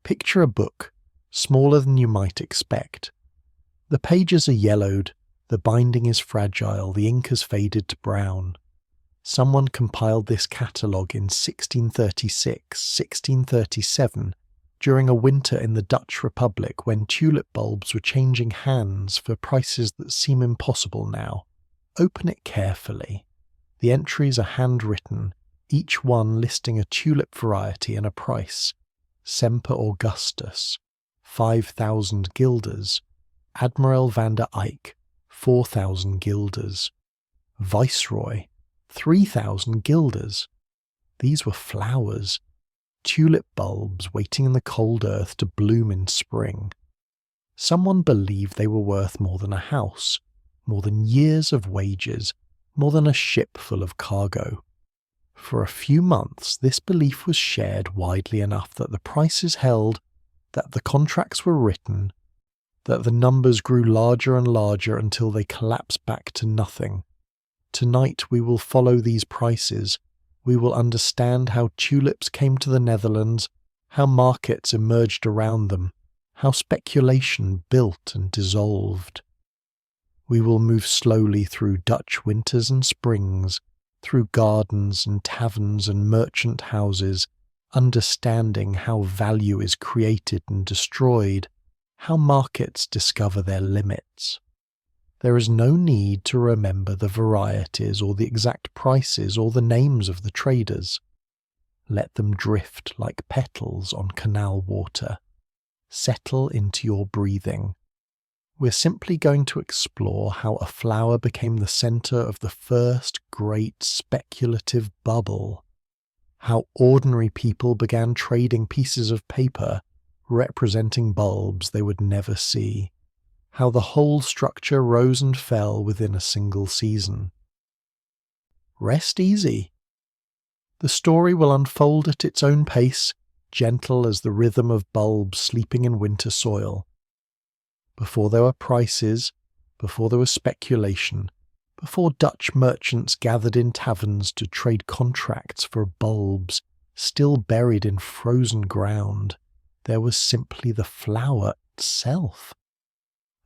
Picture a book, smaller than you might expect. The pages are yellowed, the binding is fragile, the ink has faded to brown. Someone compiled this catalogue in 1636, 1637, during a winter in the Dutch Republic when tulip bulbs were changing hands for prices that seem impossible now. Open it carefully. The entries are handwritten, each one listing a tulip variety and a price. Semper Augustus, 5,000 guilders. Admiral van der Eyck, 4,000 guilders. Viceroy, 3,000 guilders. These were flowers, tulip bulbs waiting in the cold earth to bloom in spring. Someone believed they were worth more than a house, more than years of wages, more than a ship full of cargo. For a few months, this belief was shared widely enough that the prices held, that the contracts were written, that the numbers grew larger and larger until they collapsed back to nothing. Tonight we will follow these prices. We will understand how tulips came to the Netherlands, how markets emerged around them, how speculation built and dissolved. We will move slowly through Dutch winters and springs, through gardens and taverns and merchant houses, understanding how value is created and destroyed, how markets discover their limits. There is no need to remember the varieties or the exact prices or the names of the traders. Let them drift like petals on canal water. Settle into your breathing. We're simply going to explore how a flower became the centre of the first great speculative bubble, how ordinary people began trading pieces of paper representing bulbs they would never see, how the whole structure rose and fell within a single season. Rest easy. The story will unfold at its own pace, gentle as the rhythm of bulbs sleeping in winter soil. Before there were prices, before there was speculation, before Dutch merchants gathered in taverns to trade contracts for bulbs still buried in frozen ground, there was simply the flower itself.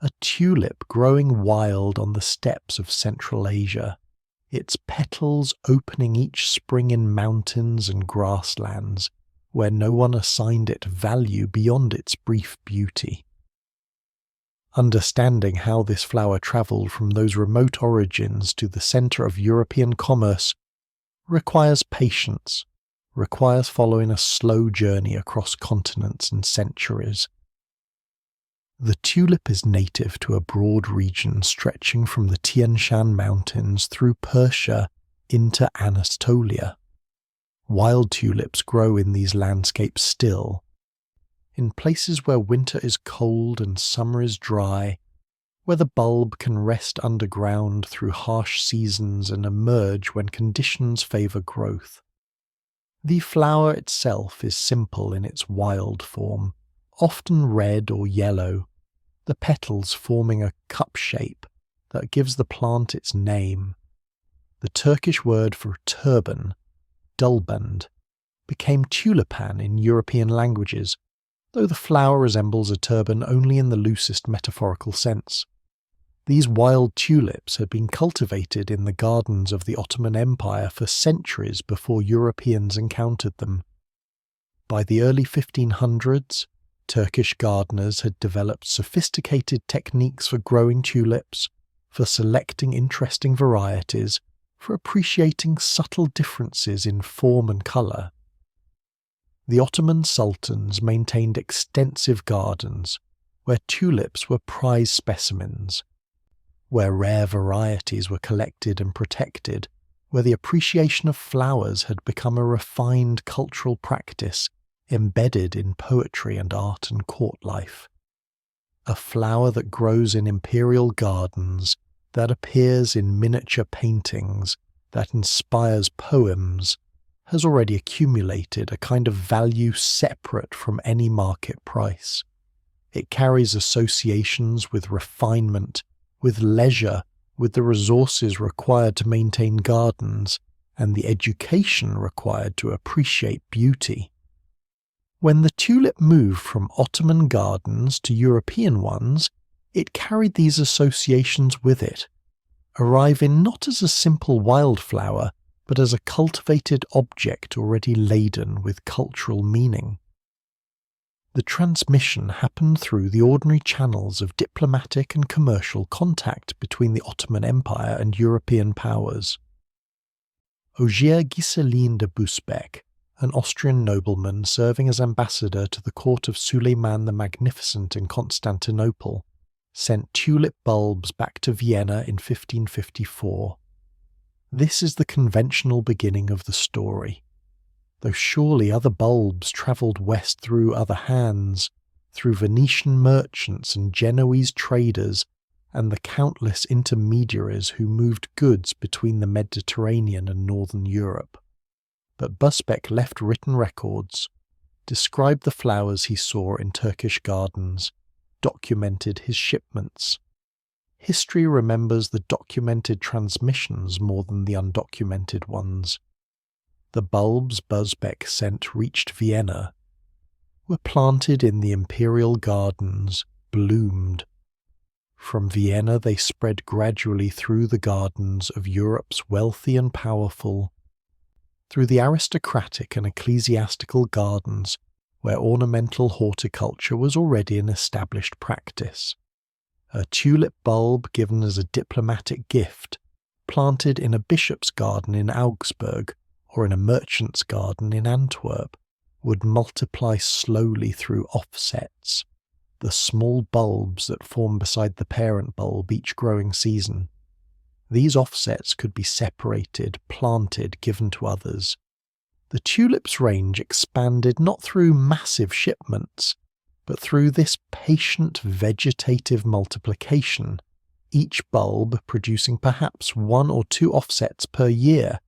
A tulip growing wild on the steppes of Central Asia, its petals opening each spring in mountains and grasslands, where no one assigned it value beyond its brief beauty. Understanding how this flower travelled from those remote origins to the centre of European commerce requires patience, requires following a slow journey across continents and centuries. The tulip is native to a broad region stretching from the Tian Shan Mountains through Persia into Anatolia. Wild tulips grow in these landscapes still, in places where winter is cold and summer is dry, where the bulb can rest underground through harsh seasons and emerge when conditions favour growth. The flower itself is simple in its wild form, often red or yellow, the petals forming a cup shape that gives the plant its name. The Turkish word for turban, dulband, became tulipan in European languages, though the flower resembles a turban only in the loosest metaphorical sense. These wild tulips had been cultivated in the gardens of the Ottoman Empire for centuries before Europeans encountered them. By the early 1500s, Turkish gardeners had developed sophisticated techniques for growing tulips, for selecting interesting varieties, for appreciating subtle differences in form and colour. The Ottoman sultans maintained extensive gardens, where tulips were prize specimens, where rare varieties were collected and protected, where the appreciation of flowers had become a refined cultural practice embedded in poetry and art and court life. A flower that grows in imperial gardens, that appears in miniature paintings, that inspires poems, has already accumulated a kind of value separate from any market price. It carries associations with refinement, with leisure, with the resources required to maintain gardens, and the education required to appreciate beauty. When the tulip moved from Ottoman gardens to European ones, it carried these associations with it, arriving not as a simple wildflower, but as a cultivated object already laden with cultural meaning. The transmission happened through the ordinary channels of diplomatic and commercial contact between the Ottoman Empire and European powers. Ogier Ghiselin de Busbecq, an Austrian nobleman serving as ambassador to the court of Suleiman the Magnificent in Constantinople, sent tulip bulbs back to Vienna in 1554. This is the conventional beginning of the story, though surely other bulbs travelled west through other hands, through Venetian merchants and Genoese traders, and the countless intermediaries who moved goods between the Mediterranean and northern Europe. But Busbecq left written records, described the flowers he saw in Turkish gardens, documented his shipments. History remembers the documented transmissions more than the undocumented ones. The bulbs Busbecq sent reached Vienna, were planted in the imperial gardens, bloomed. From Vienna they spread gradually through the gardens of Europe's wealthy and powerful, through the aristocratic and ecclesiastical gardens where ornamental horticulture was already an established practice. A tulip bulb given as a diplomatic gift, planted in a bishop's garden in Augsburg or in a merchant's garden in Antwerp, would multiply slowly through offsets, the small bulbs that form beside the parent bulb each growing season. These offsets could be separated, planted, given to others. The tulip's range expanded not through massive shipments, but through this patient vegetative multiplication, each bulb producing perhaps 1 or 2 offsets per year,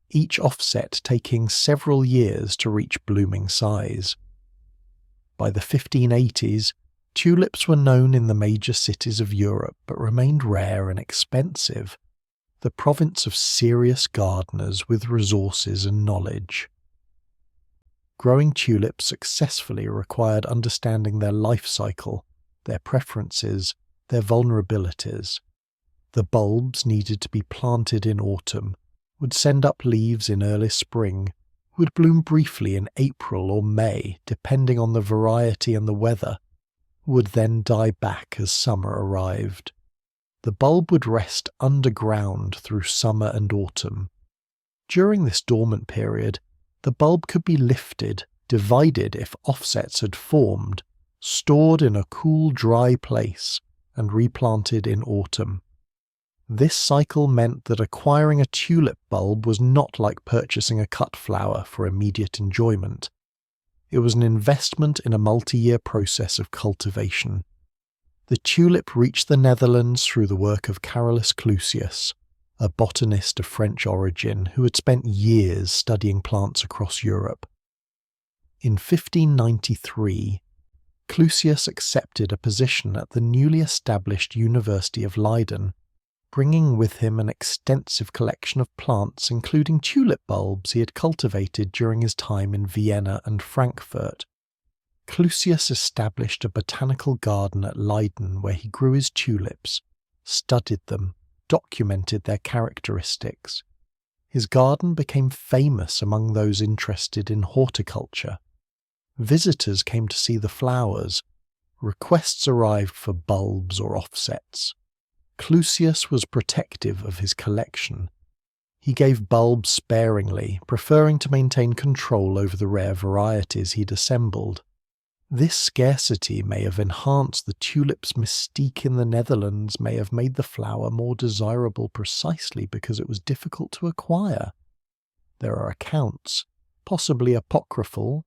each offset taking several years to reach blooming size. By the 1580s, tulips were known in the major cities of Europe but remained rare and expensive, the province of serious gardeners with resources and knowledge. Growing tulips successfully required understanding their life cycle, their preferences, their vulnerabilities. The bulbs needed to be planted in autumn, would send up leaves in early spring, would bloom briefly in April or May, depending on the variety and the weather, would then die back as summer arrived. The bulb would rest underground through summer and autumn. During this dormant period, the bulb could be lifted, divided if offsets had formed, stored in a cool, dry place, and replanted in autumn. This cycle meant that acquiring a tulip bulb was not like purchasing a cut flower for immediate enjoyment. It was an investment in a multi-year process of cultivation. The tulip reached the Netherlands through the work of Carolus Clusius, a botanist of French origin who had spent years studying plants across Europe. In 1593, Clusius accepted a position at the newly established University of Leiden, bringing with him an extensive collection of plants including tulip bulbs he had cultivated during his time in Vienna and Frankfurt. Clusius established a botanical garden at Leiden where he grew his tulips, studied them, documented their characteristics. His garden became famous among those interested in horticulture. Visitors came to see the flowers. Requests arrived for bulbs or offsets. Clusius was protective of his collection. He gave bulbs sparingly, preferring to maintain control over the rare varieties he'd assembled. This scarcity may have enhanced the tulip's mystique in the Netherlands, may have made the flower more desirable precisely because it was difficult to acquire. There are accounts, possibly apocryphal,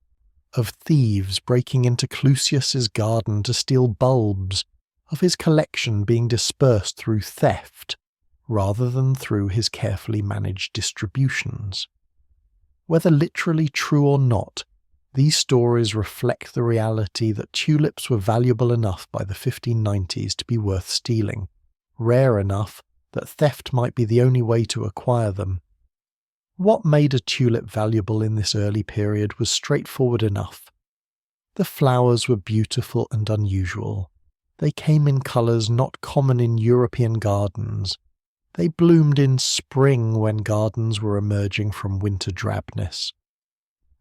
of thieves breaking into Clusius's garden to steal bulbs, of his collection being dispersed through theft, rather than through his carefully managed distributions. Whether literally true or not, these stories reflect the reality that tulips were valuable enough by the 1590s to be worth stealing, rare enough that theft might be the only way to acquire them. What made a tulip valuable in this early period was straightforward enough. The flowers were beautiful and unusual. They came in colours not common in European gardens. They bloomed in spring when gardens were emerging from winter drabness.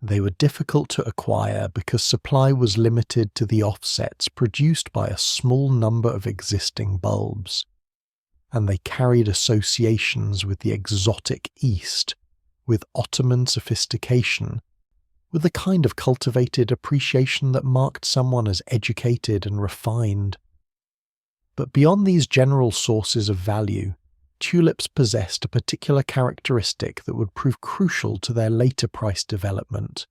They were difficult to acquire because supply was limited to the offsets produced by a small number of existing bulbs, and they carried associations with the exotic East, with Ottoman sophistication, with the kind of cultivated appreciation that marked someone as educated and refined. But beyond these general sources of value, tulips possessed a particular characteristic that would prove crucial to their later price development.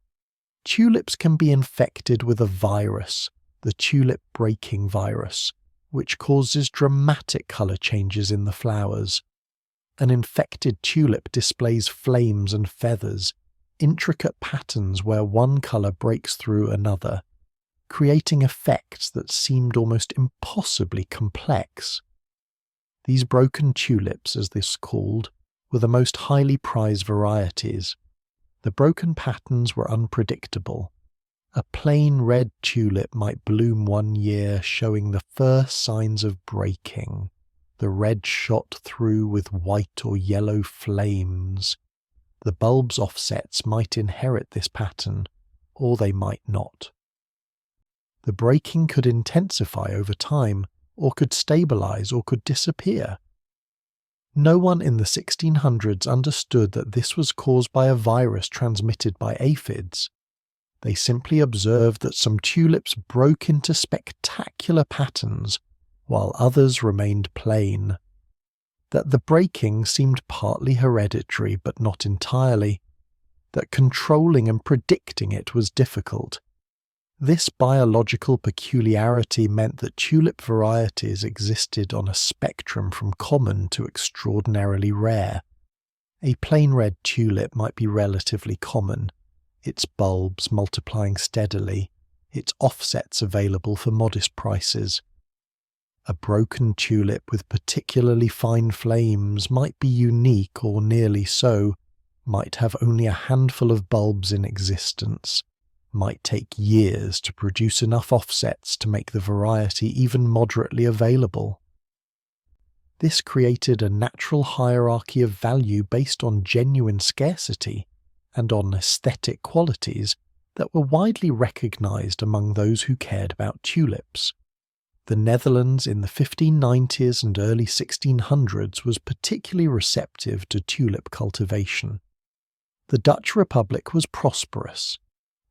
Tulips can be infected with a virus, the tulip breaking virus, which causes dramatic colour changes in the flowers. An infected tulip displays flames and feathers, intricate patterns where one colour breaks through another, creating effects that seemed almost impossibly complex. These broken tulips, as this is called, were the most highly prized varieties. The broken patterns were unpredictable. A plain red tulip might bloom one year, showing the first signs of breaking, the red shot through with white or yellow flames. The bulb's offsets might inherit this pattern, or they might not. The breaking could intensify over time, or could stabilize, or could disappear. No one in the 1600s understood that this was caused by a virus transmitted by aphids. They simply observed that some tulips broke into spectacular patterns, while others remained plain. That the breaking seemed partly hereditary, but not entirely. That controlling and predicting it was difficult. This biological peculiarity meant that tulip varieties existed on a spectrum from common to extraordinarily rare. A plain red tulip might be relatively common, its bulbs multiplying steadily, its offsets available for modest prices. A broken tulip with particularly fine flames might be unique or nearly so, might have only a handful of bulbs in existence, might take years to produce enough offsets to make the variety even moderately available. This created a natural hierarchy of value based on genuine scarcity and on aesthetic qualities that were widely recognized among those who cared about tulips. The Netherlands in the 1590s and early 1600s was particularly receptive to tulip cultivation. The Dutch Republic was prosperous.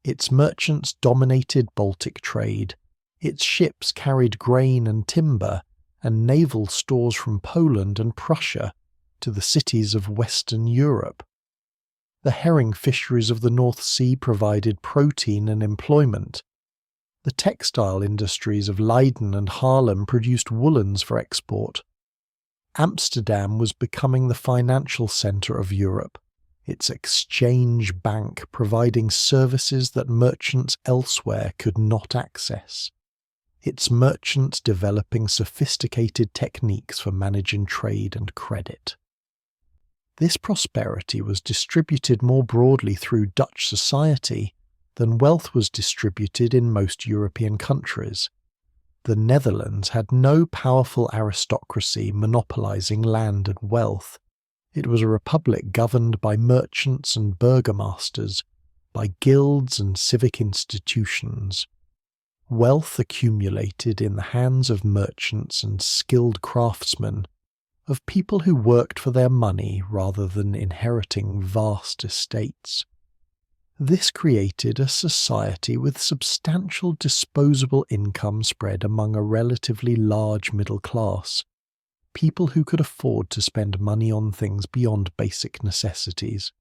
Its merchants dominated Baltic trade. Its ships carried grain and timber and naval stores from Poland and Prussia to the cities of Western Europe. The herring fisheries of the North Sea provided protein and employment. The textile industries of Leiden and Haarlem produced woolens for export. Amsterdam was becoming the financial centre of Europe, its exchange bank providing services that merchants elsewhere could not access, its merchants developing sophisticated techniques for managing trade and credit. This prosperity was distributed more broadly through Dutch society than wealth was distributed in most European countries. The Netherlands had no powerful aristocracy monopolizing land and wealth. It was a republic governed by merchants and burgomasters, by guilds and civic institutions. Wealth accumulated in the hands of merchants and skilled craftsmen, of people who worked for their money rather than inheriting vast estates. This created a society with substantial disposable income spread among a relatively large middle class, people who could afford to spend money on things beyond basic necessities.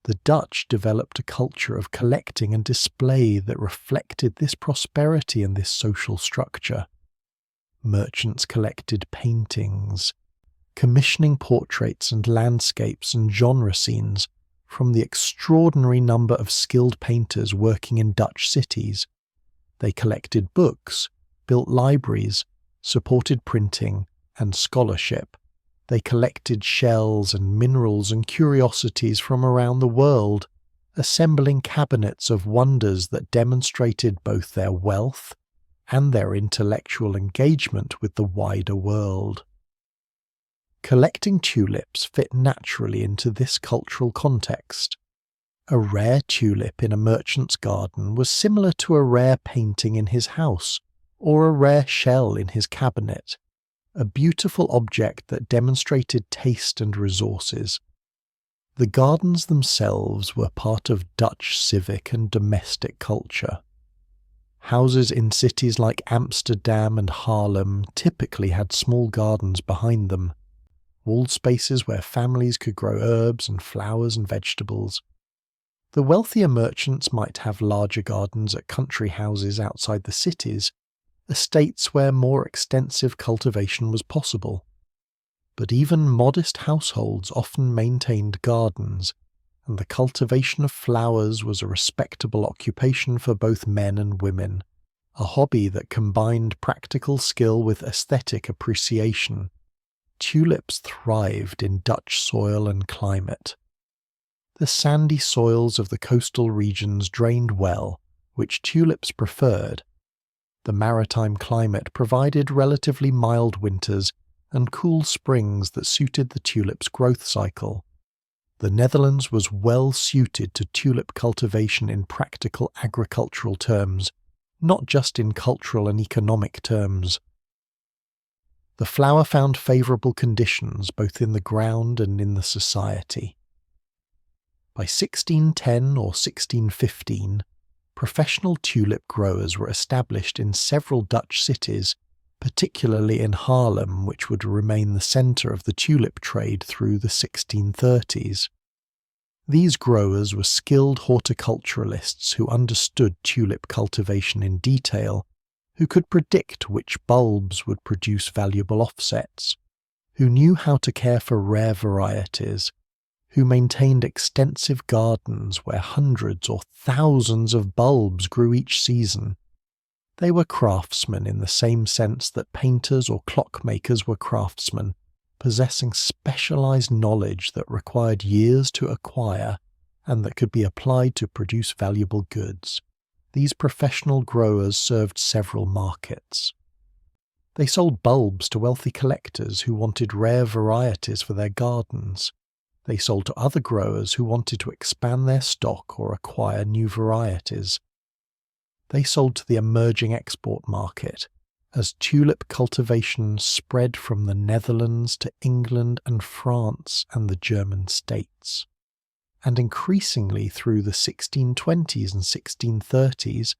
The Dutch developed a culture of collecting and display that reflected this prosperity and this social structure. Merchants collected paintings, commissioning portraits and landscapes and genre scenes from the extraordinary number of skilled painters working in Dutch cities. They collected books, built libraries, supported printing and scholarship. They collected shells and minerals and curiosities from around the world, assembling cabinets of wonders that demonstrated both their wealth and their intellectual engagement with the wider world. Collecting tulips fit naturally into this cultural context. A rare tulip in a merchant's garden was similar to a rare painting in his house or a rare shell in his cabinet, a beautiful object that demonstrated taste and resources. The gardens themselves were part of Dutch civic and domestic culture. Houses in cities like Amsterdam and Haarlem typically had small gardens behind them, walled spaces where families could grow herbs and flowers and vegetables. The wealthier merchants might have larger gardens at country houses outside the cities, estates where more extensive cultivation was possible. But even modest households often maintained gardens, and the cultivation of flowers was a respectable occupation for both men and women, a hobby that combined practical skill with aesthetic appreciation. Tulips thrived in Dutch soil and climate. The sandy soils of the coastal regions drained well, which tulips preferred. The maritime climate provided relatively mild winters and cool springs that suited the tulip's growth cycle. The Netherlands was well suited to tulip cultivation in practical agricultural terms, not just in cultural and economic terms. The flower found favourable conditions both in the ground and in the society. By 1610 or 1615, professional tulip growers were established in several Dutch cities, particularly in Haarlem, which would remain the centre of the tulip trade through the 1630s. These growers were skilled horticulturalists who understood tulip cultivation in detail, who could predict which bulbs would produce valuable offsets, who knew how to care for rare varieties, who maintained extensive gardens where hundreds or thousands of bulbs grew each season. They were craftsmen in the same sense that painters or clockmakers were craftsmen, possessing specialized knowledge that required years to acquire and that could be applied to produce valuable goods. These professional growers served several markets. They sold bulbs to wealthy collectors who wanted rare varieties for their gardens. They sold to other growers who wanted to expand their stock or acquire new varieties. They sold to the emerging export market, as tulip cultivation spread from the Netherlands to England and France and the German states. And increasingly through the 1620s and 1630s,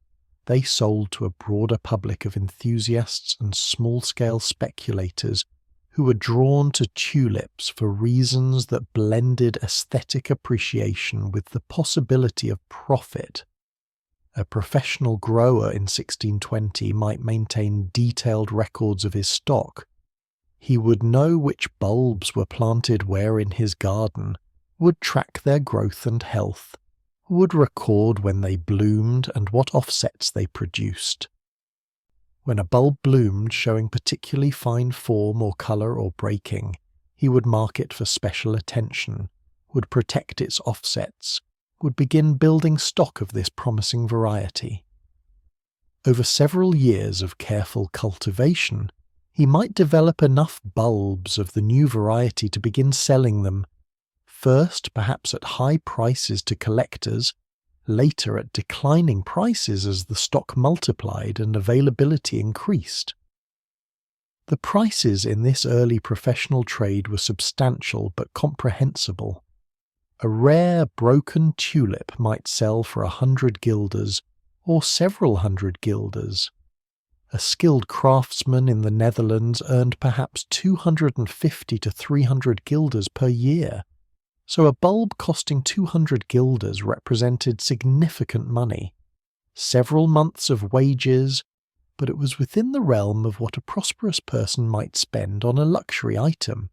they sold to a broader public of enthusiasts and small-scale speculators who were drawn to tulips for reasons that blended aesthetic appreciation with the possibility of profit. A professional grower in 1620 might maintain detailed records of his stock. He would know which bulbs were planted where in his garden, would track their growth and health, would record when they bloomed and what offsets they produced. When a bulb bloomed showing particularly fine form or colour or breaking, he would mark it for special attention, would protect its offsets, would begin building stock of this promising variety. Over several years of careful cultivation, he might develop enough bulbs of the new variety to begin selling them, first perhaps at high prices to collectors, later at declining prices as the stock multiplied and availability increased. The prices in this early professional trade were substantial but comprehensible. A rare broken tulip might sell for 100 guilders or several hundred guilders. A skilled craftsman in the Netherlands earned perhaps 250 to 300 guilders per year. So a bulb costing 200 guilders represented significant money, several months of wages, but it was within the realm of what a prosperous person might spend on a luxury item.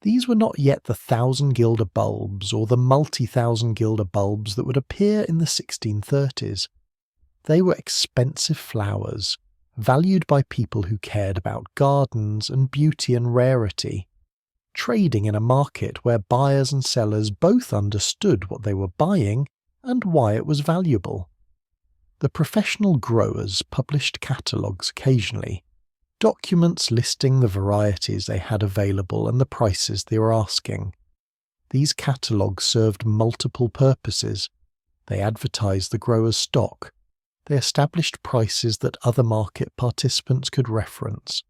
These were not yet the 1,000 guilder bulbs or the multi-thousand guilder bulbs that would appear in the 1630s. They were expensive flowers, valued by people who cared about gardens and beauty and rarity, trading in a market where buyers and sellers both understood what they were buying and why it was valuable. The professional growers published catalogues occasionally, documents listing the varieties they had available and the prices they were asking. These catalogues served multiple purposes. They advertised the growers' stock. They established prices that other market participants could reference.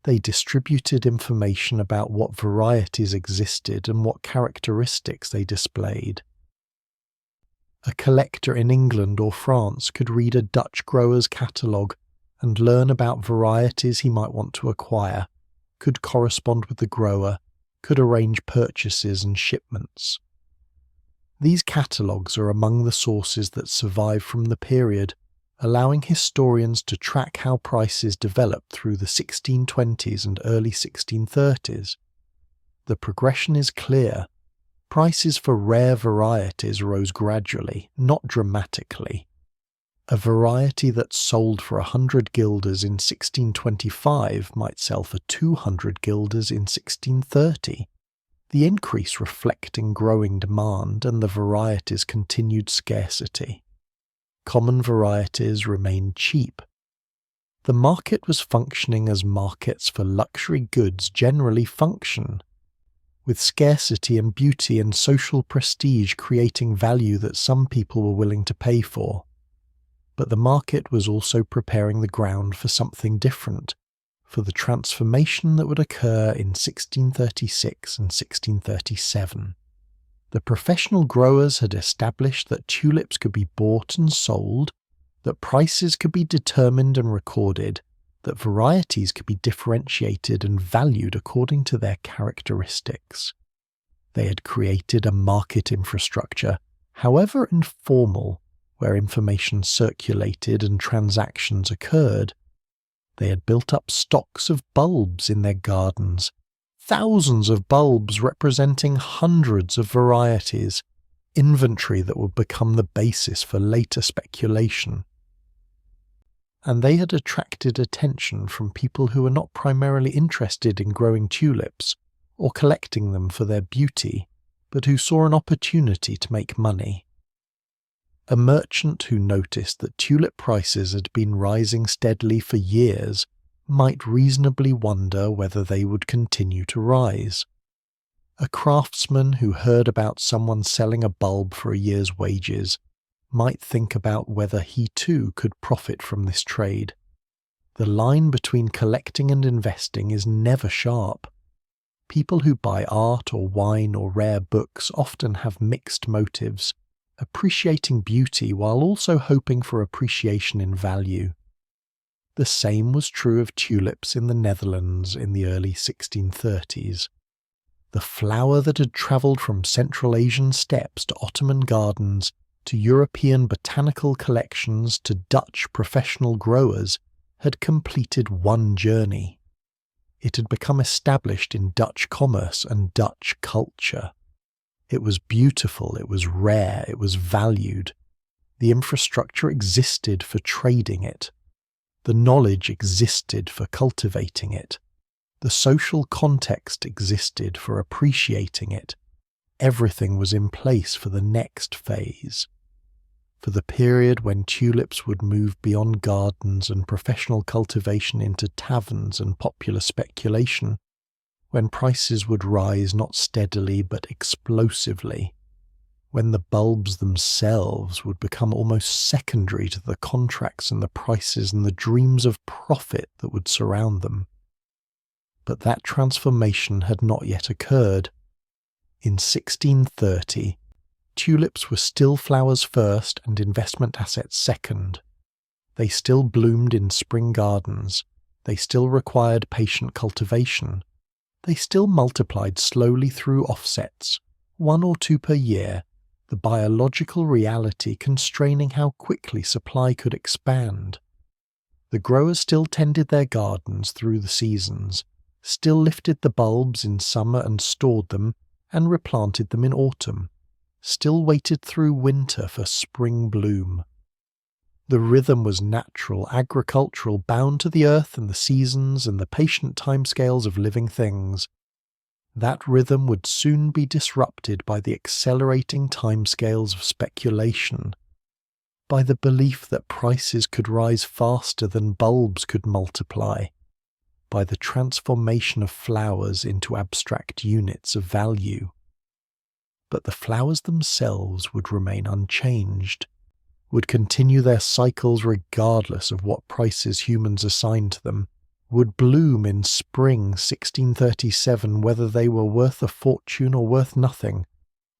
They distributed information about what varieties existed and what characteristics they displayed. A collector in England or France could read a Dutch grower's catalogue and learn about varieties he might want to acquire, could correspond with the grower, could arrange purchases and shipments. These catalogues are among the sources that survive from the period, allowing historians to track how prices developed through the 1620s and early 1630s. The progression is clear. Prices for rare varieties rose gradually, not dramatically. A variety that sold for 100 guilders in 1625 might sell for 200 guilders in 1630, the increase reflecting growing demand and the variety's continued scarcity. Common varieties remained cheap. The market was functioning as markets for luxury goods generally function, with scarcity and beauty and social prestige creating value that some people were willing to pay for. But the market was also preparing the ground for something different, for the transformation that would occur in 1636 and 1637. The professional growers had established that tulips could be bought and sold, that prices could be determined and recorded, that varieties could be differentiated and valued according to their characteristics. They had created a market infrastructure, however informal, where information circulated and transactions occurred. They had built up stocks of bulbs in their gardens, thousands of bulbs representing hundreds of varieties, inventory that would become the basis for later speculation. And they had attracted attention from people who were not primarily interested in growing tulips or collecting them for their beauty, but who saw an opportunity to make money. A merchant who noticed that tulip prices had been rising steadily for years might reasonably wonder whether they would continue to rise. A craftsman who heard about someone selling a bulb for a year's wages might think about whether he too could profit from this trade. The line between collecting and investing is never sharp. People who buy art or wine or rare books often have mixed motives, appreciating beauty while also hoping for appreciation in value. The same was true of tulips in the Netherlands in the early 1630s. The flower that had travelled from Central Asian steppes to Ottoman gardens to European botanical collections to Dutch professional growers had completed one journey. It had become established in Dutch commerce and Dutch culture. It was beautiful, it was rare, it was valued. The infrastructure existed for trading it. The knowledge existed for cultivating it. The social context existed for appreciating it. Everything was in place for the next phase. For the period when tulips would move beyond gardens and professional cultivation into taverns and popular speculation, when prices would rise not steadily but explosively, when the bulbs themselves would become almost secondary to the contracts and the prices and the dreams of profit that would surround them. But that transformation had not yet occurred. In 1630, tulips were still flowers first and investment assets second. They still bloomed in spring gardens. They still required patient cultivation. They still multiplied slowly through offsets, 1 or 2 per year, the biological reality constraining how quickly supply could expand. The growers still tended their gardens through the seasons, still lifted the bulbs in summer and stored them, and replanted them in autumn, still waited through winter for spring bloom. The rhythm was natural, agricultural, bound to the earth and the seasons and the patient timescales of living things. That rhythm would soon be disrupted by the accelerating timescales of speculation, by the belief that prices could rise faster than bulbs could multiply, by the transformation of flowers into abstract units of value. But the flowers themselves would remain unchanged, would continue their cycles regardless of what prices humans assigned to them, would bloom in spring 1637 whether they were worth a fortune or worth nothing,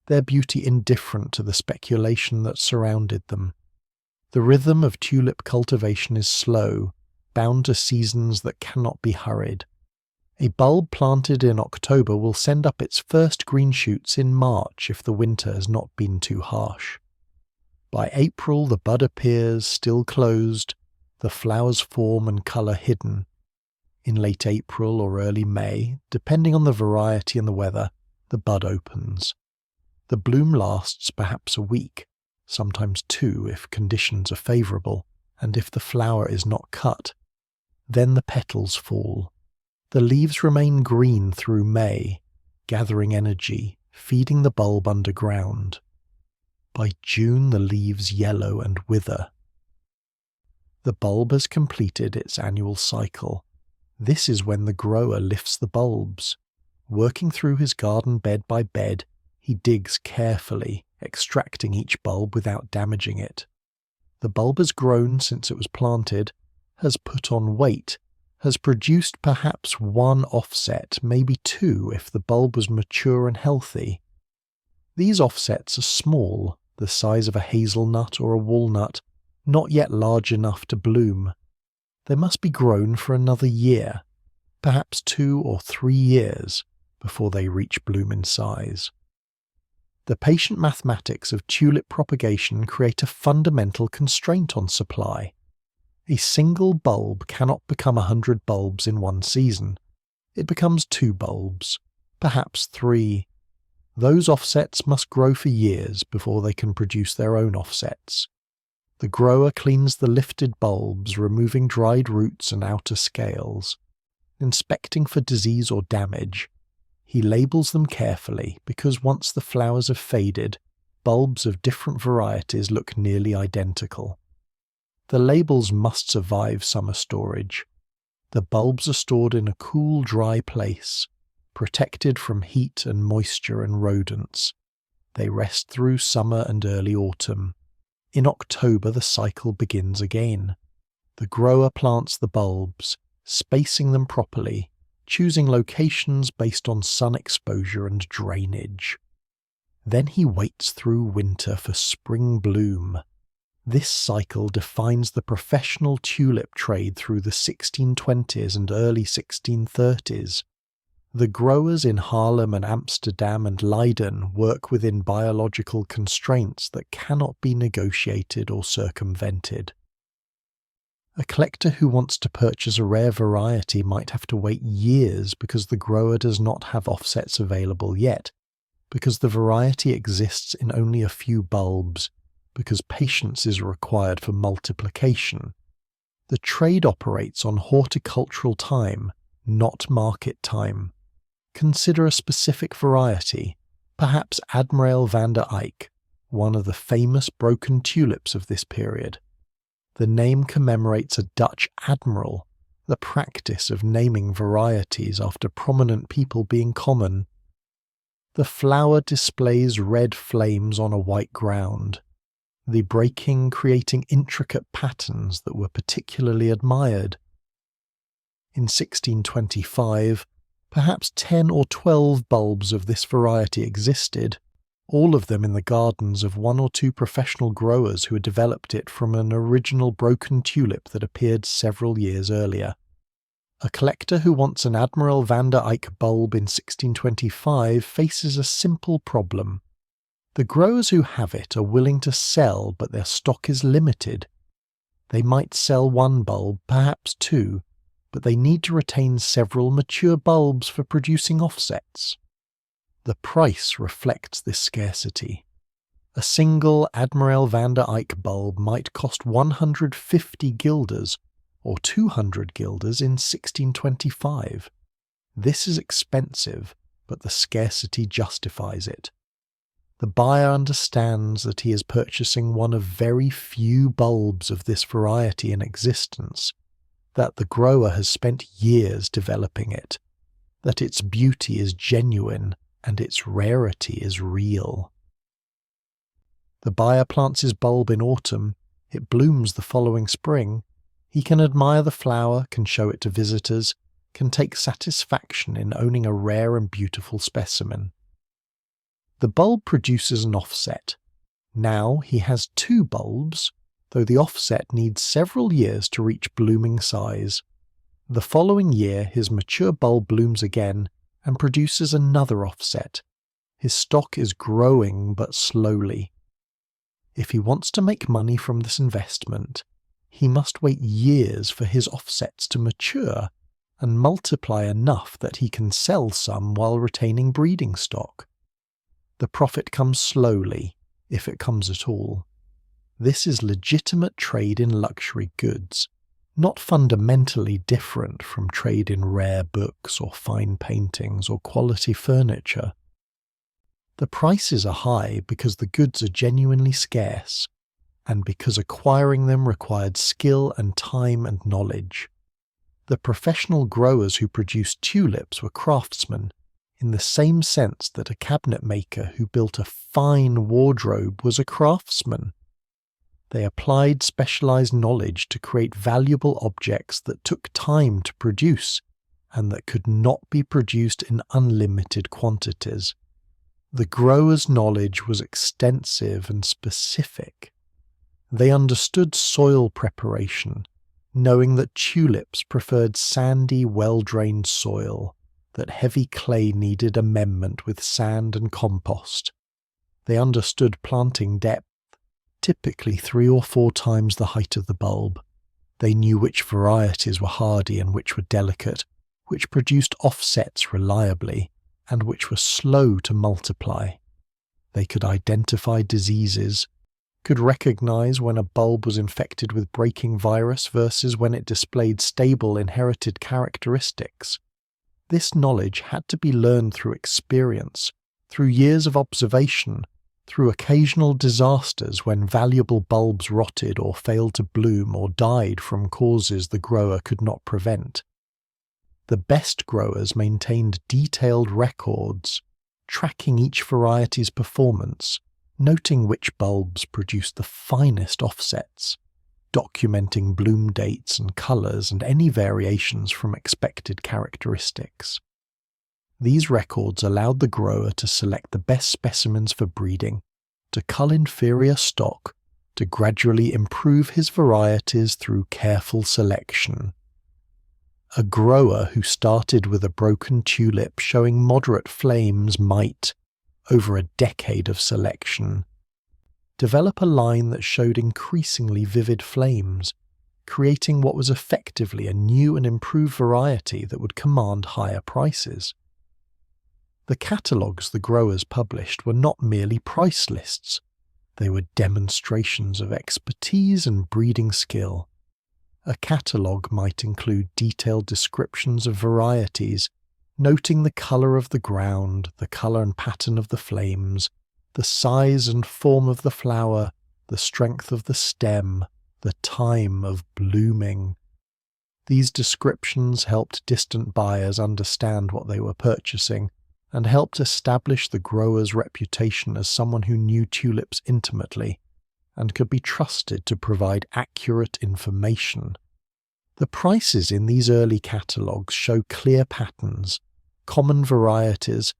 their beauty indifferent to the speculation that surrounded them. The rhythm of tulip cultivation is slow, bound to seasons that cannot be hurried. A bulb planted in October will send up its first green shoots in March if the winter has not been too harsh. By April the bud appears, still closed, the flowers form and colour hidden. In late April or early May, depending on the variety and the weather, the bud opens. The bloom lasts perhaps a week, sometimes 2 if conditions are favourable, and if the flower is not cut. Then the petals fall. The leaves remain green through May, gathering energy, feeding the bulb underground. By June the leaves yellow and wither. The bulb has completed its annual cycle. This is when the grower lifts the bulbs. Working through his garden bed by bed, he digs carefully, extracting each bulb without damaging it. The bulb has grown since it was planted, has put on weight, has produced perhaps 1 offset, maybe 2 if the bulb was mature and healthy. These offsets are small, the size of a hazelnut or a walnut, not yet large enough to bloom. They must be grown for another year, perhaps 2 or 3 years, before they reach bloom in size. The patient mathematics of tulip propagation create a fundamental constraint on supply. A single bulb cannot become 100 bulbs in one season. It becomes 2 bulbs, perhaps 3. Those offsets must grow for years before they can produce their own offsets. The grower cleans the lifted bulbs, removing dried roots and outer scales. Inspecting for disease or damage, he labels them carefully because once the flowers have faded, bulbs of different varieties look nearly identical. The labels must survive summer storage. The bulbs are stored in a cool, dry place, protected from heat and moisture and rodents. They rest through summer and early autumn. In October the cycle begins again. The grower plants the bulbs, spacing them properly, choosing locations based on sun exposure and drainage. Then he waits through winter for spring bloom. This cycle defines the professional tulip trade through the 1620s and early 1630s. The growers in Haarlem and Amsterdam and Leiden work within biological constraints that cannot be negotiated or circumvented. A collector who wants to purchase a rare variety might have to wait years because the grower does not have offsets available yet, because the variety exists in only a few bulbs, because patience is required for multiplication. The trade operates on horticultural time, not market time. Consider a specific variety, perhaps Admirael van der Eyck, one of the famous broken tulips of this period. The name commemorates a Dutch admiral, the practice of naming varieties after prominent people being common. The flower displays red flames on a white ground, the breaking creating intricate patterns that were particularly admired. In 1625, perhaps 10 or 12 bulbs of this variety existed, all of them in the gardens of 1 or 2 professional growers who had developed it from an original broken tulip that appeared several years earlier. A collector who wants an Admirael van der Eyck bulb in 1625 faces a simple problem. The growers who have it are willing to sell, but their stock is limited. They might sell 1 bulb, perhaps 2, but they need to retain several mature bulbs for producing offsets. The price reflects this scarcity. A single Admirael van der Eyck bulb might cost 150 guilders, or 200 guilders in 1625. This is expensive, but the scarcity justifies it. The buyer understands that he is purchasing one of very few bulbs of this variety in existence, that the grower has spent years developing it, that its beauty is genuine and its rarity is real. The buyer plants his bulb in autumn, it blooms the following spring. He can admire the flower, can show it to visitors, can take satisfaction in owning a rare and beautiful specimen. The bulb produces an offset. Now he has 2 bulbs, though the offset needs several years to reach blooming size. The following year his mature bulb blooms again and produces another offset. His stock is growing but slowly. If he wants to make money from this investment, he must wait years for his offsets to mature and multiply enough that he can sell some while retaining breeding stock. The profit comes slowly, if it comes at all. This is legitimate trade in luxury goods, not fundamentally different from trade in rare books or fine paintings or quality furniture. The prices are high because the goods are genuinely scarce, and because acquiring them required skill and time and knowledge. The professional growers who produced tulips were craftsmen, in the same sense that a cabinet maker who built a fine wardrobe was a craftsman. They applied specialized knowledge to create valuable objects that took time to produce, and that could not be produced in unlimited quantities. The growers' knowledge was extensive and specific. They understood soil preparation, knowing that tulips preferred sandy, well-drained soil, that heavy clay needed amendment with sand and compost. They understood planting depth, typically 3 or 4 times the height of the bulb. They knew which varieties were hardy and which were delicate, which produced offsets reliably, and which were slow to multiply. They could identify diseases, could recognize when a bulb was infected with breaking virus versus when it displayed stable inherited characteristics. This knowledge had to be learned through experience, through years of observation, through occasional disasters when valuable bulbs rotted or failed to bloom or died from causes the grower could not prevent. The best growers maintained detailed records, tracking each variety's performance, noting which bulbs produced the finest offsets, documenting bloom dates and colours and any variations from expected characteristics. These records allowed the grower to select the best specimens for breeding, to cull inferior stock, to gradually improve his varieties through careful selection. A grower who started with a broken tulip showing moderate flames might, over a decade of selection, develop a line that showed increasingly vivid flames, creating what was effectively a new and improved variety that would command higher prices. The catalogues the growers published were not merely price lists, they were demonstrations of expertise and breeding skill. A catalogue might include detailed descriptions of varieties, noting the colour of the ground, the colour and pattern of the flames, the size and form of the flower, the strength of the stem, the time of blooming. These descriptions helped distant buyers understand what they were purchasing, and helped establish the grower's reputation as someone who knew tulips intimately, and could be trusted to provide accurate information. The prices in these early catalogues show clear patterns, common varieties,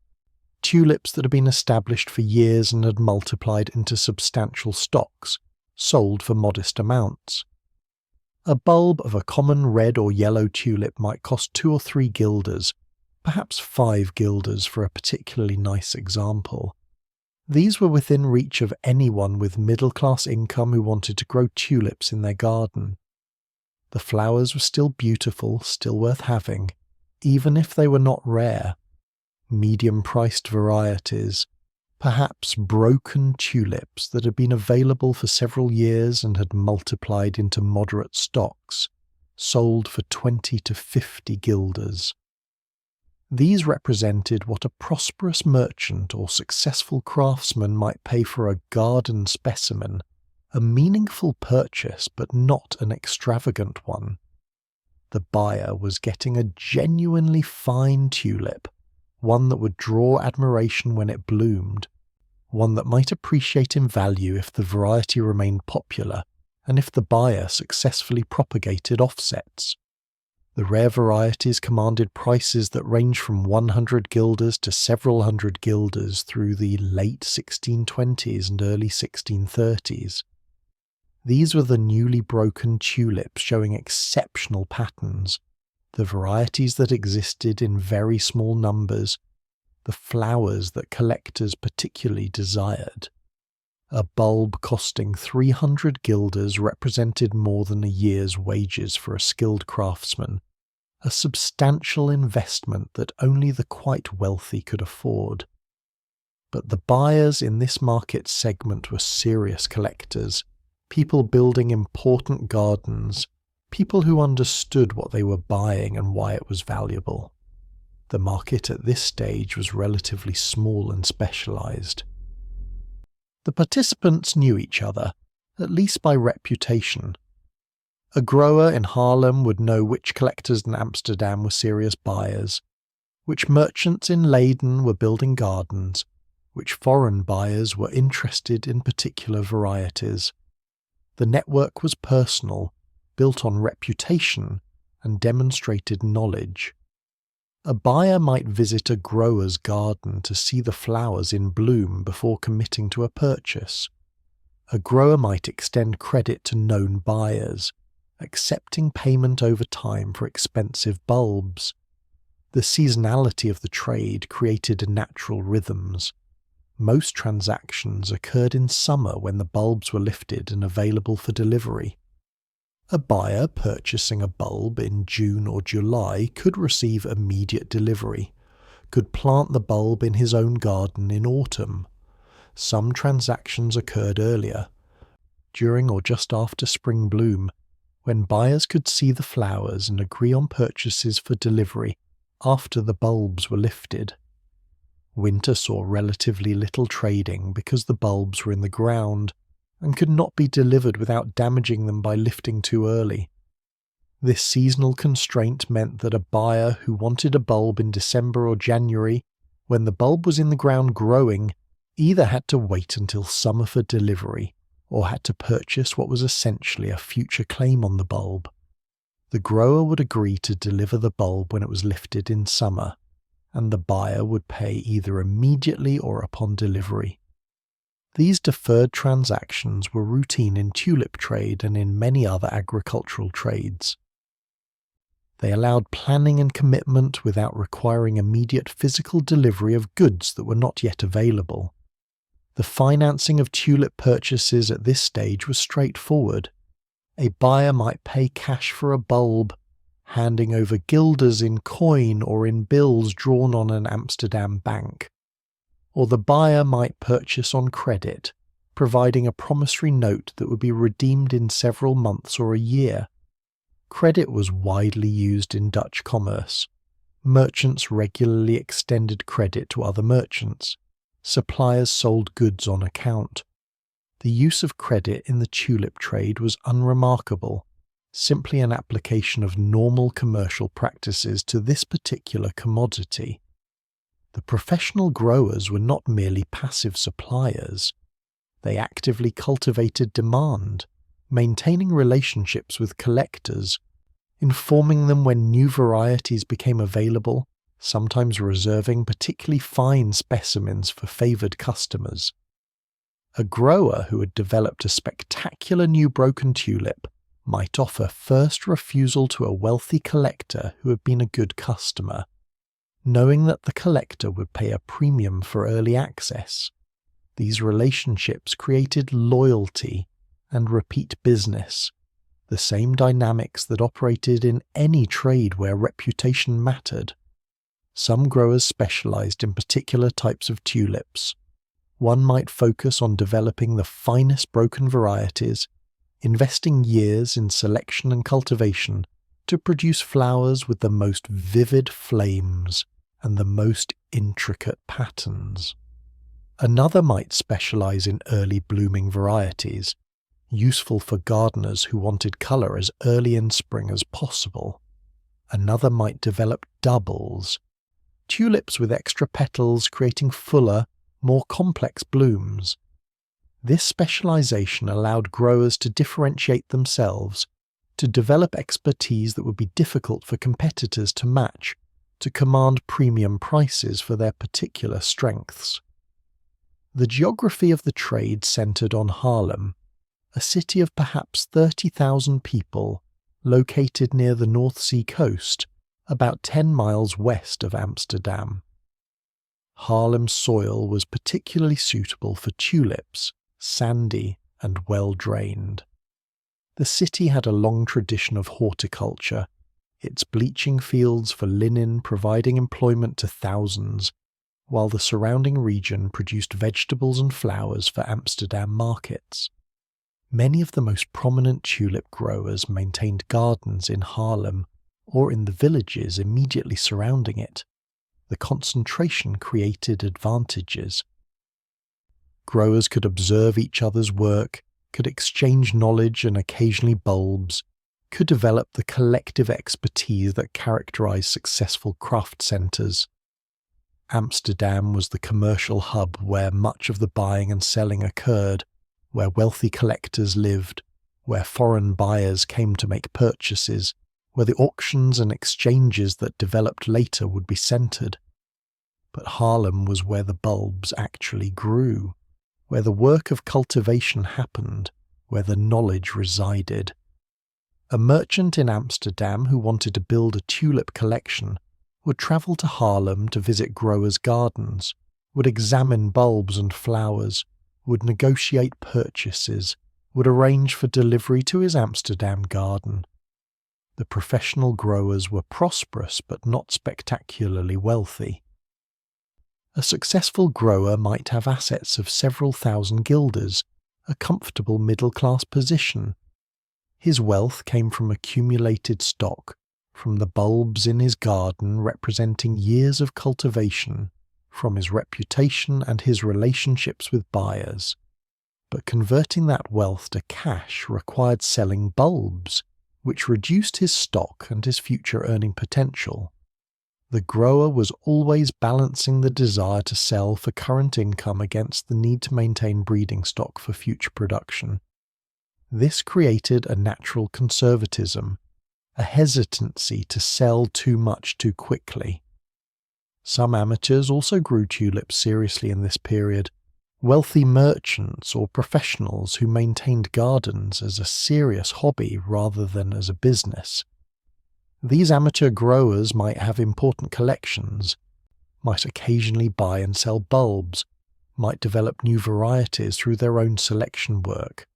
tulips that had been established for years and had multiplied into substantial stocks, sold for modest amounts. A bulb of a common red or yellow tulip might cost 2 or 3 guilders, perhaps 5 guilders for a particularly nice example. These were within reach of anyone with middle-class income who wanted to grow tulips in their garden. The flowers were still beautiful, still worth having, even if they were not rare. Medium-priced varieties, perhaps broken tulips that had been available for several years and had multiplied into moderate stocks, sold for 20 to 50 guilders. These represented what a prosperous merchant or successful craftsman might pay for a garden specimen, a meaningful purchase but not an extravagant one. The buyer was getting a genuinely fine tulip, one that would draw admiration when it bloomed, one that might appreciate in value if the variety remained popular and if the buyer successfully propagated offsets. The rare varieties commanded prices that range from 100 guilders to several hundred guilders through the late 1620s and early 1630s. These were the newly broken tulips showing exceptional patterns, the varieties that existed in very small numbers, the flowers that collectors particularly desired. A bulb costing 300 guilders represented more than a year's wages for a skilled craftsman, a substantial investment that only the quite wealthy could afford. But the buyers in this market segment were serious collectors, people building important gardens, people who understood what they were buying and why it was valuable. The market at this stage was relatively small and specialized. The participants knew each other, at least by reputation. A grower in Haarlem would know which collectors in Amsterdam were serious buyers, which merchants in Leiden were building gardens, which foreign buyers were interested in particular varieties. The network was personal, built on reputation, and demonstrated knowledge. A buyer might visit a grower's garden to see the flowers in bloom before committing to a purchase. A grower might extend credit to known buyers, accepting payment over time for expensive bulbs. The seasonality of the trade created natural rhythms. Most transactions occurred in summer when the bulbs were lifted and available for delivery. A buyer purchasing a bulb in June or July could receive immediate delivery, could plant the bulb in his own garden in autumn. Some transactions occurred earlier, during or just after spring bloom, when buyers could see the flowers and agree on purchases for delivery after the bulbs were lifted. Winter saw relatively little trading because the bulbs were in the ground and could not be delivered without damaging them by lifting too early. This seasonal constraint meant that a buyer who wanted a bulb in December or January, when the bulb was in the ground growing, either had to wait until summer for delivery or had to purchase what was essentially a future claim on the bulb. The grower would agree to deliver the bulb when it was lifted in summer, and the buyer would pay either immediately or upon delivery. These deferred transactions were routine in tulip trade and in many other agricultural trades. They allowed planning and commitment without requiring immediate physical delivery of goods that were not yet available. The financing of tulip purchases at this stage was straightforward. A buyer might pay cash for a bulb, handing over guilders in coin or in bills drawn on an Amsterdam bank. Or the buyer might purchase on credit, providing a promissory note that would be redeemed in several months or a year. Credit was widely used in Dutch commerce. Merchants regularly extended credit to other merchants. Suppliers sold goods on account. The use of credit in the tulip trade was unremarkable, simply an application of normal commercial practices to this particular commodity. The professional growers were not merely passive suppliers. They actively cultivated demand, maintaining relationships with collectors, informing them when new varieties became available, sometimes reserving particularly fine specimens for favoured customers. A grower who had developed a spectacular new broken tulip might offer first refusal to a wealthy collector who had been a good customer, knowing that the collector would pay a premium for early access. These relationships created loyalty and repeat business, the same dynamics that operated in any trade where reputation mattered. Some growers specialized in particular types of tulips. One might focus on developing the finest broken varieties, investing years in selection and cultivation to produce flowers with the most vivid flames and the most intricate patterns. Another might specialize in early blooming varieties, useful for gardeners who wanted color as early in spring as possible. Another might develop doubles, tulips with extra petals creating fuller, more complex blooms. This specialization allowed growers to differentiate themselves, to develop expertise that would be difficult for competitors to match, to command premium prices for their particular strengths. The geography of the trade centered on Haarlem, a city of perhaps 30,000 people, located near the North Sea coast, about 10 miles west of Amsterdam. Haarlem's soil was particularly suitable for tulips, sandy and well-drained. The city had a long tradition of horticulture, its bleaching fields for linen providing employment to thousands, while the surrounding region produced vegetables and flowers for Amsterdam markets. Many of the most prominent tulip growers maintained gardens in Haarlem or in the villages immediately surrounding it. The concentration created advantages. Growers could observe each other's work, could exchange knowledge and occasionally bulbs, could develop the collective expertise that characterized successful craft centers. Amsterdam was the commercial hub where much of the buying and selling occurred, where wealthy collectors lived, where foreign buyers came to make purchases, where the auctions and exchanges that developed later would be centered. But Haarlem was where the bulbs actually grew, where the work of cultivation happened, where the knowledge resided. A merchant in Amsterdam who wanted to build a tulip collection would travel to Haarlem to visit growers' gardens, would examine bulbs and flowers, would negotiate purchases, would arrange for delivery to his Amsterdam garden. The professional growers were prosperous but not spectacularly wealthy. A successful grower might have assets of several thousand guilders, a comfortable middle-class position. His wealth came from accumulated stock, from the bulbs in his garden representing years of cultivation, from his reputation and his relationships with buyers. But converting that wealth to cash required selling bulbs, which reduced his stock and his future earning potential. The grower was always balancing the desire to sell for current income against the need to maintain breeding stock for future production. This created a natural conservatism, a hesitancy to sell too much too quickly. Some amateurs also grew tulips seriously in this period, wealthy merchants or professionals who maintained gardens as a serious hobby rather than as a business. These amateur growers might have important collections, might occasionally buy and sell bulbs, might develop new varieties through their own selection work.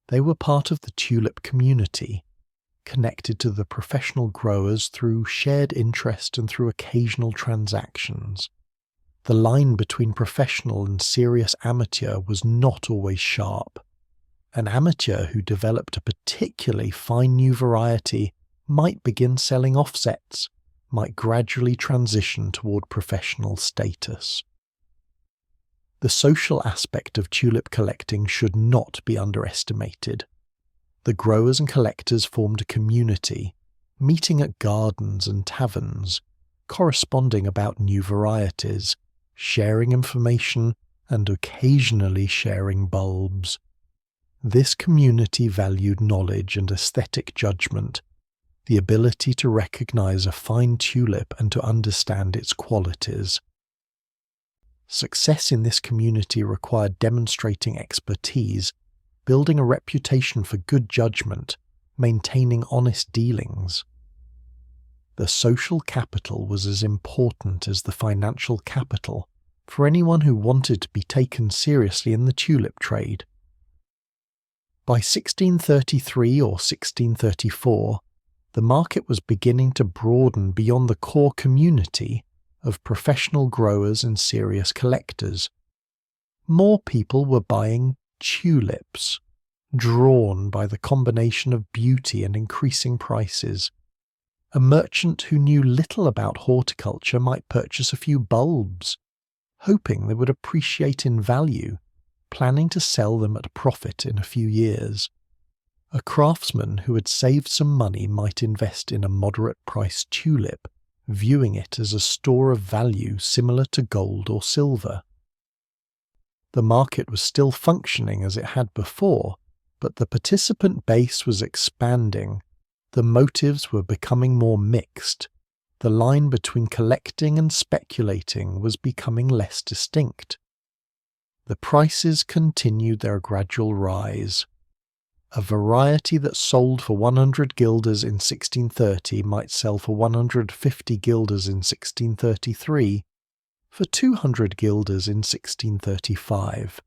They were part of the tulip community, connected to the professional growers through shared interest and through occasional transactions. The line between professional and serious amateur was not always sharp. An amateur who developed a particularly fine new variety might begin selling offsets, might gradually transition toward professional status. The social aspect of tulip collecting should not be underestimated. The growers and collectors formed a community, meeting at gardens and taverns, corresponding about new varieties, sharing information, and occasionally sharing bulbs. This community valued knowledge and aesthetic judgment, the ability to recognize a fine tulip and to understand its qualities. Success in this community required demonstrating expertise, building a reputation for good judgment, maintaining honest dealings. The social capital was as important as the financial capital for anyone who wanted to be taken seriously in the tulip trade. By 1633 or 1634, the market was beginning to broaden beyond the core community of professional growers and serious collectors. More people were buying tulips, drawn by the combination of beauty and increasing prices. A merchant who knew little about horticulture might purchase a few bulbs, hoping they would appreciate in value, planning to sell them at a profit in a few years. A craftsman who had saved some money might invest in a moderate-priced tulip, viewing it as a store of value similar to gold or silver. The market was still functioning as it had before, but the participant base was expanding. The motives were becoming more mixed. The line between collecting and speculating was becoming less distinct. The prices continued their gradual rise. A variety that sold for 100 guilders in 1630 might sell for 150 guilders in 1633, for 200 guilders in 1635.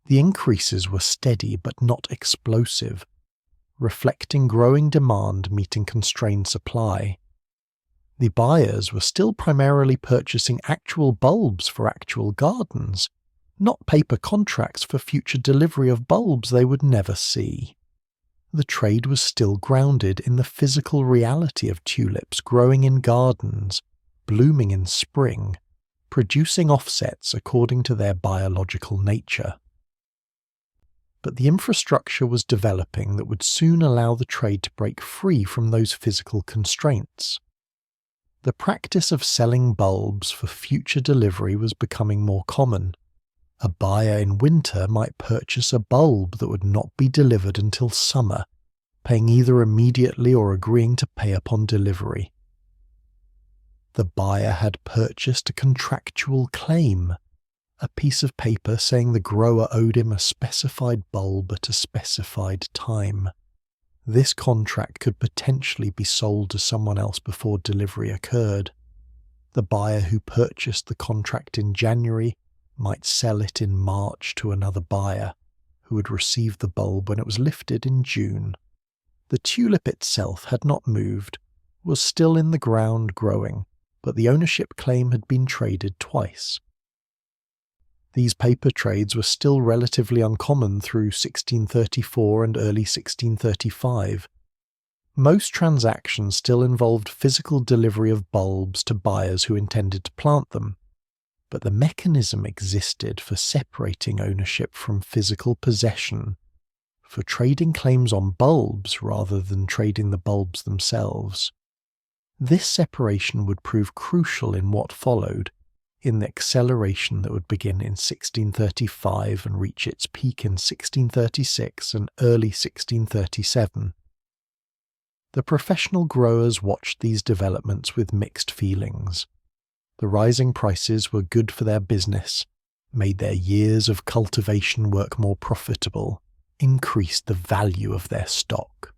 The increases were steady but not explosive, reflecting growing demand meeting constrained supply. The buyers were still primarily purchasing actual bulbs for actual gardens, not paper contracts for future delivery of bulbs they would never see. The trade was still grounded in the physical reality of tulips growing in gardens, blooming in spring, producing offsets according to their biological nature. But the infrastructure was developing that would soon allow the trade to break free from those physical constraints. The practice of selling bulbs for future delivery was becoming more common. A buyer in winter might purchase a bulb that would not be delivered until summer, paying either immediately or agreeing to pay upon delivery. The buyer had purchased a contractual claim, a piece of paper saying the grower owed him a specified bulb at a specified time. This contract could potentially be sold to someone else before delivery occurred. The buyer who purchased the contract in January might sell it in March to another buyer, who would receive the bulb when it was lifted in June. The tulip itself had not moved, was still in the ground growing, but the ownership claim had been traded twice. These paper trades were still relatively uncommon through 1634 and early 1635. Most transactions still involved physical delivery of bulbs to buyers who intended to plant them, but the mechanism existed for separating ownership from physical possession, for trading claims on bulbs rather than trading the bulbs themselves. This separation would prove crucial in what followed, in the acceleration that would begin in 1635 and reach its peak in 1636 and early 1637. The professional growers watched these developments with mixed feelings. The rising prices were good for their business, made their years of cultivation work more profitable, increased the value of their stock.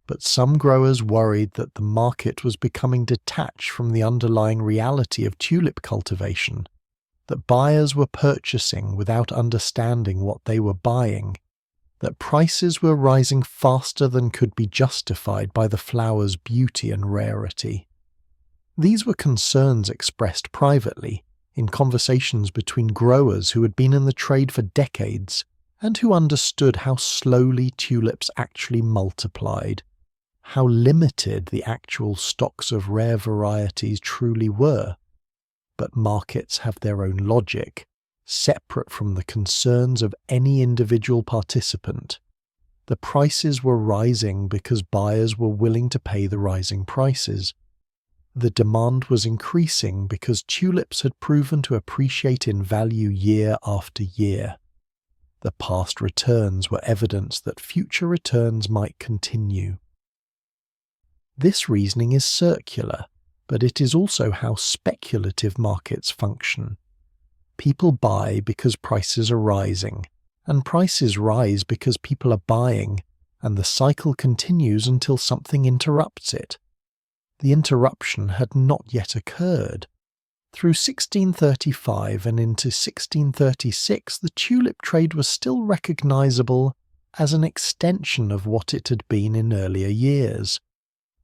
But some growers worried that the market was becoming detached from the underlying reality of tulip cultivation, that buyers were purchasing without understanding what they were buying, that prices were rising faster than could be justified by the flower's beauty and rarity. These were concerns expressed privately, in conversations between growers who had been in the trade for decades and who understood how slowly tulips actually multiplied, how limited the actual stocks of rare varieties truly were. But markets have their own logic, separate from the concerns of any individual participant. The prices were rising because buyers were willing to pay the rising prices. The demand was increasing because tulips had proven to appreciate in value year after year. The past returns were evidence that future returns might continue. This reasoning is circular, but it is also how speculative markets function. People buy because prices are rising, and prices rise because people are buying, and the cycle continues until something interrupts it. The interruption had not yet occurred. Through 1635 and into 1636, the tulip trade was still recognizable as an extension of what it had been in earlier years.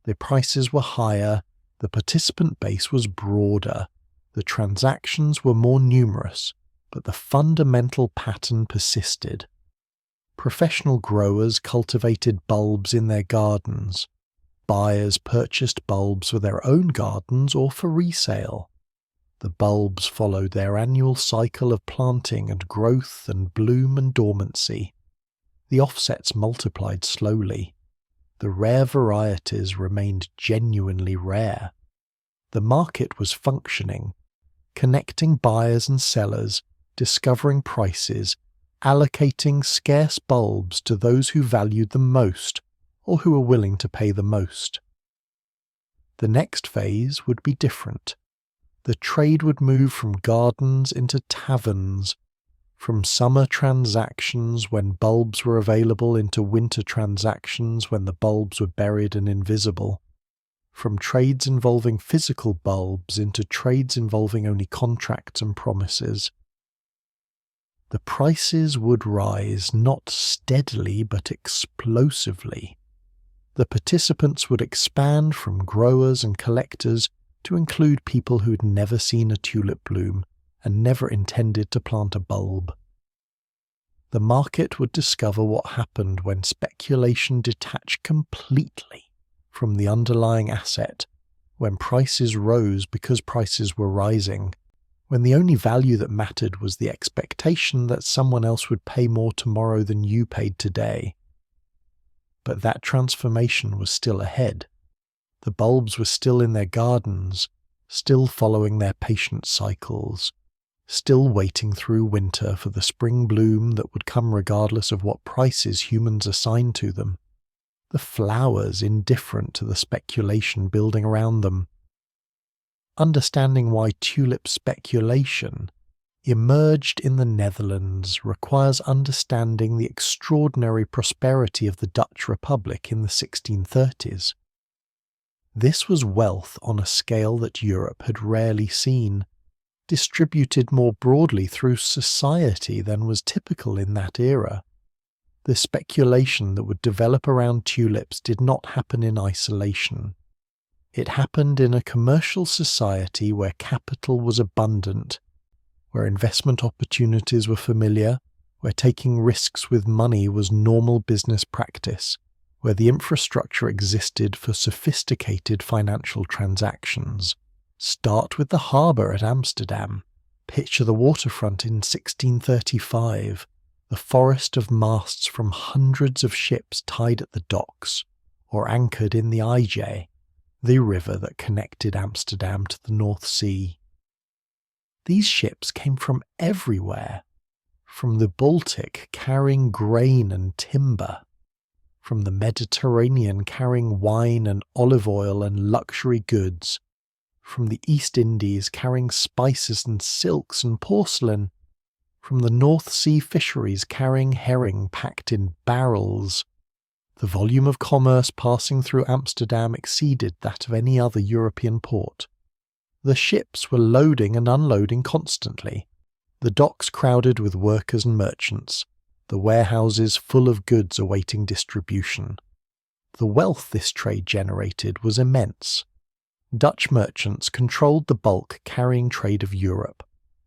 The prices were higher, the participant base was broader, the transactions were more numerous, but the fundamental pattern persisted. Professional growers cultivated bulbs in their gardens. buyers purchased bulbs for their own gardens or for resale. The bulbs followed their annual cycle of planting and growth and bloom and dormancy. The offsets multiplied slowly. The rare varieties remained genuinely rare. The market was functioning, connecting buyers and sellers, discovering prices, allocating scarce bulbs to those who valued them most or who were willing to pay the most. The next phase would be different. The trade would move from gardens into taverns, from summer transactions when bulbs were available into winter transactions when the bulbs were buried and invisible, from trades involving physical bulbs into trades involving only contracts and promises. The prices would rise not steadily but explosively. The participants would expand from growers and collectors to include people who had never seen a tulip bloom and never intended to plant a bulb. The market would discover what happened when speculation detached completely from the underlying asset, when prices rose because prices were rising, when the only value that mattered was the expectation that someone else would pay more tomorrow than you paid today. But that transformation was still ahead. The bulbs were still in their gardens, still following their patient cycles, still waiting through winter for the spring bloom that would come regardless of what prices humans assigned to them. The flowers indifferent to the speculation building around them. Understanding why tulip speculation emerged in the Netherlands requires understanding the extraordinary prosperity of the Dutch Republic in the 1630s. This was wealth on a scale that Europe had rarely seen, distributed more broadly through society than was typical in that era. The speculation that would develop around tulips did not happen in isolation. It happened in a commercial society where capital was abundant, where investment opportunities were familiar, where taking risks with money was normal business practice, where the infrastructure existed for sophisticated financial transactions. Start with the harbour at Amsterdam. Picture the waterfront in 1635, the forest of masts from hundreds of ships tied at the docks, or anchored in the IJ, the river that connected Amsterdam to the North Sea. These ships came from everywhere, from the Baltic carrying grain and timber, from the Mediterranean carrying wine and olive oil and luxury goods, from the East Indies carrying spices and silks and porcelain, from the North Sea fisheries carrying herring packed in barrels. The volume of commerce passing through Amsterdam exceeded that of any other European port. The ships were loading and unloading constantly, the docks crowded with workers and merchants, the warehouses full of goods awaiting distribution. The wealth this trade generated was immense. Dutch merchants controlled the bulk carrying trade of Europe,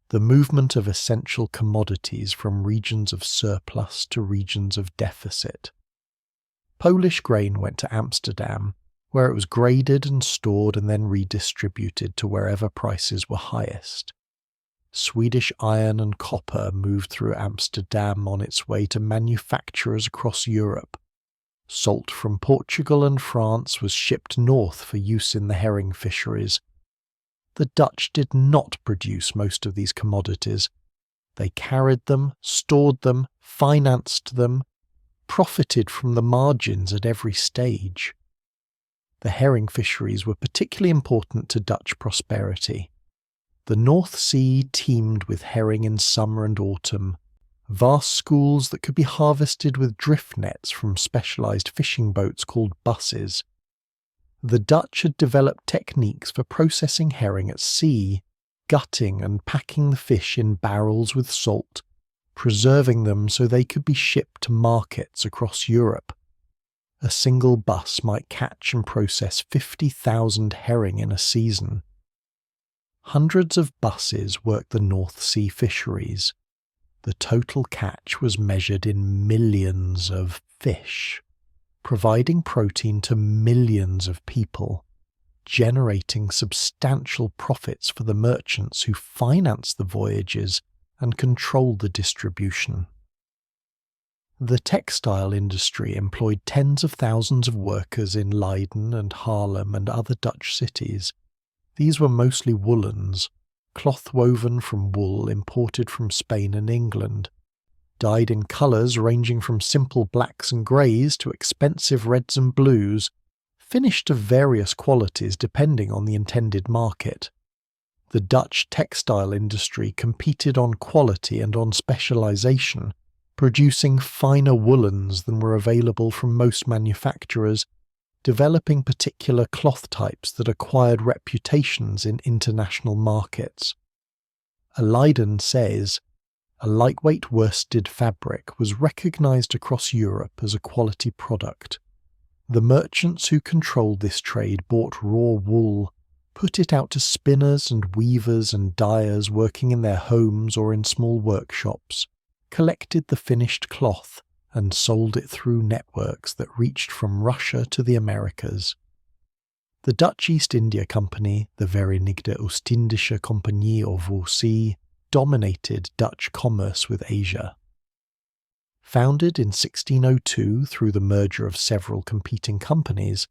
the movement of essential commodities from regions of surplus to regions of deficit. Polish grain went to Amsterdam, where it was graded and stored and then redistributed to wherever prices were highest. Swedish iron and copper moved through Amsterdam on its way to manufacturers across Europe. Salt from Portugal and France was shipped north for use in the herring fisheries. The Dutch did not produce most of these commodities. They carried them, stored them, financed them, profited from the margins at every stage. The herring fisheries were particularly important to Dutch prosperity. The North Sea teemed with herring in summer and autumn, vast schools that could be harvested with drift nets from specialised fishing boats called busses. The Dutch had developed techniques for processing herring at sea, gutting and packing the fish in barrels with salt, preserving them so they could be shipped to markets across Europe. A single bus might catch and process 50,000 herring in a season. Hundreds of buses worked the North Sea fisheries. The total catch was measured in millions of fish, providing protein to millions of people, generating substantial profits for the merchants who financed the voyages and controlled the distribution. The textile industry employed tens of thousands of workers in Leiden and Haarlem and other Dutch cities. These were mostly woolens, cloth woven from wool imported from Spain and England, dyed in colours ranging from simple blacks and greys to expensive reds and blues, finished of various qualities depending on the intended market. The Dutch textile industry competed on quality and on specialisation, producing finer woolens than were available from most manufacturers, developing particular cloth types that acquired reputations in international markets. Leiden says, a lightweight worsted fabric was recognised across Europe as a quality product. The merchants who controlled this trade bought raw wool, put it out to spinners and weavers and dyers working in their homes or in small workshops, collected the finished cloth and sold it through networks that reached from Russia to the Americas. The Dutch East India Company, the Verenigde Oostindische Compagnie of Oost, dominated Dutch commerce with Asia. Founded in 1602 through the merger of several competing companies,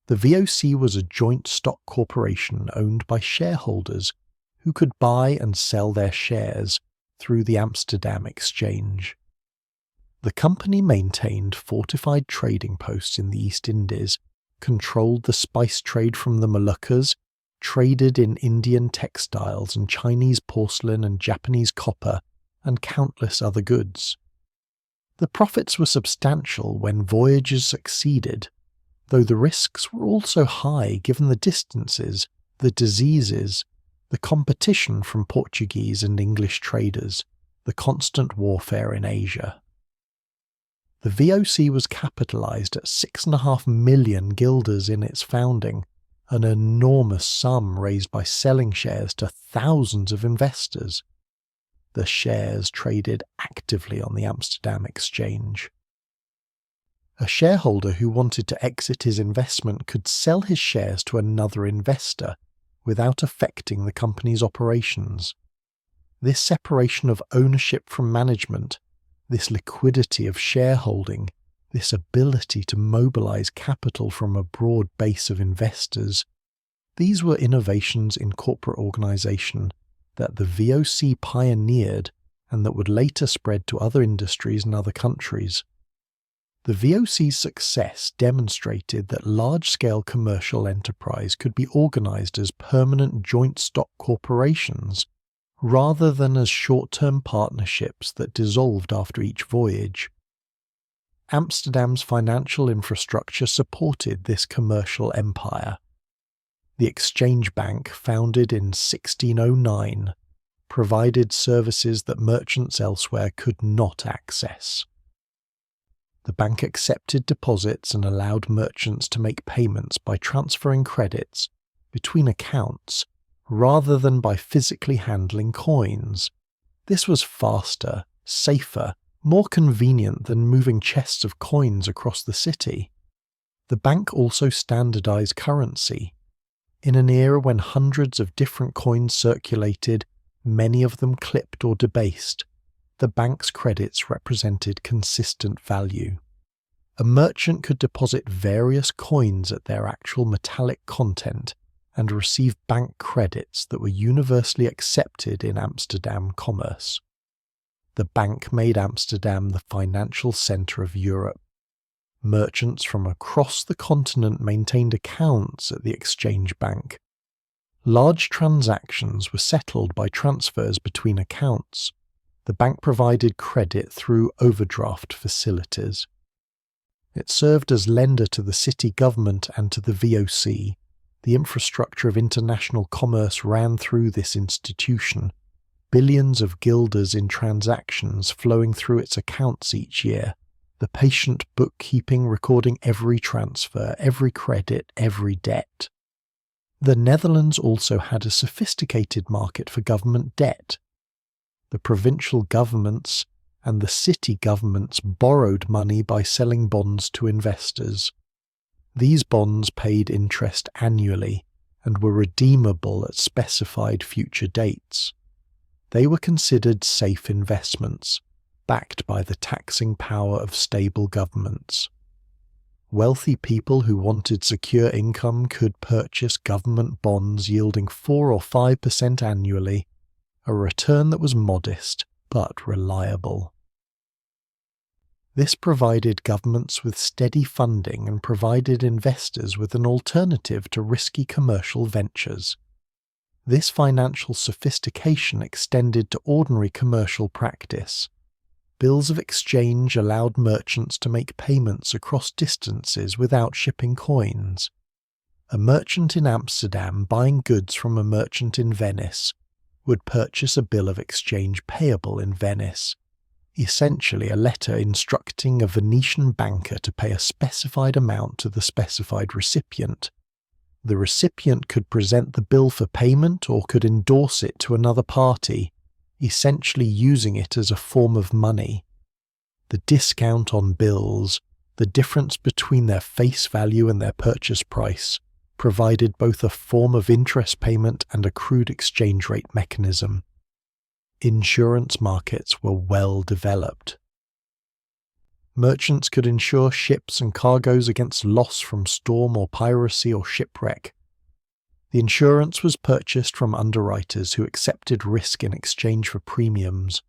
the VOC was a joint stock corporation owned by shareholders who could buy and sell their shares through the Amsterdam Exchange. The company maintained fortified trading posts in the East Indies, controlled the spice trade from the Moluccas, traded in Indian textiles and Chinese porcelain and Japanese copper, and countless other goods. The profits were substantial when voyages succeeded, though the risks were also high given the distances, the diseases, the competition from Portuguese and English traders, the constant warfare in Asia. The VOC was capitalised at 6.5 million guilders in its founding, an enormous sum raised by selling shares to thousands of investors. The shares traded actively on the Amsterdam Exchange. A shareholder who wanted to exit his investment could sell his shares to another investor without affecting the company's operations. This separation of ownership from management, this liquidity of shareholding, this ability to mobilize capital from a broad base of investors, these were innovations in corporate organization that the VOC pioneered and that would later spread to other industries and other countries. The VOC's success demonstrated that large-scale commercial enterprise could be organized as permanent joint stock corporations rather than as short-term partnerships that dissolved after each voyage. Amsterdam's financial infrastructure supported this commercial empire. The Exchange Bank, founded in 1609, provided services that merchants elsewhere could not access. The bank accepted deposits and allowed merchants to make payments by transferring credits between accounts rather than by physically handling coins. This was faster, safer, more convenient than moving chests of coins across the city. The bank also standardized currency. In an era when hundreds of different coins circulated, many of them clipped or debased, the bank's credits represented consistent value. A merchant could deposit various coins at their actual metallic content and receive bank credits that were universally accepted in Amsterdam commerce. The bank made Amsterdam the financial centre of Europe. Merchants from across the continent maintained accounts at the Exchange Bank. Large transactions were settled by transfers between accounts. The bank provided credit through overdraft facilities. It served as lender to the city government and to the VOC. The infrastructure of international commerce ran through this institution, billions of guilders in transactions flowing through its accounts each year, the patient bookkeeping recording every transfer, every credit, every debt. The Netherlands also had a sophisticated market for government debt. The provincial governments and the city governments borrowed money by selling bonds to investors. These bonds paid interest annually and were redeemable at specified future dates. They were considered safe investments, backed by the taxing power of stable governments. Wealthy people who wanted secure income could purchase government bonds yielding 4 or 5% annually, a return that was modest but reliable. This provided governments with steady funding and provided investors with an alternative to risky commercial ventures. This financial sophistication extended to ordinary commercial practice. Bills of exchange allowed merchants to make payments across distances without shipping coins. A merchant in Amsterdam buying goods from a merchant in Venice would purchase a bill of exchange payable in Venice, essentially a letter instructing a Venetian banker to pay a specified amount to the specified recipient. The recipient could present the bill for payment or could endorse it to another party, essentially using it as a form of money. The discount on bills, the difference between their face value and their purchase price, provided both a form of interest payment and a crude exchange rate mechanism. Insurance markets were well developed. Merchants could insure ships and cargoes against loss from storm or piracy or shipwreck. The insurance was purchased from underwriters who accepted risk in exchange for premiums.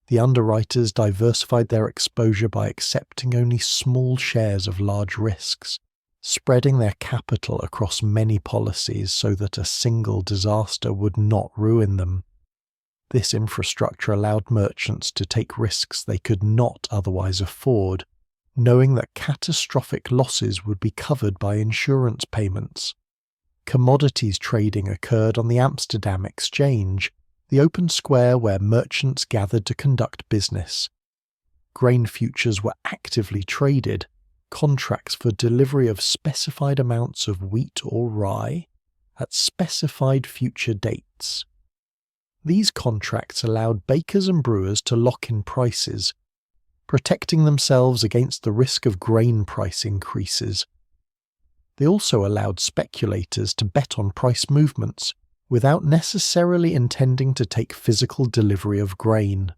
The underwriters diversified their exposure by accepting only small shares of large risks, spreading their capital across many policies so that a single disaster would not ruin them. This infrastructure allowed merchants to take risks they could not otherwise afford, knowing that catastrophic losses would be covered by insurance payments. Commodities trading occurred on the Amsterdam Exchange, the open square where merchants gathered to conduct business. Grain futures were actively traded, contracts for delivery of specified amounts of wheat or rye at specified future dates. These contracts allowed bakers and brewers to lock in prices, protecting themselves against the risk of grain price increases. They also allowed speculators to bet on price movements without necessarily intending to take physical delivery of grain.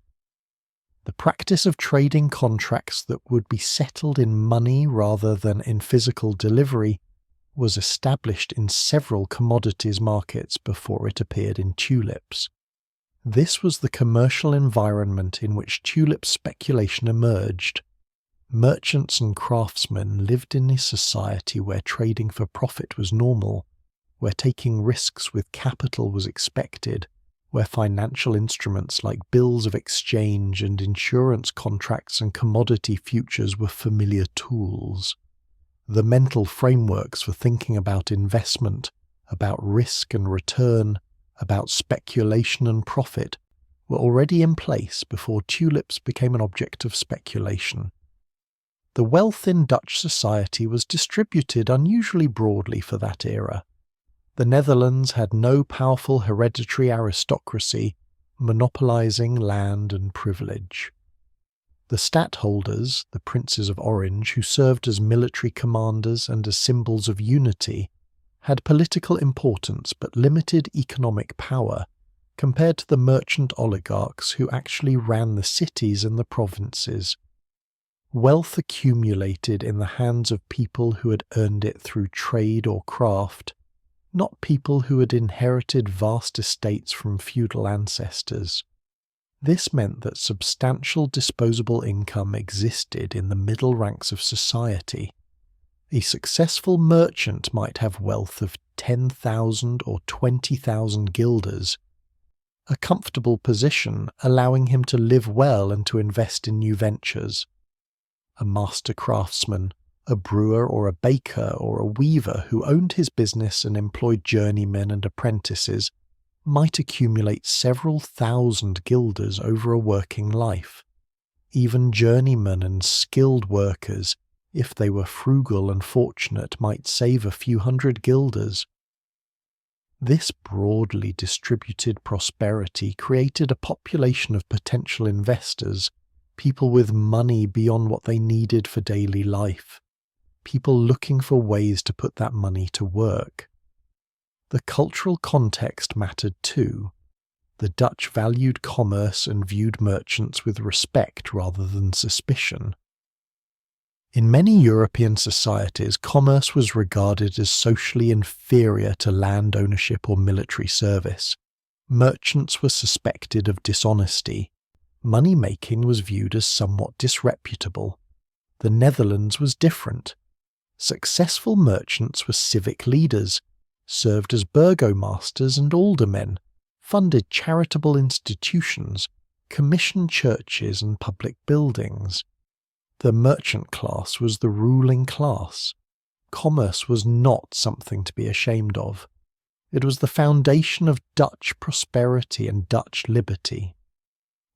The practice of trading contracts that would be settled in money rather than in physical delivery was established in several commodities markets before it appeared in tulips. This was the commercial environment in which tulip speculation emerged. Merchants and craftsmen lived in a society where trading for profit was normal, where taking risks with capital was expected, where financial instruments like bills of exchange and insurance contracts and commodity futures were familiar tools. The mental frameworks for thinking about investment, about risk and return, about speculation and profit were already in place before tulips became an object of speculation. The wealth in Dutch society was distributed unusually broadly for that era. The Netherlands had no powerful hereditary aristocracy monopolizing land and privilege. The stadtholders, the princes of Orange, who served as military commanders and as symbols of unity, had political importance but limited economic power compared to the merchant oligarchs who actually ran the cities and the provinces. Wealth accumulated in the hands of people who had earned it through trade or craft, not people who had inherited vast estates from feudal ancestors. This meant that substantial disposable income existed in the middle ranks of society. A successful merchant might have wealth of 10,000 or 20,000 guilders, a comfortable position allowing him to live well and to invest in new ventures. A master craftsman, a brewer or a baker or a weaver who owned his business and employed journeymen and apprentices might accumulate several thousand guilders over a working life. Even journeymen and skilled workers, if they were frugal and fortunate, might save a few hundred guilders. This broadly distributed prosperity created a population of potential investors people with money beyond what they needed for daily life, people looking for ways to put that money to work. The cultural context mattered too. The Dutch valued commerce and viewed merchants with respect rather than suspicion. In many European societies, commerce was regarded as socially inferior to land ownership or military service. Merchants were suspected of dishonesty. Money-making was viewed as somewhat disreputable. The Netherlands was different. Successful merchants were civic leaders, served as burgomasters and aldermen, funded charitable institutions, commissioned churches and public buildings. The merchant class was the ruling class. Commerce was not something to be ashamed of. It was the foundation of Dutch prosperity and Dutch liberty.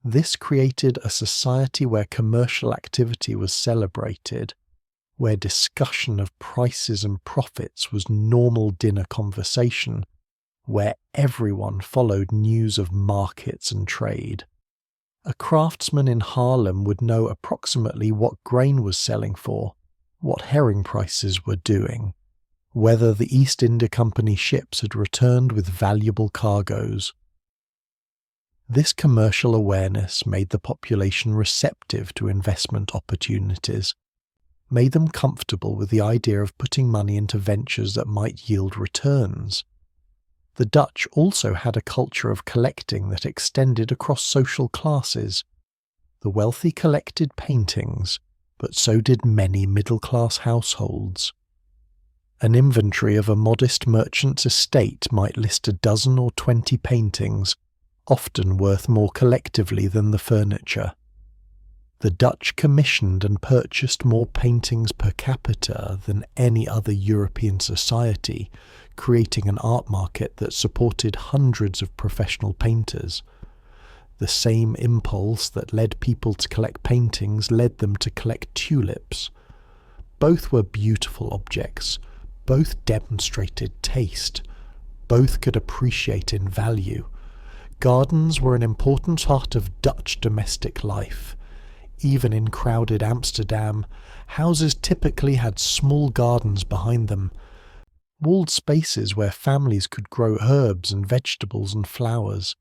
This created a society where commercial activity was celebrated, where discussion of prices and profits was normal dinner conversation, where everyone followed news of markets and trade. A craftsman in Haarlem would know approximately what grain was selling for, what herring prices were doing, whether the East India Company ships had returned with valuable cargoes. This commercial awareness made the population receptive to investment opportunities, made them comfortable with the idea of putting money into ventures that might yield returns. The Dutch also had a culture of collecting that extended across social classes. The wealthy collected paintings, but so did many middle-class households. An inventory of a modest merchant's estate might list a dozen or 20 paintings, often worth more collectively than the furniture. The Dutch commissioned and purchased more paintings per capita than any other European society, creating an art market that supported hundreds of professional painters. The same impulse that led people to collect paintings led them to collect tulips. Both were beautiful objects, both demonstrated taste, both could appreciate in value. Gardens were an important part of Dutch domestic life. Even in crowded Amsterdam, houses typically had small gardens behind them, walled spaces where families could grow herbs and vegetables and flowers.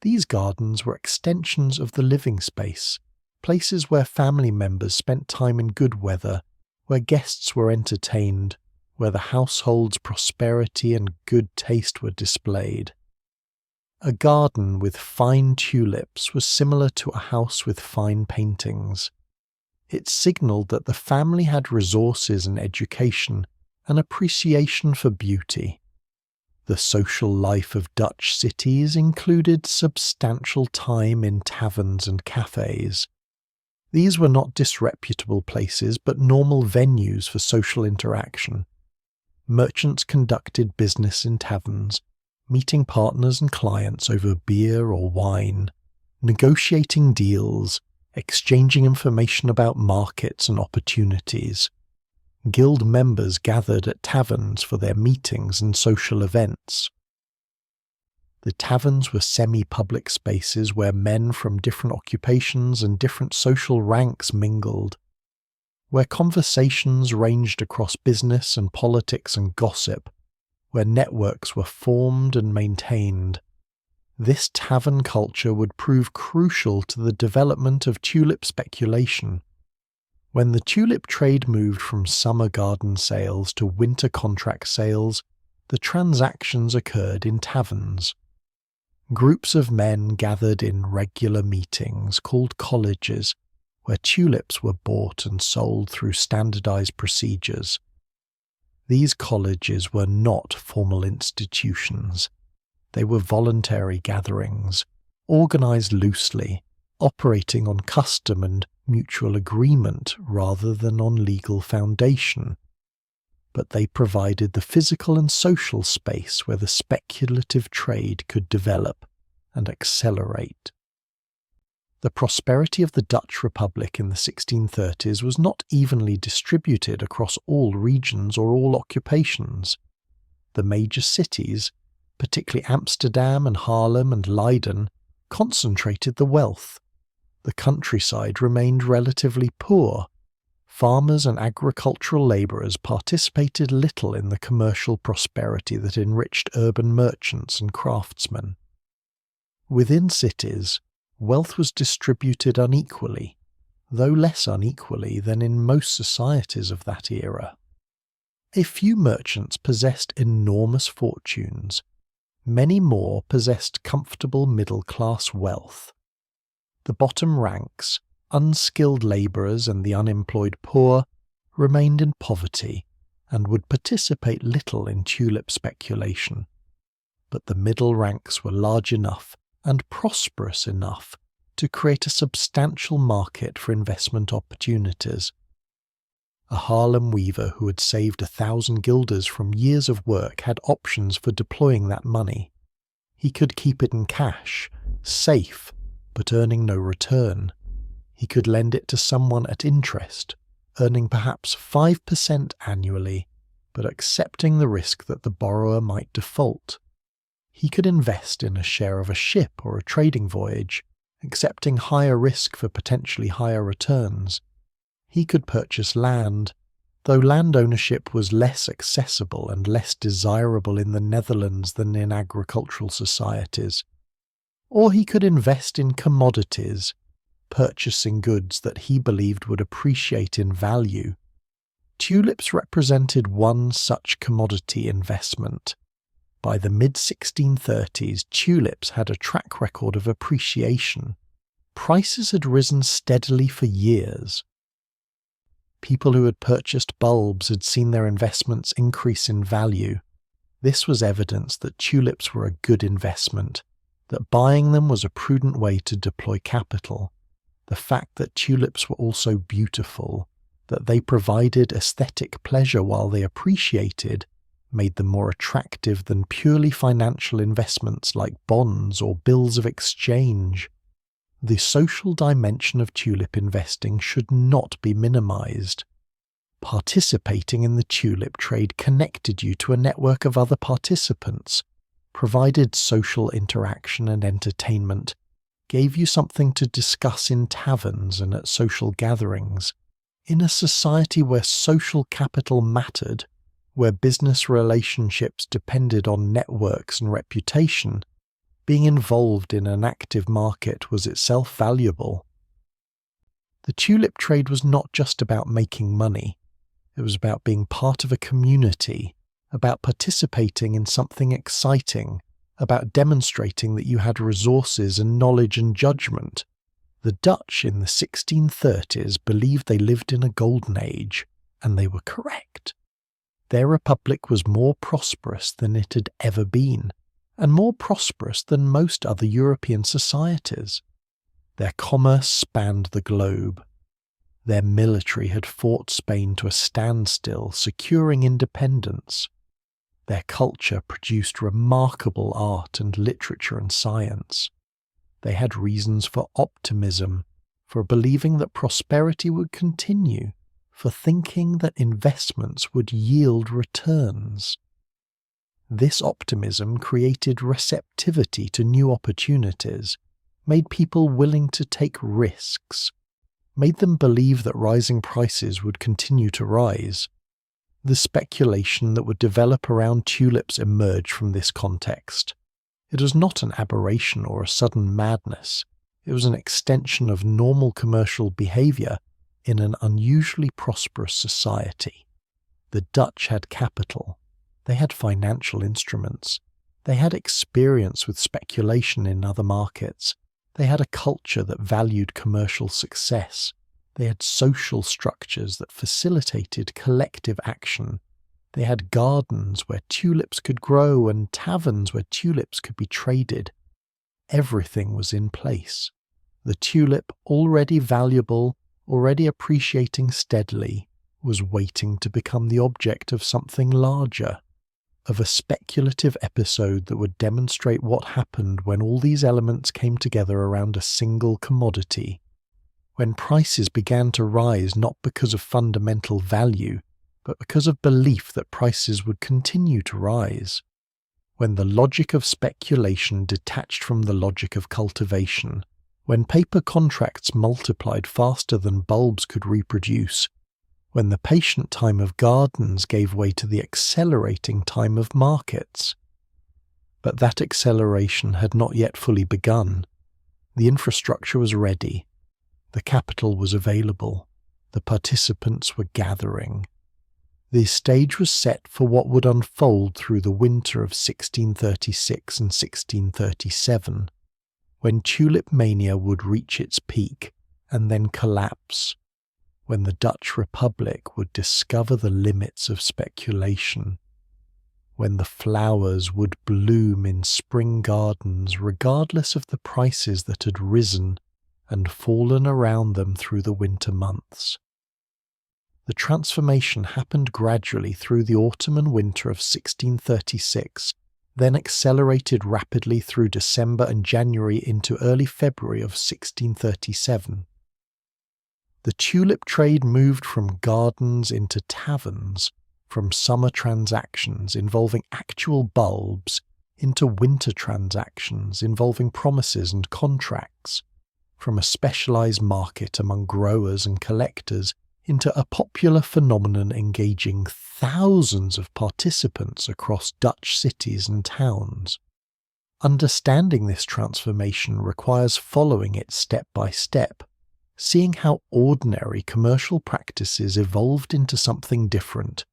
These gardens were extensions of the living space, places where family members spent time in good weather, where guests were entertained, where the household's prosperity and good taste were displayed. A garden with fine tulips was similar to a house with fine paintings. It signalled that the family had resources and education, an appreciation for beauty. The social life of Dutch cities included substantial time in taverns and cafes. These were not disreputable places, but normal venues for social interaction. Merchants conducted business in taverns, meeting partners and clients over beer or wine, negotiating deals, exchanging information about markets and opportunities. Guild members gathered at taverns for their meetings and social events. The taverns were semi-public spaces where men from different occupations and different social ranks mingled, where conversations ranged across business and politics and gossip, where networks were formed and maintained. This tavern culture would prove crucial to the development of tulip speculation. When the tulip trade moved from summer garden sales to winter contract sales, the transactions occurred in taverns. Groups of men gathered in regular meetings called colleges, where tulips were bought and sold through standardized procedures. These colleges were not formal institutions. They were voluntary gatherings, organized loosely, operating on custom and mutual agreement rather than on legal foundation. But they provided the physical and social space where the speculative trade could develop and accelerate. The prosperity of the Dutch Republic in the 1630s was not evenly distributed across all regions or all occupations. The major cities, particularly Amsterdam and Haarlem and Leiden, concentrated the wealth. The countryside remained relatively poor. Farmers and agricultural labourers participated little in the commercial prosperity that enriched urban merchants and craftsmen. Within cities, wealth was distributed unequally, though less unequally than in most societies of that era. A few merchants possessed enormous fortunes. Many more possessed comfortable middle-class wealth. The bottom ranks, unskilled labourers and the unemployed poor, remained in poverty and would participate little in tulip speculation. But the middle ranks were large enough and prosperous enough to create a substantial market for investment opportunities. A Harlem weaver who had saved 1,000 guilders from years of work had options for deploying that money. He could keep it in cash, safe, but earning no return. He could lend it to someone at interest, earning perhaps 5% annually, but accepting the risk that the borrower might default. He could invest in a share of a ship or a trading voyage, accepting higher risk for potentially higher returns. He could purchase land, though land ownership was less accessible and less desirable in the Netherlands than in agricultural societies. Or he could invest in commodities, purchasing goods that he believed would appreciate in value. Tulips represented one such commodity investment. By the mid-1630s, tulips had a track record of appreciation. Prices had risen steadily for years. People who had purchased bulbs had seen their investments increase in value. This was evidence that tulips were a good investment, that buying them was a prudent way to deploy capital. The fact that tulips were also beautiful, that they provided aesthetic pleasure while they appreciated, made them more attractive than purely financial investments like bonds or bills of exchange. The social dimension of tulip investing should not be minimized. Participating in the tulip trade connected you to a network of other participants, provided social interaction and entertainment, gave you something to discuss in taverns and at social gatherings. In a society where social capital mattered, where business relationships depended on networks and reputation, being involved in an active market was itself valuable. The tulip trade was not just about making money. It was about being part of a community, about participating in something exciting, about demonstrating that you had resources and knowledge and judgment. The Dutch in the 1630s believed they lived in a golden age, and they were correct. Their republic was more prosperous than it had ever been, and more prosperous than most other European societies. Their commerce spanned the globe. Their military had fought Spain to a standstill, securing independence. Their culture produced remarkable art and literature and science. They had reasons for optimism, for believing that prosperity would continue, for thinking that investments would yield returns. This optimism created receptivity to new opportunities, made people willing to take risks, made them believe that rising prices would continue to rise. The speculation that would develop around tulips emerged from this context. It was not an aberration or a sudden madness. It was an extension of normal commercial behaviour in an unusually prosperous society. The Dutch had capital. They had financial instruments. They had experience with speculation in other markets. They had a culture that valued commercial success. They had social structures that facilitated collective action. They had gardens where tulips could grow and taverns where tulips could be traded. Everything was in place. The tulip, already valuable, already appreciating steadily, was waiting to become the object of something larger, of a speculative episode that would demonstrate what happened when all these elements came together around a single commodity, when prices began to rise not because of fundamental value, but because of belief that prices would continue to rise, when the logic of speculation detached from the logic of cultivation, When paper contracts multiplied faster than bulbs could reproduce, when the patient time of gardens gave way to the accelerating time of markets. But that acceleration had not yet fully begun. The infrastructure was ready. The capital was available. The participants were gathering. The stage was set for what would unfold through the winter of 1636 and 1637, when Tulip Mania would reach its peak and then collapse, when the Dutch Republic would discover the limits of speculation, when the flowers would bloom in spring gardens regardless of the prices that had risen and fallen around them through the winter months. The transformation happened gradually through the autumn and winter of 1636, then accelerated rapidly through December and January into early February of 1637. The tulip trade moved from gardens into taverns, from summer transactions involving actual bulbs into winter transactions involving promises and contracts, from a specialized market among growers and collectors into a popular phenomenon engaging thousands of participants across Dutch cities and towns. Understanding this transformation requires following it step by step, seeing how ordinary commercial practices evolved into something different,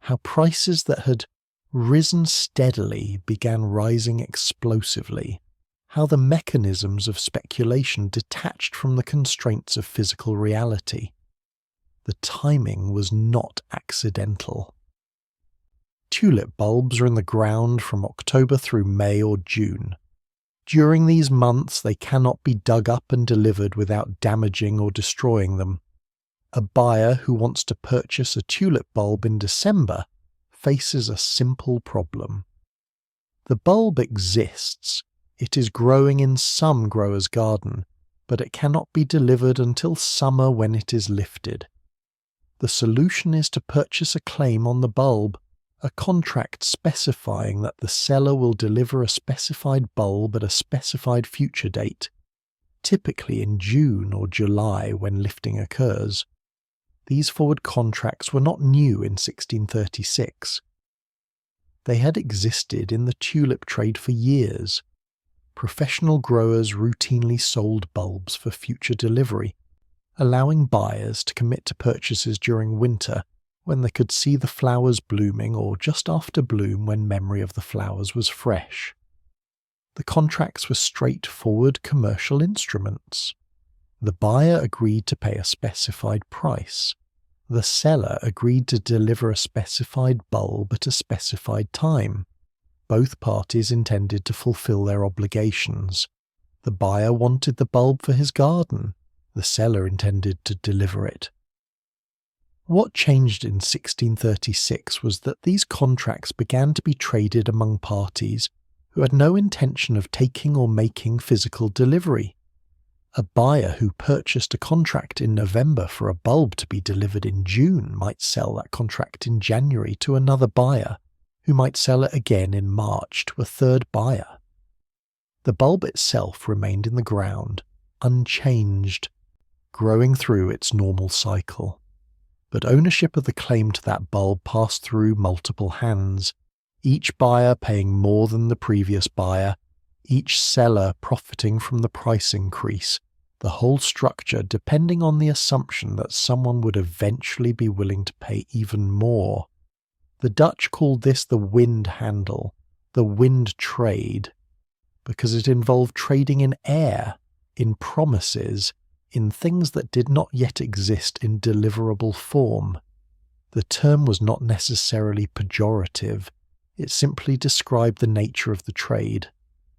how prices that had risen steadily began rising explosively, how the mechanisms of speculation detached from the constraints of physical reality. The timing was not accidental. Tulip bulbs are in the ground from October through May or June. During these months they cannot be dug up and delivered without damaging or destroying them. A buyer who wants to purchase a tulip bulb in December faces a simple problem. The bulb exists. It is growing in some grower's garden, but it cannot be delivered until summer when it is lifted. The solution is to purchase a claim on the bulb, a contract specifying that the seller will deliver a specified bulb at a specified future date, typically in June or July when lifting occurs. These forward contracts were not new in 1636. They had existed in the tulip trade for years. Professional growers routinely sold bulbs for future delivery, allowing buyers to commit to purchases during winter when they could see the flowers blooming or just after bloom when memory of the flowers was fresh. The contracts were straightforward commercial instruments. The buyer agreed to pay a specified price. The seller agreed to deliver a specified bulb at a specified time. Both parties intended to fulfill their obligations. The buyer wanted the bulb for his garden. The seller intended to deliver it. What changed in 1636 was that these contracts began to be traded among parties who had no intention of taking or making physical delivery. A buyer who purchased a contract in November for a bulb to be delivered in June might sell that contract in January to another buyer, who might sell it again in March to a third buyer. The bulb itself remained in the ground, unchanged, growing through its normal cycle. But ownership of the claim to that bulb passed through multiple hands, each buyer paying more than the previous buyer, each seller profiting from the price increase, the whole structure depending on the assumption that someone would eventually be willing to pay even more. The Dutch called this the wind handle, the wind trade, because it involved trading in air, in promises, in things that did not yet exist in deliverable form. The term was not necessarily pejorative. It simply described the nature of the trade.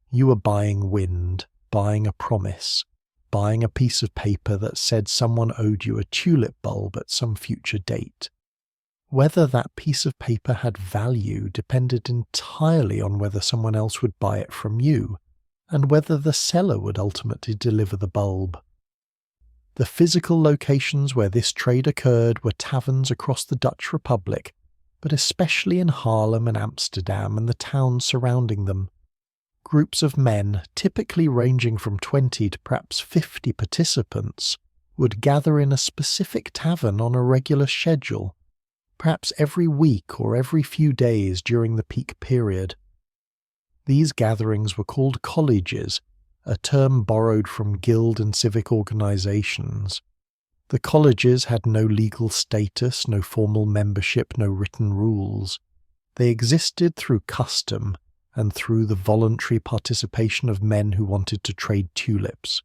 You were buying wind, buying a promise, buying a piece of paper that said someone owed you a tulip bulb at some future date. Whether that piece of paper had value depended entirely on whether someone else would buy it from you, and whether the seller would ultimately deliver the bulb. The physical locations where this trade occurred were taverns across the Dutch Republic, but especially in Haarlem and Amsterdam and the towns surrounding them. Groups of men, typically ranging from 20 to perhaps 50 participants, would gather in a specific tavern on a regular schedule, perhaps every week or every few days during the peak period. These gatherings were called colleges, a term borrowed from guild and civic organizations. The colleges had no legal status, no formal membership, no written rules. They existed through custom and through the voluntary participation of men who wanted to trade tulips.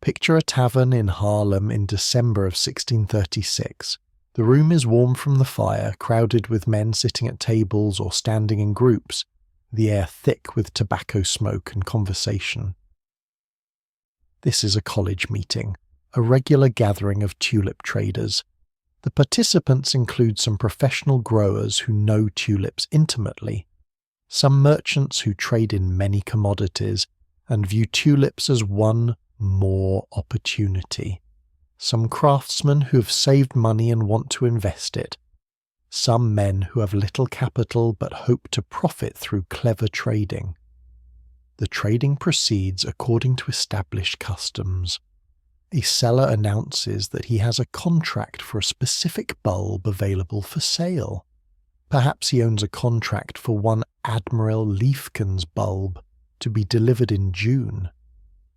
Picture a tavern in Haarlem in December of 1636. The room is warm from the fire, crowded with men sitting at tables or standing in groups, the air thick with tobacco smoke and conversation. This is a college meeting, a regular gathering of tulip traders. The participants include some professional growers who know tulips intimately, some merchants who trade in many commodities and view tulips as one more opportunity, some craftsmen who have saved money and want to invest it, some men who have little capital but hope to profit through clever trading. The trading proceeds according to established customs. A seller announces that he has a contract for a specific bulb available for sale. Perhaps he owns a contract for one Admiral Liefken's bulb to be delivered in June.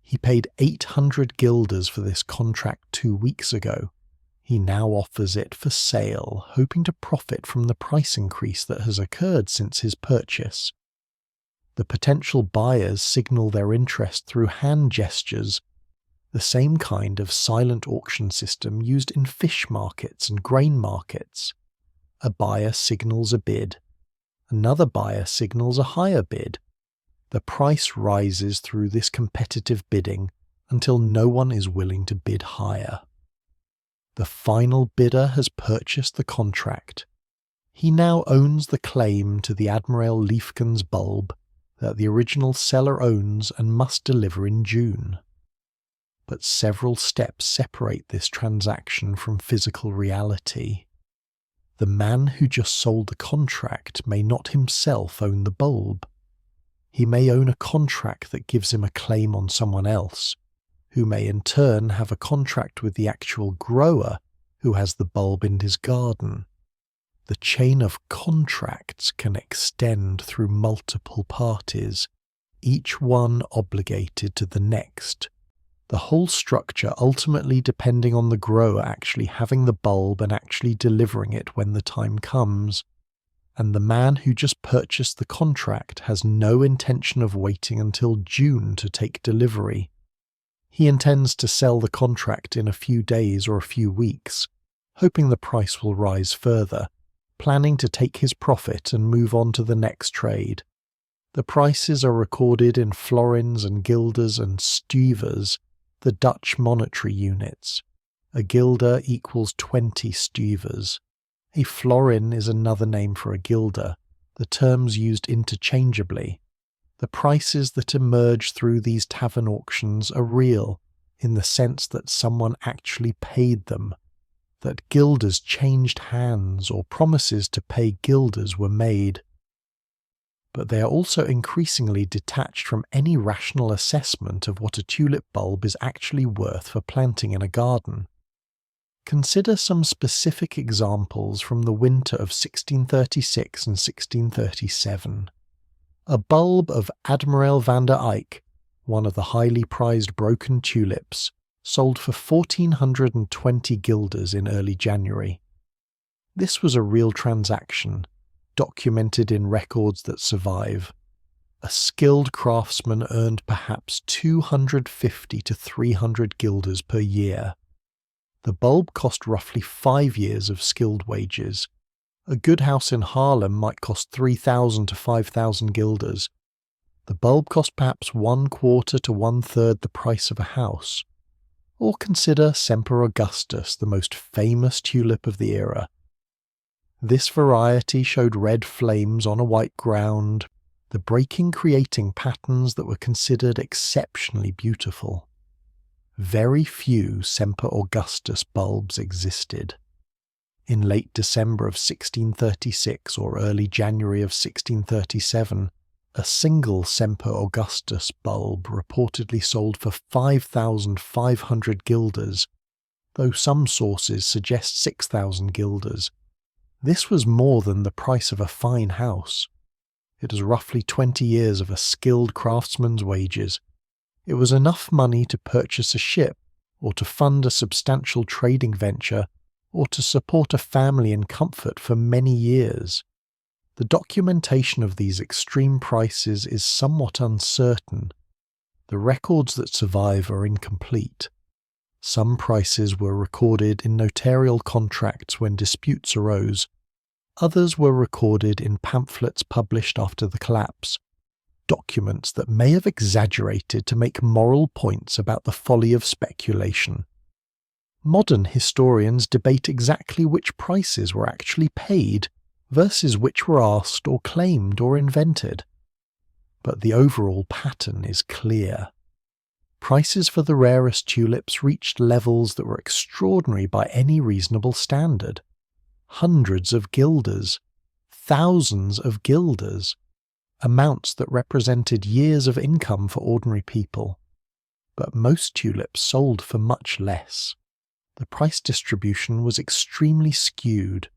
He paid 800 guilders for this contract 2 weeks ago. He now offers it for sale, hoping to profit from the price increase that has occurred since his purchase. The potential buyers signal their interest through hand gestures, the same kind of silent auction system used in fish markets and grain markets. A buyer signals a bid. Another buyer signals a higher bid. The price rises through this competitive bidding until no one is willing to bid higher. The final bidder has purchased the contract. He now owns the claim to the Admiral Liefken's bulb that the original seller owns and must deliver in June. But several steps separate this transaction from physical reality. The man who just sold the contract may not himself own the bulb. He may own a contract that gives him a claim on someone else, who may in turn have a contract with the actual grower who has the bulb in his garden. The chain of contracts can extend through multiple parties, each one obligated to the next. The whole structure ultimately depending on the grower actually having the bulb and actually delivering it when the time comes. And the man who just purchased the contract has no intention of waiting until June to take delivery. He intends to sell the contract in a few days or a few weeks, hoping the price will rise further, planning to take his profit and move on to the next trade. The prices are recorded in florins and guilders and stuvers, the Dutch monetary units. A guilder equals 20 stuvers. A florin is another name for a guilder, the terms used interchangeably. The prices that emerge through these tavern auctions are real, in the sense that someone actually paid them, that guilders changed hands or promises to pay guilders were made. But they are also increasingly detached from any rational assessment of what a tulip bulb is actually worth for planting in a garden. Consider some specific examples from the winter of 1636 and 1637. A bulb of Admiral van der Eyck, one of the highly prized broken tulips, sold for 1,420 guilders in early January. This was a real transaction, documented in records that survive. A skilled craftsman earned perhaps 250 to 300 guilders per year. The bulb cost roughly 5 years of skilled wages. A good house in Haarlem might cost 3,000 to 5,000 guilders. The bulb cost perhaps 1/4 to 1/3 the price of a house. Or consider Semper Augustus, the most famous tulip of the era. This variety showed red flames on a white ground, the breaking creating patterns that were considered exceptionally beautiful. Very few Semper Augustus bulbs existed. In late December of 1636 or early January of 1637, A single Semper Augustus bulb reportedly sold for 5,500 guilders, though some sources suggest 6,000 guilders. This was more than the price of a fine house. It was roughly 20 years of a skilled craftsman's wages. It was enough money to purchase a ship, or to fund a substantial trading venture, or to support a family in comfort for many years. The documentation of these extreme prices is somewhat uncertain. The records that survive are incomplete. Some prices were recorded in notarial contracts when disputes arose. Others were recorded in pamphlets published after the collapse, documents that may have exaggerated to make moral points about the folly of speculation. Modern historians debate exactly which prices were actually paid versus which were asked or claimed or invented. But the overall pattern is clear. Prices for the rarest tulips reached levels that were extraordinary by any reasonable standard. Hundreds of guilders, thousands of guilders, amounts that represented years of income for ordinary people. But most tulips sold for much less. The price distribution was extremely skewed.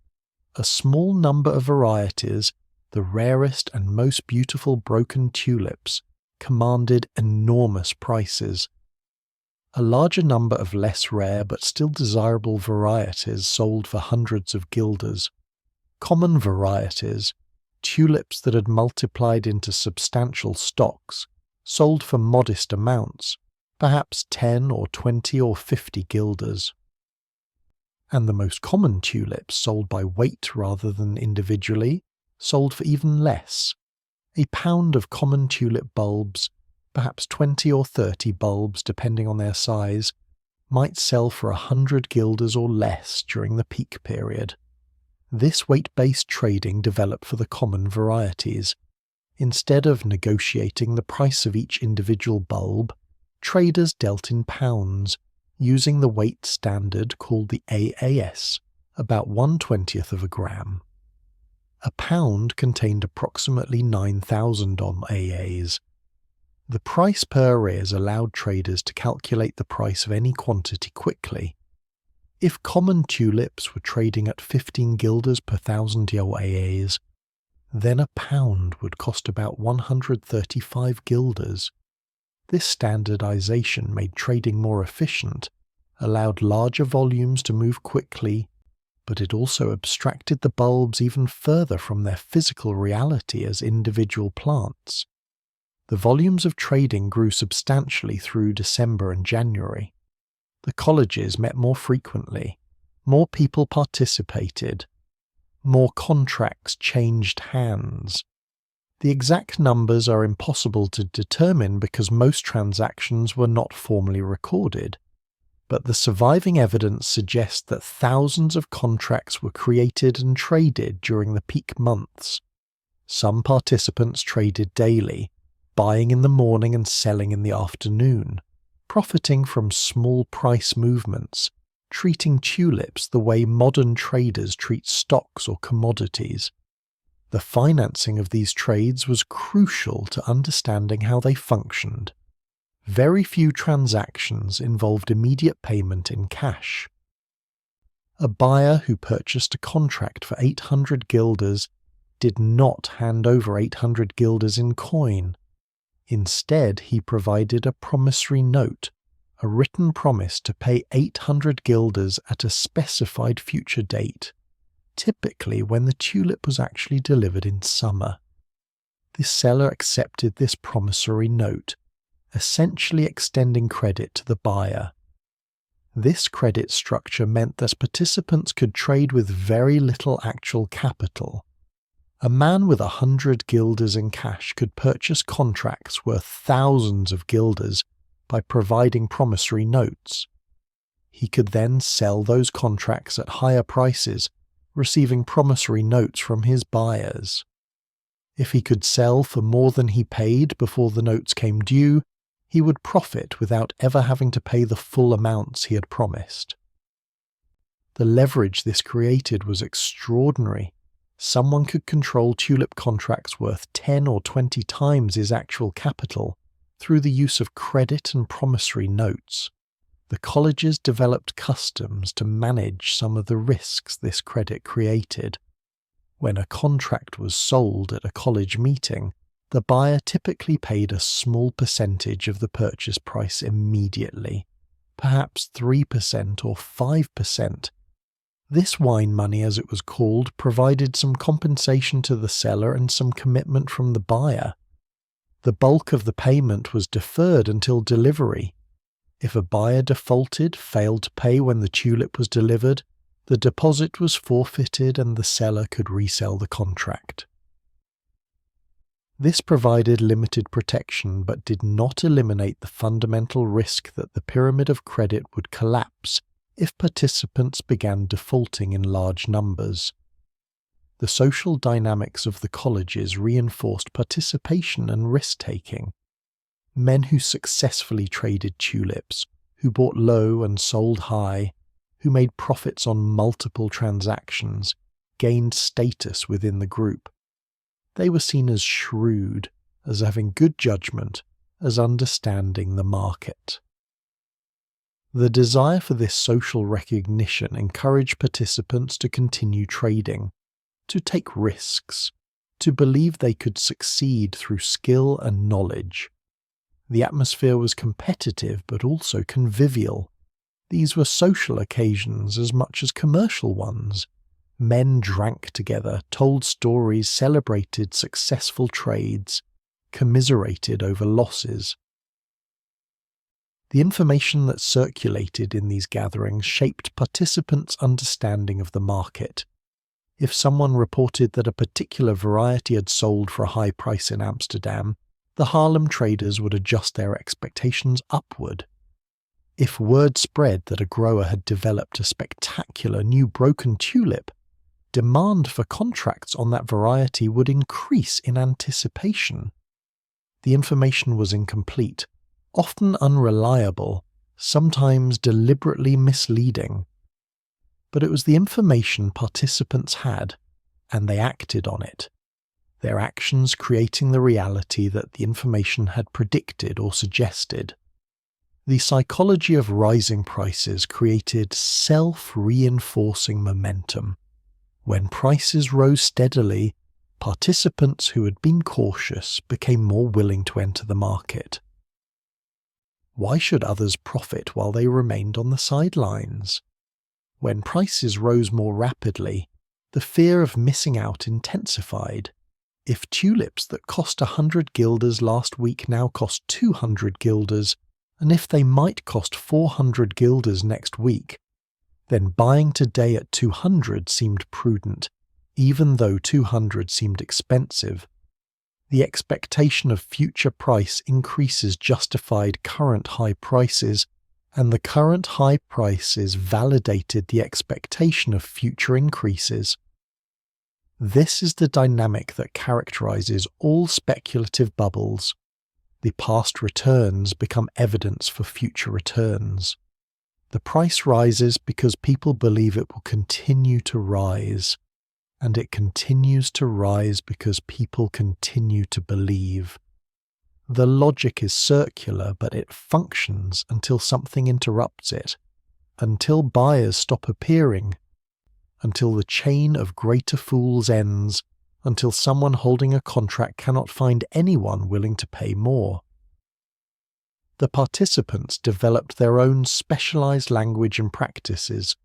A small number of varieties, the rarest and most beautiful broken tulips, commanded enormous prices. A larger number of less rare but still desirable varieties sold for hundreds of guilders. Common varieties, tulips that had multiplied into substantial stocks, sold for modest amounts, perhaps 10 or 20 or 50 guilders. And the most common tulips, sold by weight rather than individually, sold for even less. A pound of common tulip bulbs, perhaps 20 or 30 bulbs depending on their size, might sell for 100 guilders or less during the peak period. This weight-based trading developed for the common varieties. Instead of negotiating the price of each individual bulb, traders dealt in pounds, using the weight standard called the AAS, about 1/20th of a gram. A pound contained approximately 9,000 AAs. The price per arrears allowed traders to calculate the price of any quantity quickly. If common tulips were trading at 15 guilders per 1,000 AAs, then a pound would cost about 135 guilders. This standardization made trading more efficient, allowed larger volumes to move quickly, but it also abstracted the bulbs even further from their physical reality as individual plants. The volumes of trading grew substantially through December and January. The colleges met more frequently, more people participated, more contracts changed hands. The exact numbers are impossible to determine because most transactions were not formally recorded, but the surviving evidence suggests that thousands of contracts were created and traded during the peak months. Some participants traded daily, buying in the morning and selling in the afternoon, profiting from small price movements, treating tulips the way modern traders treat stocks or commodities. The financing of these trades was crucial to understanding how they functioned. Very few transactions involved immediate payment in cash. A buyer who purchased a contract for 800 guilders did not hand over 800 guilders in coin. Instead, he provided a promissory note, a written promise to pay 800 guilders at a specified future date, typically when the tulip was actually delivered in summer. The seller accepted this promissory note, essentially extending credit to the buyer. This credit structure meant that participants could trade with very little actual capital. A man with 100 guilders in cash could purchase contracts worth thousands of guilders by providing promissory notes. He could then sell those contracts at higher prices, receiving promissory notes from his buyers. If he could sell for more than he paid before the notes came due, he would profit without ever having to pay the full amounts he had promised. The leverage this created was extraordinary. Someone could control tulip contracts worth 10 or 20 times his actual capital through the use of credit and promissory notes. The colleges developed customs to manage some of the risks this credit created. When a contract was sold at a college meeting, the buyer typically paid a small percentage of the purchase price immediately, perhaps 3% or 5%. This wine money, as it was called, provided some compensation to the seller and some commitment from the buyer. The bulk of the payment was deferred until delivery. If a buyer defaulted, failed to pay when the tulip was delivered, the deposit was forfeited and the seller could resell the contract. This provided limited protection but did not eliminate the fundamental risk that the pyramid of credit would collapse if participants began defaulting in large numbers. The social dynamics of the colleges reinforced participation and risk-taking. Men who successfully traded tulips, who bought low and sold high, who made profits on multiple transactions, gained status within the group. They were seen as shrewd, as having good judgment, as understanding the market. The desire for this social recognition encouraged participants to continue trading, to take risks, to believe they could succeed through skill and knowledge. The atmosphere was competitive but also convivial. These were social occasions as much as commercial ones. Men drank together, told stories, celebrated successful trades, commiserated over losses. The information that circulated in these gatherings shaped participants' understanding of the market. If someone reported that a particular variety had sold for a high price in Amsterdam, the Haarlem traders would adjust their expectations upward. If word spread that a grower had developed a spectacular new broken tulip, demand for contracts on that variety would increase in anticipation. The information was incomplete, often unreliable, sometimes deliberately misleading. But it was the information participants had, and they acted on it, their actions creating the reality that the information had predicted or suggested. The psychology of rising prices created self-reinforcing momentum. When prices rose steadily, participants who had been cautious became more willing to enter the market. Why should others profit while they remained on the sidelines? When prices rose more rapidly, the fear of missing out intensified. If tulips that cost 100 guilders last week now cost 200 guilders, and if they might cost 400 guilders next week, then buying today at 200 seemed prudent, even though 200 seemed expensive. The expectation of future price increases justified current high prices, and the current high prices validated the expectation of future increases. This is the dynamic that characterizes all speculative bubbles. The past returns become evidence for future returns. The price rises because people believe it will continue to rise, and it continues to rise because people continue to believe. The logic is circular, but it functions until something interrupts it, until buyers stop appearing, until the chain of greater fools ends, until someone holding a contract cannot find anyone willing to pay more. The participants developed their own specialized language and practices.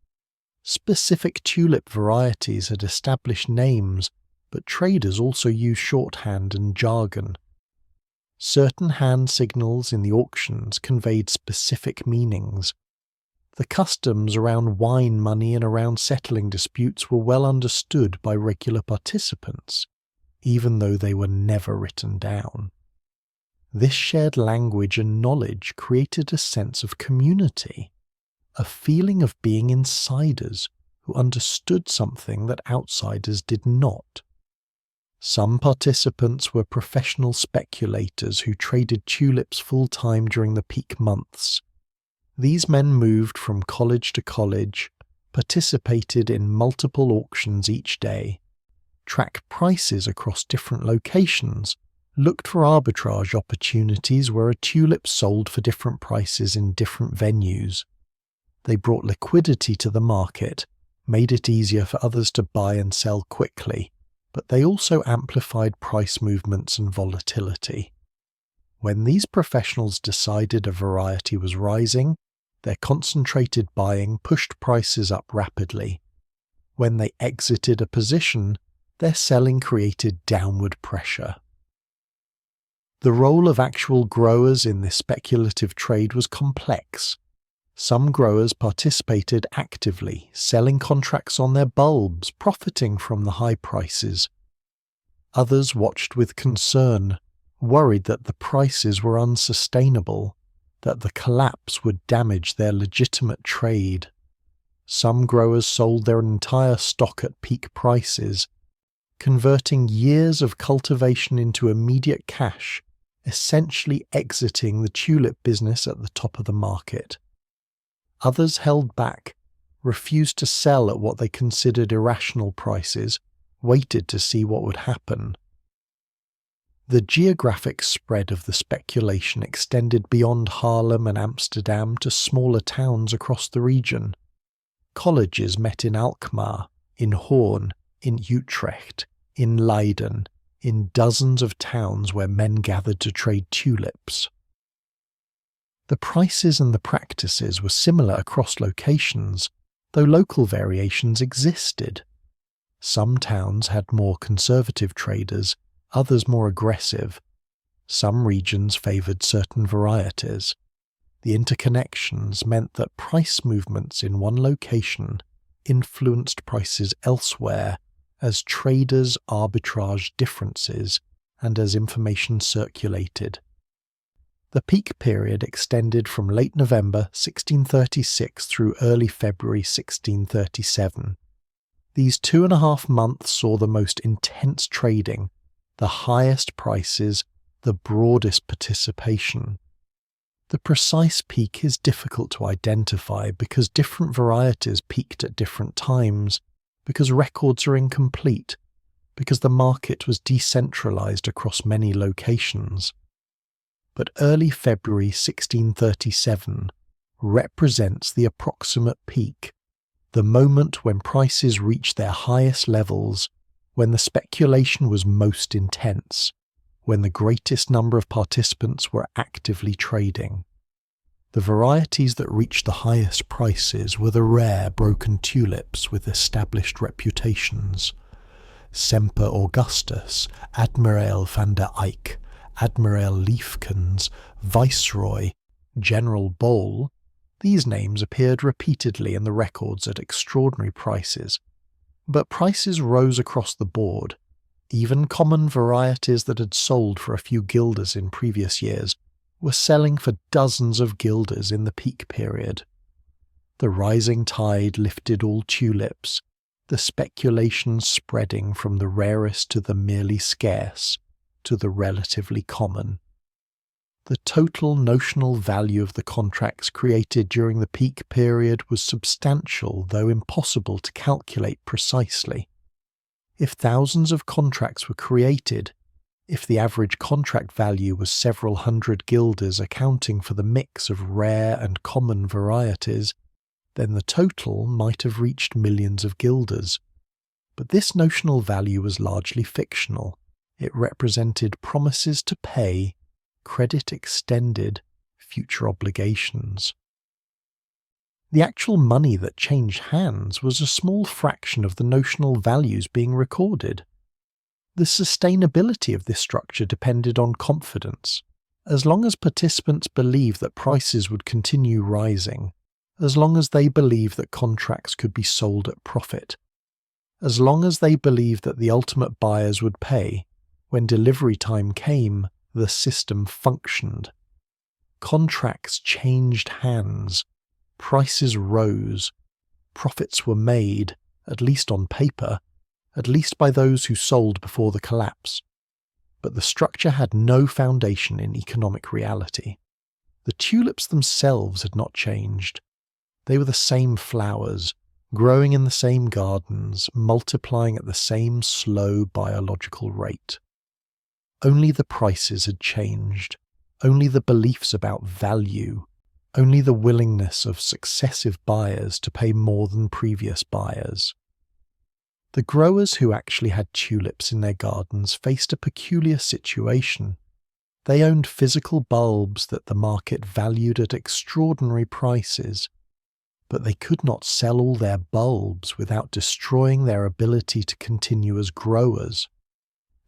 Specific tulip varieties had established names, but traders also used shorthand and jargon. Certain hand signals in the auctions conveyed specific meanings. The customs around wine money and around settling disputes were well understood by regular participants, even though they were never written down. This shared language and knowledge created a sense of community, a feeling of being insiders who understood something that outsiders did not. Some participants were professional speculators who traded tulips full-time during the peak months. These men moved from college to college, participated in multiple auctions each day, tracked prices across different locations, looked for arbitrage opportunities where a tulip sold for different prices in different venues. They brought liquidity to the market, made it easier for others to buy and sell quickly, but they also amplified price movements and volatility. When these professionals decided a variety was rising, their concentrated buying pushed prices up rapidly. When they exited a position, their selling created downward pressure. The role of actual growers in this speculative trade was complex. Some growers participated actively, selling contracts on their bulbs, profiting from the high prices. Others watched with concern, worried that the prices were unsustainable, that the collapse would damage their legitimate trade. Some growers sold their entire stock at peak prices, converting years of cultivation into immediate cash, essentially exiting the tulip business at the top of the market. Others held back, refused to sell at what they considered irrational prices, waited to see what would happen. The geographic spread of the speculation extended beyond Haarlem and Amsterdam to smaller towns across the region. Colleges met in Alkmaar, in Hoorn, in Utrecht, in Leiden, in dozens of towns where men gathered to trade tulips. The prices and the practices were similar across locations, though local variations existed. Some towns had more conservative traders, others more aggressive. Some regions favoured certain varieties. The interconnections meant that price movements in one location influenced prices elsewhere as traders arbitraged differences and as information circulated. The peak period extended from late November 1636 through early February 1637. These 2.5 months saw the most intense trading, the highest prices, the broadest participation. The precise peak is difficult to identify because different varieties peaked at different times, because records are incomplete, because the market was decentralized across many locations. But early February 1637 represents the approximate peak, the moment when prices reached their highest levels, when the speculation was most intense, when the greatest number of participants were actively trading. The varieties that reached the highest prices were the rare broken tulips with established reputations. Semper Augustus, Admirael van der Eyck, Admirael Liefkens, Viceroy, General Bol, these names appeared repeatedly in the records at extraordinary prices. But prices rose across the board. Even common varieties that had sold for a few guilders in previous years were selling for dozens of guilders in the peak period. The rising tide lifted all tulips, the speculation spreading from the rarest to the merely scarce, to the relatively common. The total notional value of the contracts created during the peak period was substantial, though impossible to calculate precisely. If thousands of contracts were created, if the average contract value was several hundred guilders accounting for the mix of rare and common varieties, then the total might have reached millions of guilders. But this notional value was largely fictional. It represented promises to pay, credit extended, future obligations. The actual money that changed hands was a small fraction of the notional values being recorded. The sustainability of this structure depended on confidence. As long as participants believed that prices would continue rising, as long as they believed that contracts could be sold at profit, as long as they believed that the ultimate buyers would pay, when delivery time came, the system functioned. Contracts changed hands, prices rose, profits were made, at least on paper, at least by those who sold before the collapse. But the structure had no foundation in economic reality. The tulips themselves had not changed. They were the same flowers, growing in the same gardens, multiplying at the same slow biological rate. Only the prices had changed, only the beliefs about value, only the willingness of successive buyers to pay more than previous buyers. The growers who actually had tulips in their gardens faced a peculiar situation. They owned physical bulbs that the market valued at extraordinary prices, but they could not sell all their bulbs without destroying their ability to continue as growers.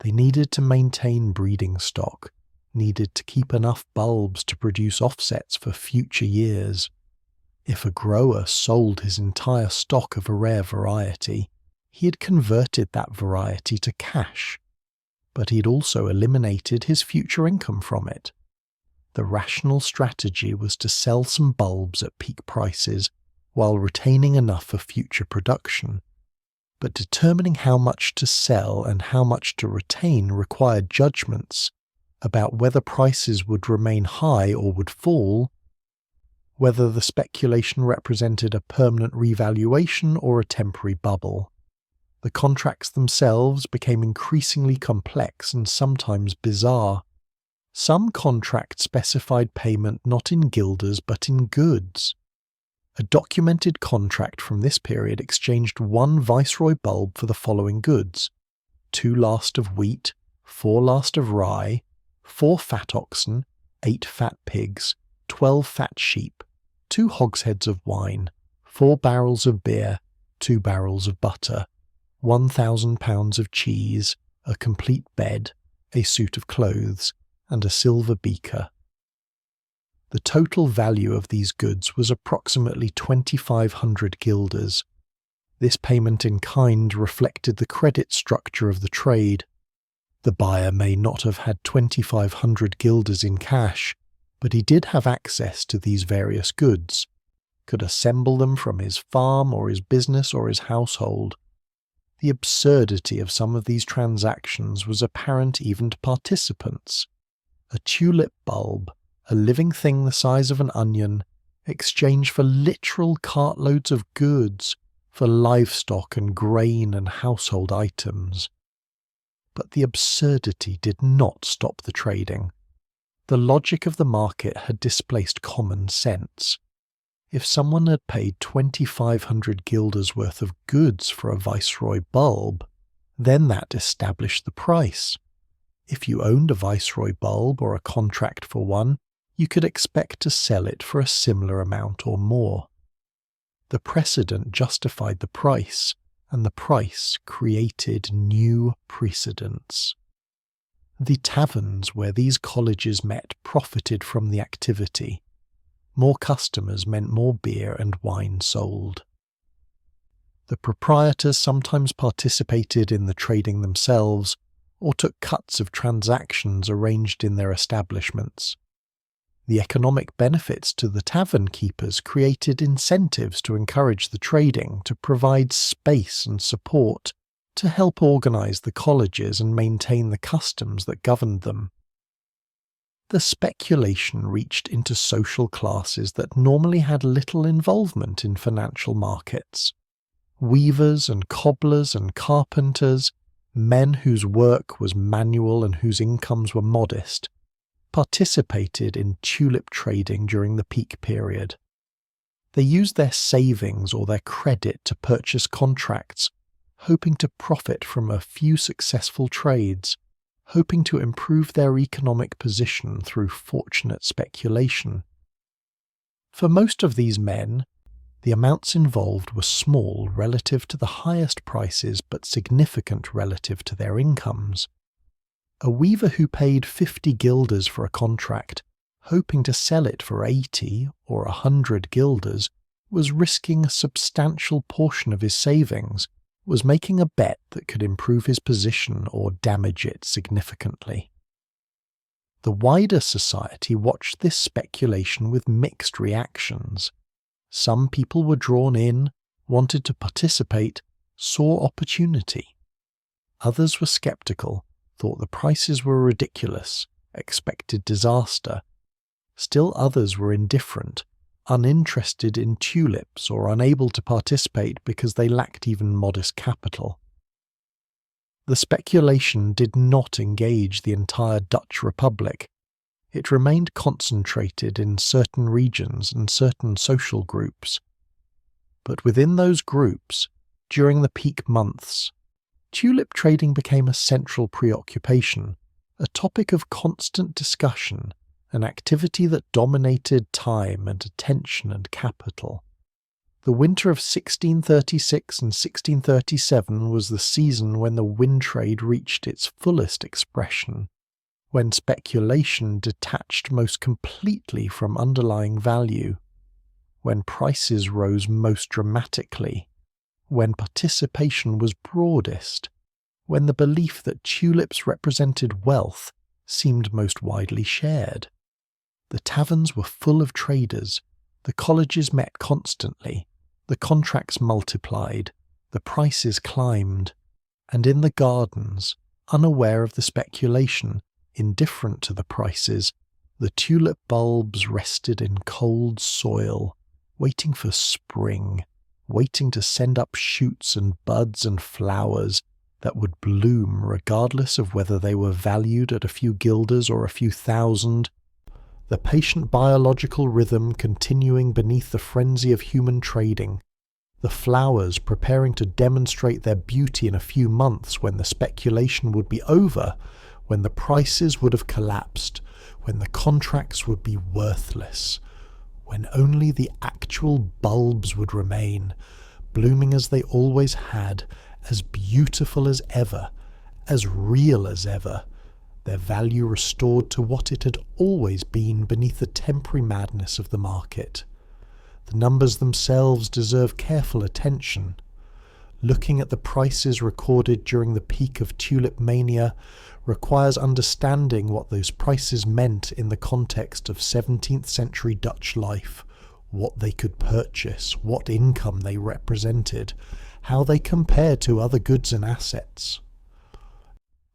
They needed to maintain breeding stock, needed to keep enough bulbs to produce offsets for future years. If a grower sold his entire stock of a rare variety, he had converted that variety to cash, but he had also eliminated his future income from it. The rational strategy was to sell some bulbs at peak prices while retaining enough for future production. But determining how much to sell and how much to retain required judgments about whether prices would remain high or would fall, whether the speculation represented a permanent revaluation or a temporary bubble. The contracts themselves became increasingly complex and sometimes bizarre. Some contracts specified payment not in guilders but in goods. A documented contract from this period exchanged 1 viceroy bulb for the following goods: 2 last of wheat, 4 last of rye, 4 fat oxen, 8 fat pigs, 12 fat sheep, 2 hogsheads of wine, 4 barrels of beer, 2 barrels of butter, 1,000 pounds of cheese, a complete bed, a suit of clothes, and a silver beaker. The total value of these goods was approximately 2,500 guilders. This payment in kind reflected the credit structure of the trade. The buyer may not have had 2,500 guilders in cash, but he did have access to these various goods, could assemble them from his farm or his business or his household. The absurdity of some of these transactions was apparent even to participants. A tulip bulb, a living thing the size of an onion, exchanged for literal cartloads of goods, for livestock and grain and household items. But the absurdity did not stop the trading. The logic of the market had displaced common sense. If someone had paid 2,500 guilders worth of goods for a viceroy bulb, then that established the price. If you owned a viceroy bulb or a contract for one, you could expect to sell it for a similar amount or more. The precedent justified the price, and the price created new precedents. The taverns where these colleges met profited from the activity. More customers meant more beer and wine sold. The proprietors sometimes participated in the trading themselves, or took cuts of transactions arranged in their establishments. The economic benefits to the tavern keepers created incentives to encourage the trading, to provide space and support, to help organize the colleges and maintain the customs that governed them. The speculation reached into social classes that normally had little involvement in financial markets. Weavers and cobblers and carpenters, men whose work was manual and whose incomes were modest, participated in tulip trading during the peak period. They used their savings or their credit to purchase contracts, hoping to profit from a few successful trades, hoping to improve their economic position through fortunate speculation. For most of these men, the amounts involved were small relative to the highest prices but significant relative to their incomes. A weaver who paid 50 guilders for a contract, hoping to sell it for 80 or 100 guilders, was risking a substantial portion of his savings, was making a bet that could improve his position or damage it significantly. The wider society watched this speculation with mixed reactions. Some people were drawn in, wanted to participate, saw opportunity. Others were skeptical, thought the prices were ridiculous, expected disaster. Still others were indifferent, uninterested in tulips or unable to participate because they lacked even modest capital. The speculation did not engage the entire Dutch Republic. It remained concentrated in certain regions and certain social groups. But within those groups, during the peak months, tulip trading became a central preoccupation, a topic of constant discussion, an activity that dominated time and attention and capital. The winter of 1636 and 1637 was the season when the wind trade reached its fullest expression, when speculation detached most completely from underlying value, when prices rose most dramatically, when participation was broadest, when the belief that tulips represented wealth seemed most widely shared. The taverns were full of traders, the colleges met constantly, the contracts multiplied, the prices climbed, and in the gardens, unaware of the speculation, indifferent to the prices, the tulip bulbs rested in cold soil, waiting for spring, waiting to send up shoots and buds and flowers that would bloom regardless of whether they were valued at a few guilders or a few thousand, the patient biological rhythm continuing beneath the frenzy of human trading, the flowers preparing to demonstrate their beauty in a few months when the speculation would be over, when the prices would have collapsed, when the contracts would be worthless, when only the actual bulbs would remain, blooming as they always had, as beautiful as ever, as real as ever, their value restored to what it had always been beneath the temporary madness of the market. The numbers themselves deserve careful attention. Looking at the prices recorded during the peak of Tulip Mania requires understanding what those prices meant in the context of 17th century Dutch life, what they could purchase, what income they represented, how they compared to other goods and assets.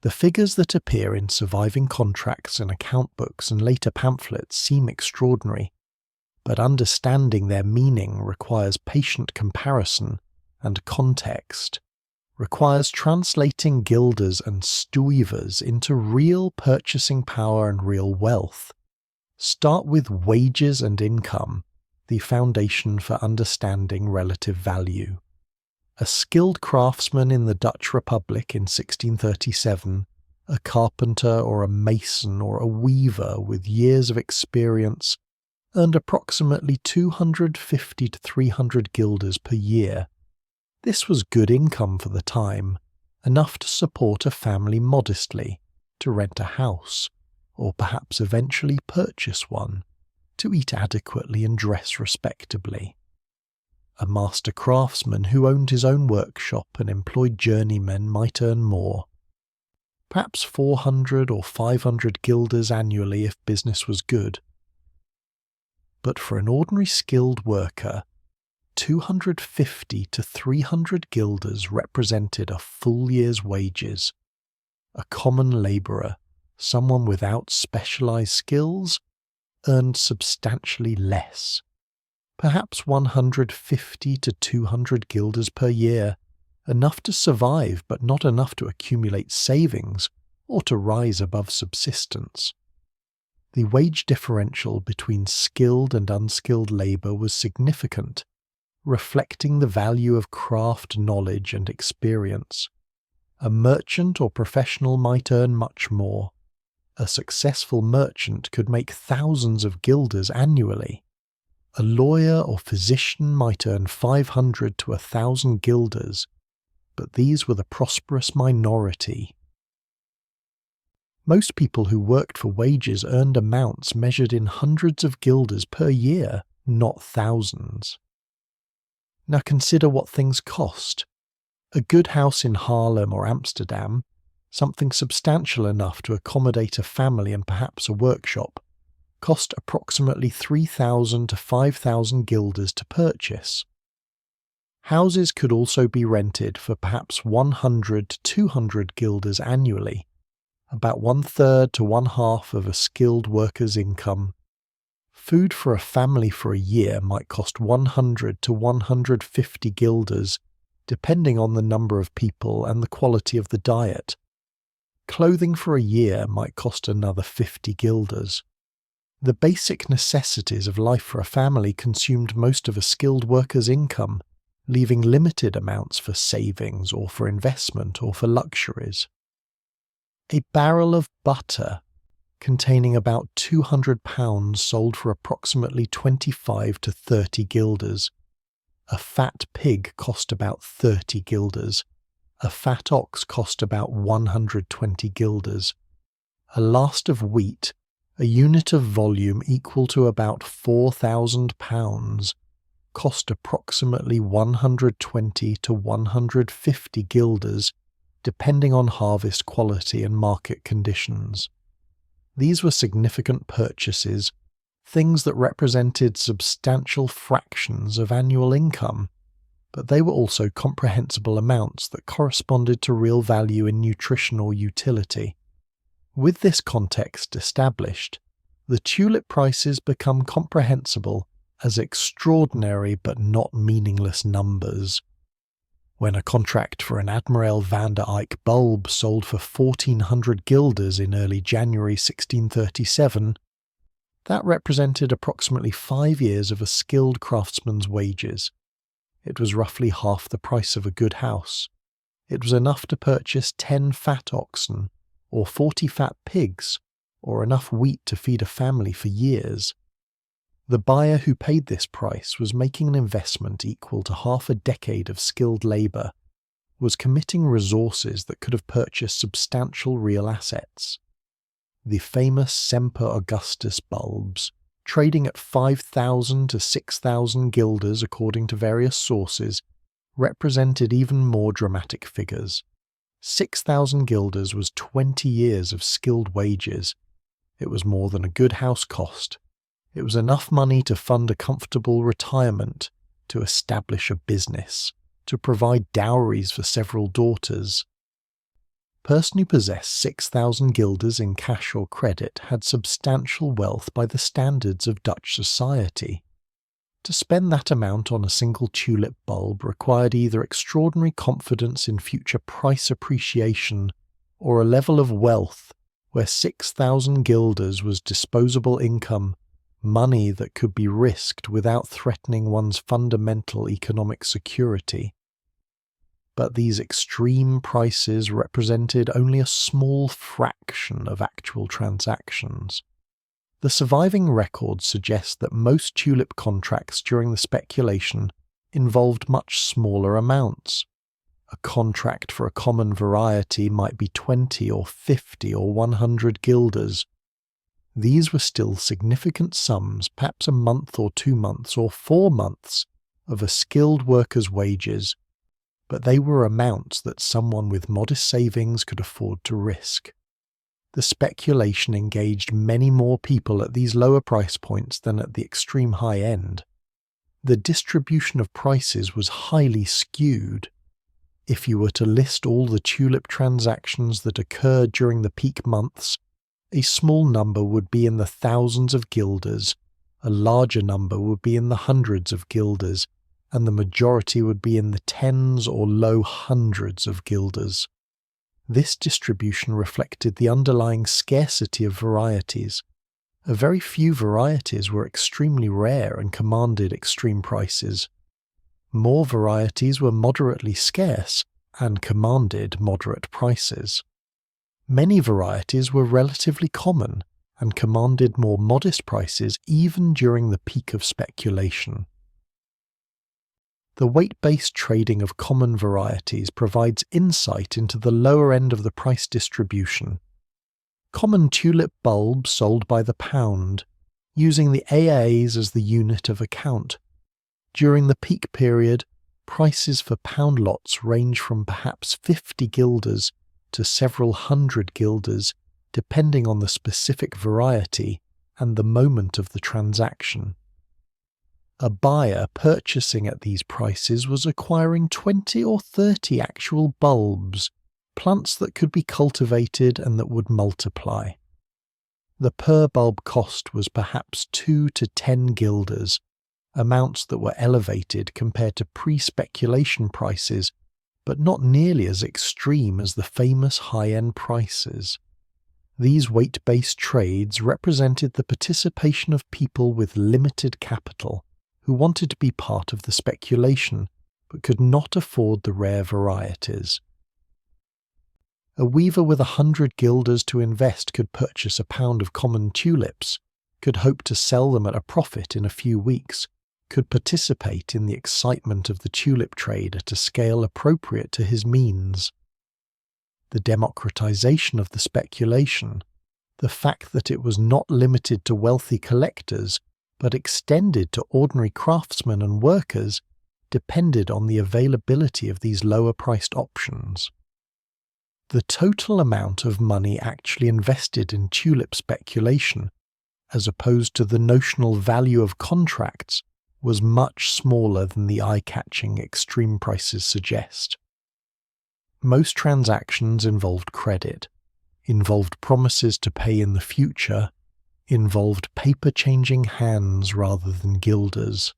The figures that appear in surviving contracts and account books and later pamphlets seem extraordinary, but understanding their meaning requires patient comparison and context, requires translating guilders and stuivers into real purchasing power and real wealth. Start with wages and income, the foundation for understanding relative value. A skilled craftsman in the Dutch Republic in 1637, a carpenter or a mason or a weaver with years of experience, earned approximately 250 to 300 guilders per year. This was good income for the time, enough to support a family modestly, to rent a house, or perhaps eventually purchase one, to eat adequately and dress respectably. A master craftsman who owned his own workshop and employed journeymen might earn more. Perhaps 400 or 500 guilders annually if business was good. But for an ordinary skilled worker, 250 to 300 guilders represented a full year's wages. A common labourer, someone without specialised skills, earned substantially less. Perhaps 150 to 200 guilders per year, enough to survive but not enough to accumulate savings or to rise above subsistence. The wage differential between skilled and unskilled labour was significant, reflecting the value of craft knowledge and experience. A merchant or professional might earn much more. A successful merchant could make thousands of guilders annually. A lawyer or physician might earn 500 to 1,000 guilders, but these were the prosperous minority. Most people who worked for wages earned amounts measured in hundreds of guilders per year, not thousands. Now consider what things cost. A good house in Haarlem or Amsterdam, something substantial enough to accommodate a family and perhaps a workshop, cost approximately 3,000 to 5,000 guilders to purchase. Houses could also be rented for perhaps 100 to 200 guilders annually, about 1/3 to 1/2 of a skilled worker's income. Food for a family for a year might cost 100 to 150 guilders, depending on the number of people and the quality of the diet. Clothing for a year might cost another 50 guilders. The basic necessities of life for a family consumed most of a skilled worker's income, leaving limited amounts for savings or for investment or for luxuries. A barrel of butter containing about 200 pounds sold for approximately 25 to 30 guilders. A fat pig cost about 30 guilders. A fat ox cost about 120 guilders. A last of wheat, a unit of volume equal to about 4,000 pounds, cost approximately 120 to 150 guilders, depending on harvest quality and market conditions. These were significant purchases, things that represented substantial fractions of annual income, but they were also comprehensible amounts that corresponded to real value in nutritional utility. With this context established, the tulip prices become comprehensible as extraordinary but not meaningless numbers. When a contract for an Admiral van der Eyck bulb sold for 1,400 guilders in early January 1637, that represented approximately 5 years of a skilled craftsman's wages. It was roughly half the price of a good house. It was enough to purchase 10 fat oxen, or 40 fat pigs, or enough wheat to feed a family for years. The buyer who paid this price was making an investment equal to half a decade of skilled labour, was committing resources that could have purchased substantial real assets. The famous Semper Augustus bulbs, trading at 5,000 to 6,000 guilders according to various sources, represented even more dramatic figures. 6,000 guilders was 20 years of skilled wages. It was more than a good house cost. It was enough money to fund a comfortable retirement, to establish a business, to provide dowries for several daughters. A person who possessed 6,000 guilders in cash or credit had substantial wealth by the standards of Dutch society. To spend that amount on a single tulip bulb required either extraordinary confidence in future price appreciation or a level of wealth where 6,000 guilders was disposable income, money that could be risked without threatening one's fundamental economic security. But these extreme prices represented only a small fraction of actual transactions. The surviving records suggest that most tulip contracts during the speculation involved much smaller amounts. A contract for a common variety might be 20 or 50 or 100 guilders. These were still significant sums, perhaps a month or 2 months or 4 months of a skilled worker's wages, but they were amounts that someone with modest savings could afford to risk. The speculation engaged many more people at these lower price points than at the extreme high end. The distribution of prices was highly skewed. If you were to list all the tulip transactions that occurred during the peak months, a small number would be in the thousands of guilders, a larger number would be in the hundreds of guilders, and the majority would be in the tens or low hundreds of guilders. This distribution reflected the underlying scarcity of varieties. A very few varieties were extremely rare and commanded extreme prices. More varieties were moderately scarce and commanded moderate prices. Many varieties were relatively common and commanded more modest prices even during the peak of speculation. The weight-based trading of common varieties provides insight into the lower end of the price distribution. Common tulip bulbs sold by the pound, using the AAs as the unit of account. During the peak period, prices for pound lots range from perhaps 50 guilders to several hundred guilders, depending on the specific variety and the moment of the transaction. A buyer purchasing at these prices was acquiring 20 or 30 actual bulbs, plants that could be cultivated and that would multiply. The per bulb cost was perhaps 2 to 10 guilders, amounts that were elevated compared to pre-speculation prices, but not nearly as extreme as the famous high-end prices. These weight-based trades represented the participation of people with limited capital who wanted to be part of the speculation but could not afford the rare varieties. A weaver with 100 guilders to invest could purchase a pound of common tulips, could hope to sell them at a profit in a few weeks, could participate in the excitement of the tulip trade at a scale appropriate to his means. The democratization of the speculation, the fact that it was not limited to wealthy collectors but extended to ordinary craftsmen and workers, depended on the availability of these lower-priced options. The total amount of money actually invested in tulip speculation, as opposed to the notional value of contracts, was much smaller than the eye-catching extreme prices suggest. Most transactions involved credit, involved promises to pay in the future, involved paper changing hands rather than guilders.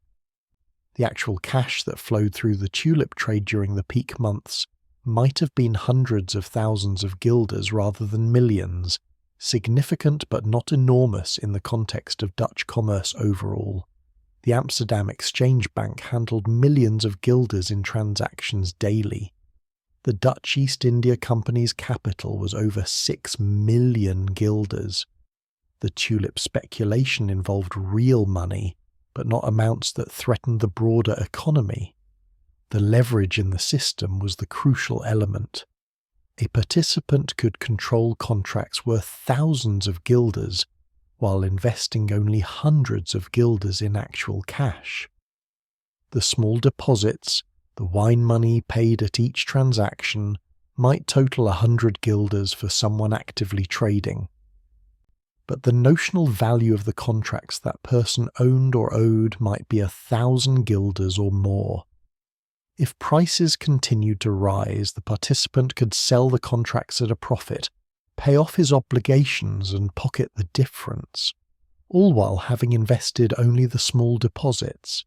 The actual cash that flowed through the tulip trade during the peak months might have been hundreds of thousands of guilders rather than millions, significant but not enormous in the context of Dutch commerce overall. The Amsterdam Exchange Bank handled millions of guilders in transactions daily. The Dutch East India Company's capital was over 6 million guilders. The tulip speculation involved real money, but not amounts that threatened the broader economy. The leverage in the system was the crucial element. A participant could control contracts worth thousands of guilders, while investing only hundreds of guilders in actual cash. The small deposits, the wine money paid at each transaction, might total 100 guilders for someone actively trading. But the notional value of the contracts that person owned or owed might be 1,000 guilders or more. If prices continued to rise, the participant could sell the contracts at a profit, pay off his obligations and pocket the difference, all while having invested only the small deposits.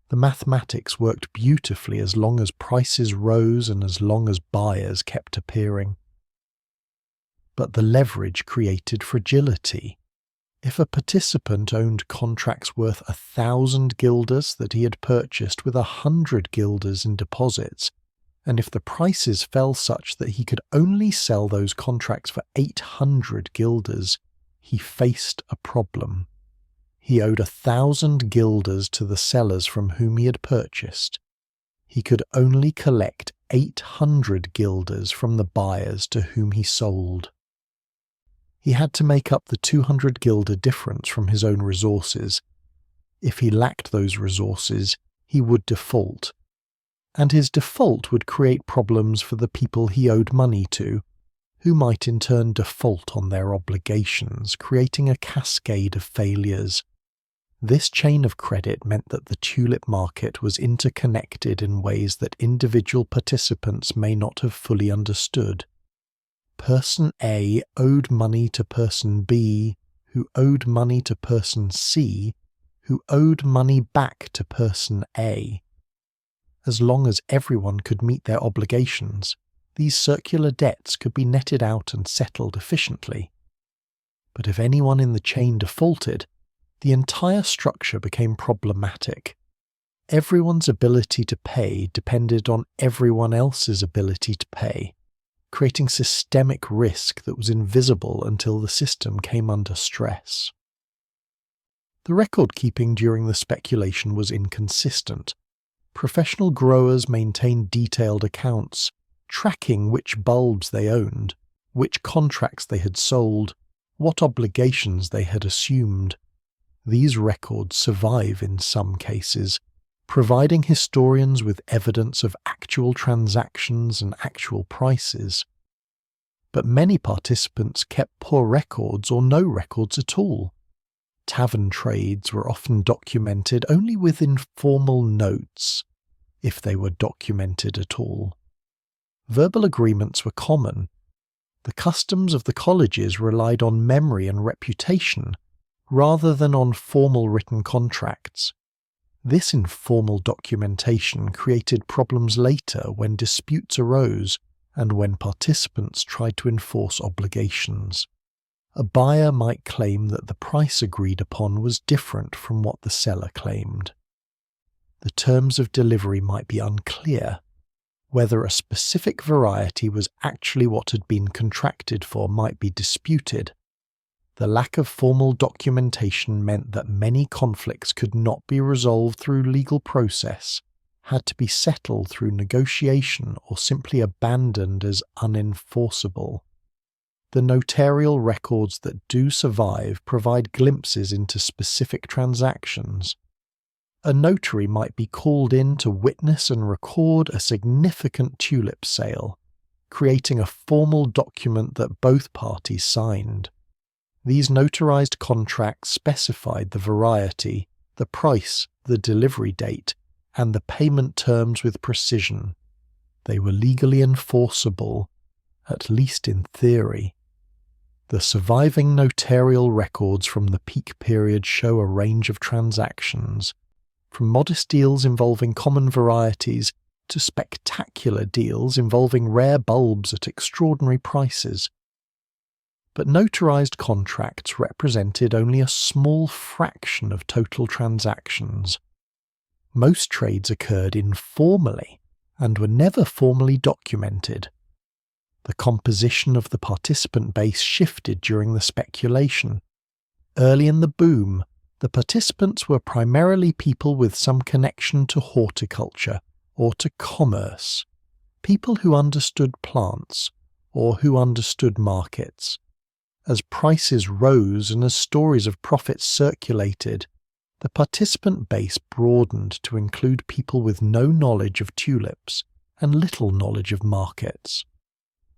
The mathematics worked beautifully as long as prices rose and as long as buyers kept appearing. But the leverage created fragility. If a participant owned contracts worth 1,000 guilders that he had purchased with 100 guilders in deposits, and if the prices fell such that he could only sell those contracts for 800 guilders, he faced a problem. He owed 1,000 guilders to the sellers from whom he had purchased. He could only collect 800 guilders from the buyers to whom he sold. He had to make up the 200 guilder difference from his own resources. If he lacked those resources, he would default. And his default would create problems for the people he owed money to, who might in turn default on their obligations, creating a cascade of failures. This chain of credit meant that the tulip market was interconnected in ways that individual participants may not have fully understood. Person A owed money to person B, who owed money to person C, who owed money back to person A. As long as everyone could meet their obligations, these circular debts could be netted out and settled efficiently. But if anyone in the chain defaulted, the entire structure became problematic. Everyone's ability to pay depended on everyone else's ability to pay, creating systemic risk that was invisible until the system came under stress. The record-keeping during the speculation was inconsistent. Professional growers maintained detailed accounts, tracking which bulbs they owned, which contracts they had sold, what obligations they had assumed. These records survive in some cases, providing historians with evidence of actual transactions and actual prices. But many participants kept poor records or no records at all. Tavern trades were often documented only with informal notes, if they were documented at all. Verbal agreements were common. The customs of the colleges relied on memory and reputation, rather than on formal written contracts. This informal documentation created problems later when disputes arose and when participants tried to enforce obligations. A buyer might claim that the price agreed upon was different from what the seller claimed. The terms of delivery might be unclear. Whether a specific variety was actually what had been contracted for might be disputed. The lack of formal documentation meant that many conflicts could not be resolved through legal process, had to be settled through negotiation, or simply abandoned as unenforceable. The notarial records that do survive provide glimpses into specific transactions. A notary might be called in to witness and record a significant tulip sale, creating a formal document that both parties signed. These notarized contracts specified the variety, the price, the delivery date, and the payment terms with precision. They were legally enforceable, at least in theory. The surviving notarial records from the peak period show a range of transactions, from modest deals involving common varieties to spectacular deals involving rare bulbs at extraordinary prices. But notarized contracts represented only a small fraction of total transactions. Most trades occurred informally and were never formally documented. The composition of the participant base shifted during the speculation. Early in the boom, the participants were primarily people with some connection to horticulture or to commerce, people who understood plants or who understood markets. As prices rose and as stories of profits circulated, the participant base broadened to include people with no knowledge of tulips and little knowledge of markets.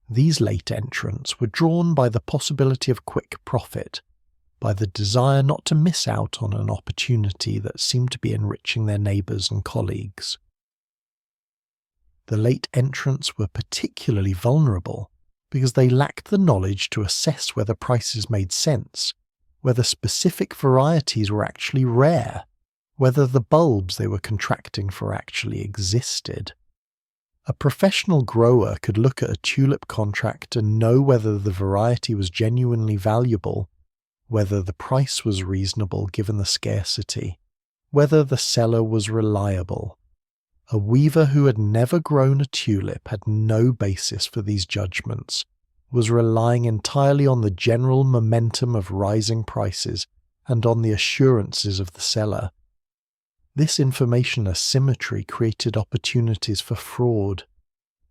These late entrants were drawn by the possibility of quick profit, by the desire not to miss out on an opportunity that seemed to be enriching their neighbours and colleagues. The late entrants were particularly vulnerable because they lacked the knowledge to assess whether prices made sense, whether specific varieties were actually rare, whether the bulbs they were contracting for actually existed. A professional grower could look at a tulip contract and know whether the variety was genuinely valuable, whether the price was reasonable given the scarcity, whether the seller was reliable. A weaver who had never grown a tulip had no basis for these judgments, was relying entirely on the general momentum of rising prices and on the assurances of the seller. This information asymmetry created opportunities for fraud.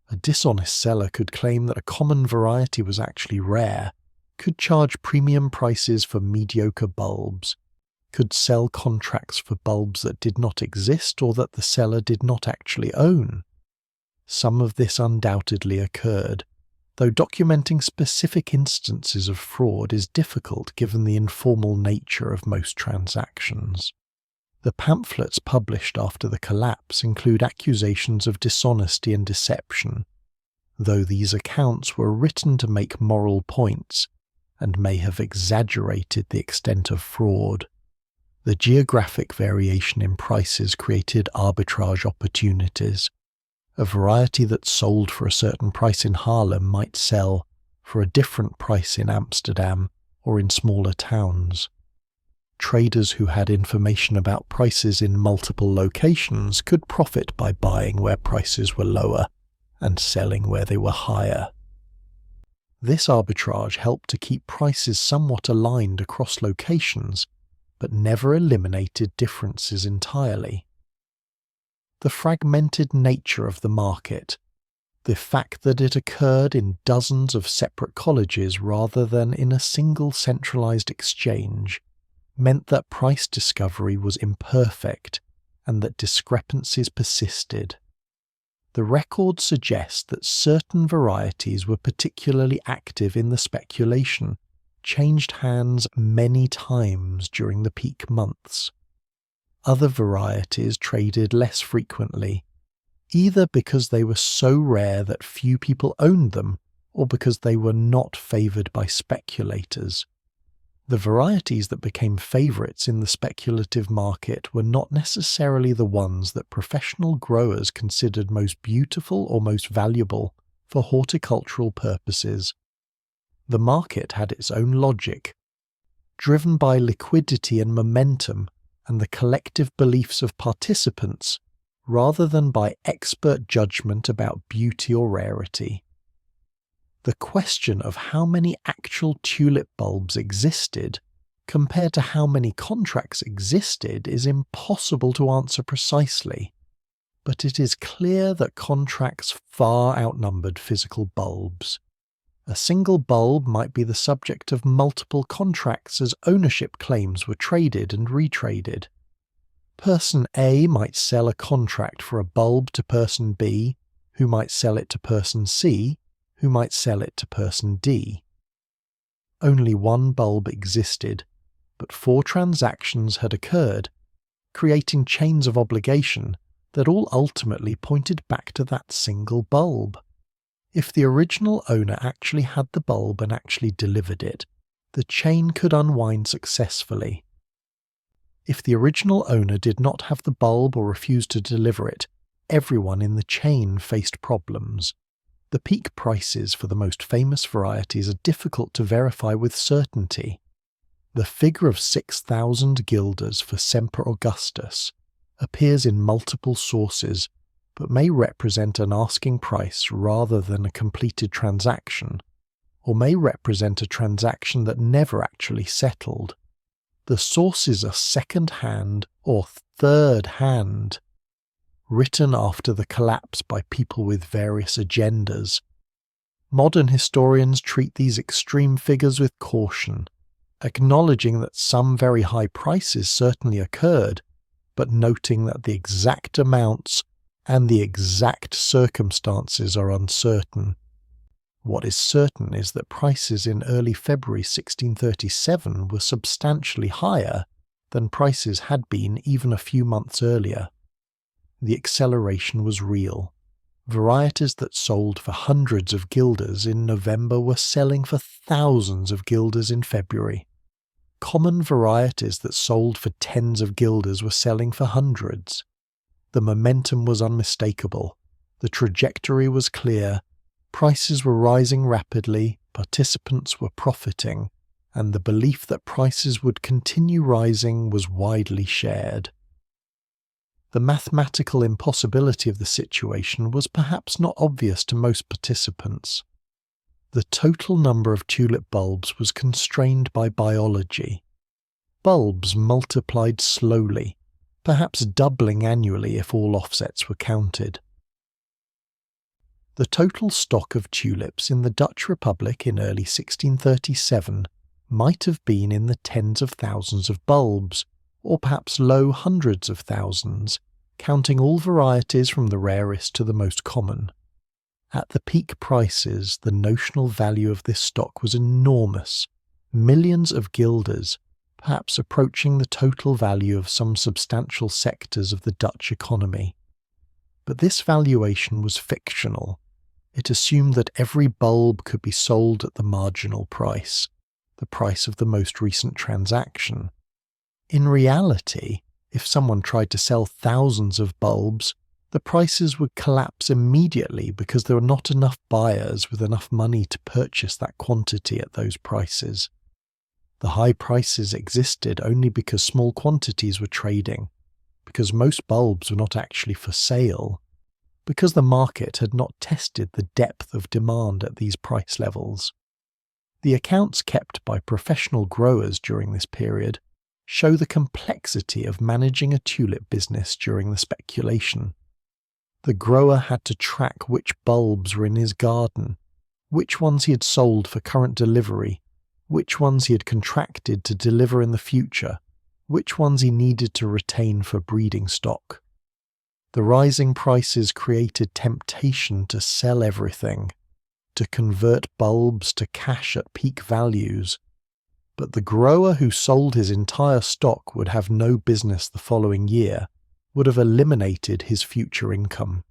A dishonest seller could claim that a common variety was actually rare, could charge premium prices for mediocre bulbs, could sell contracts for bulbs that did not exist or that the seller did not actually own. Some of this undoubtedly occurred, though documenting specific instances of fraud is difficult given the informal nature of most transactions. The pamphlets published after the collapse include accusations of dishonesty and deception, though these accounts were written to make moral points and may have exaggerated the extent of fraud. The geographic variation in prices created arbitrage opportunities. A variety that sold for a certain price in Haarlem might sell for a different price in Amsterdam or in smaller towns. Traders who had information about prices in multiple locations could profit by buying where prices were lower and selling where they were higher. This arbitrage helped to keep prices somewhat aligned across locations, but never eliminated differences entirely. The fragmented nature of the market, the fact that it occurred in dozens of separate colleges rather than in a single centralized exchange, meant that price discovery was imperfect and that discrepancies persisted. The records suggest that certain varieties were particularly active in the speculation, changed hands many times during the peak months. Other varieties traded less frequently, either because they were so rare that few people owned them, or because they were not favoured by speculators. The varieties that became favourites in the speculative market were not necessarily the ones that professional growers considered most beautiful or most valuable for horticultural purposes. The market had its own logic, driven by liquidity and momentum and the collective beliefs of participants, rather than by expert judgment about beauty or rarity. The question of how many actual tulip bulbs existed compared to how many contracts existed is impossible to answer precisely, but it is clear that contracts far outnumbered physical bulbs. A single bulb might be the subject of multiple contracts as ownership claims were traded and retraded. Person A might sell a contract for a bulb to person B, who might sell it to person C, who might sell it to person D. Only one bulb existed, but 4 transactions had occurred, creating chains of obligation that all ultimately pointed back to that single bulb. If the original owner actually had the bulb and actually delivered it, the chain could unwind successfully. If the original owner did not have the bulb or refused to deliver it, everyone in the chain faced problems. The peak prices for the most famous varieties are difficult to verify with certainty. The figure of 6,000 guilders for Semper Augustus appears in multiple sources, but may represent an asking price rather than a completed transaction, or may represent a transaction that never actually settled. The sources are second-hand or third-hand, written after the collapse by people with various agendas. Modern historians treat these extreme figures with caution, acknowledging that some very high prices certainly occurred, but noting that the exact amounts and the exact circumstances are uncertain. What is certain is that prices in early February 1637 were substantially higher than prices had been even a few months earlier. The acceleration was real. Varieties that sold for hundreds of guilders in November were selling for thousands of guilders in February. Common varieties that sold for tens of guilders were selling for hundreds. The momentum was unmistakable. The trajectory was clear. Prices were rising rapidly, participants were profiting, and the belief that prices would continue rising was widely shared. The mathematical impossibility of the situation was perhaps not obvious to most participants. The total number of tulip bulbs was constrained by biology. Bulbs multiplied slowly, perhaps doubling annually if all offsets were counted. The total stock of tulips in the Dutch Republic in early 1637 might have been in the tens of thousands of bulbs, or perhaps low hundreds of thousands, counting all varieties from the rarest to the most common. At the peak prices, the notional value of this stock was enormous, millions of guilders, perhaps approaching the total value of some substantial sectors of the Dutch economy. But this valuation was fictional. It assumed that every bulb could be sold at the marginal price, the price of the most recent transaction. In reality, if someone tried to sell thousands of bulbs, the prices would collapse immediately because there were not enough buyers with enough money to purchase that quantity at those prices. The high prices existed only because small quantities were trading, because most bulbs were not actually for sale, because the market had not tested the depth of demand at these price levels. The accounts kept by professional growers during this period show the complexity of managing a tulip business during the speculation. The grower had to track which bulbs were in his garden, which ones he had sold for current delivery, which ones he had contracted to deliver in the future, which ones he needed to retain for breeding stock. The rising prices created temptation to sell everything, to convert bulbs to cash at peak values, but the grower who sold his entire stock would have no business the following year, would have eliminated his future income.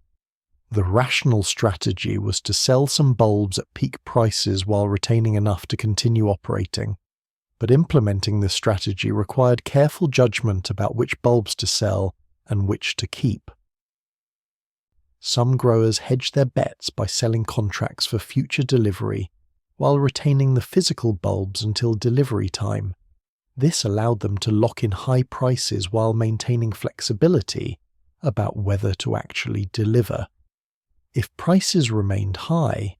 The rational strategy was to sell some bulbs at peak prices while retaining enough to continue operating, but implementing this strategy required careful judgment about which bulbs to sell and which to keep. Some growers hedged their bets by selling contracts for future delivery while retaining the physical bulbs until delivery time. This allowed them to lock in high prices while maintaining flexibility about whether to actually deliver. If prices remained high,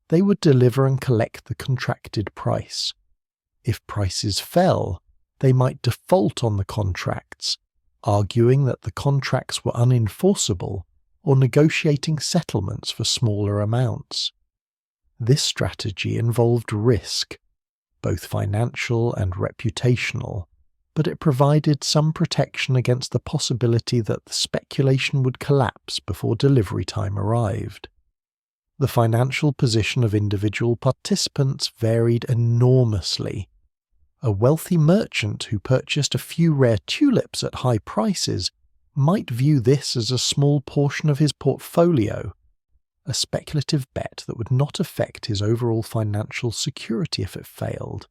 they would deliver and collect the contracted price. If prices fell, they might default on the contracts, arguing that the contracts were unenforceable or negotiating settlements for smaller amounts. This strategy involved risk, both financial and reputational, but it provided some protection against the possibility that the speculation would collapse before delivery time arrived. The financial position of individual participants varied enormously. A wealthy merchant who purchased a few rare tulips at high prices might view this as a small portion of his portfolio, a speculative bet that would not affect his overall financial security if it failed.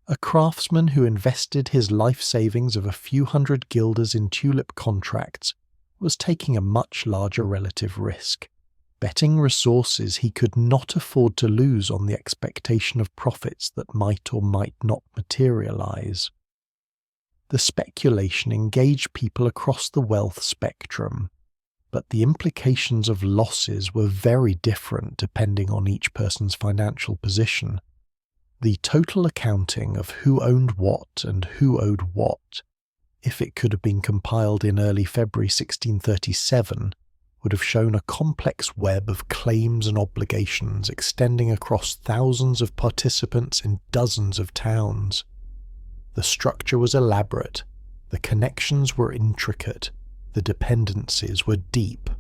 A craftsman who invested his life savings of a few hundred guilders in tulip contracts was taking a much larger relative risk, betting resources he could not afford to lose on the expectation of profits that might or might not materialize. The speculation engaged people across the wealth spectrum, but the implications of losses were very different depending on each person's financial position. The total accounting of who owned what and who owed what, if it could have been compiled in early February 1637, would have shown a complex web of claims and obligations extending across thousands of participants in dozens of towns. The structure was elaborate, the connections were intricate, the dependencies were deep.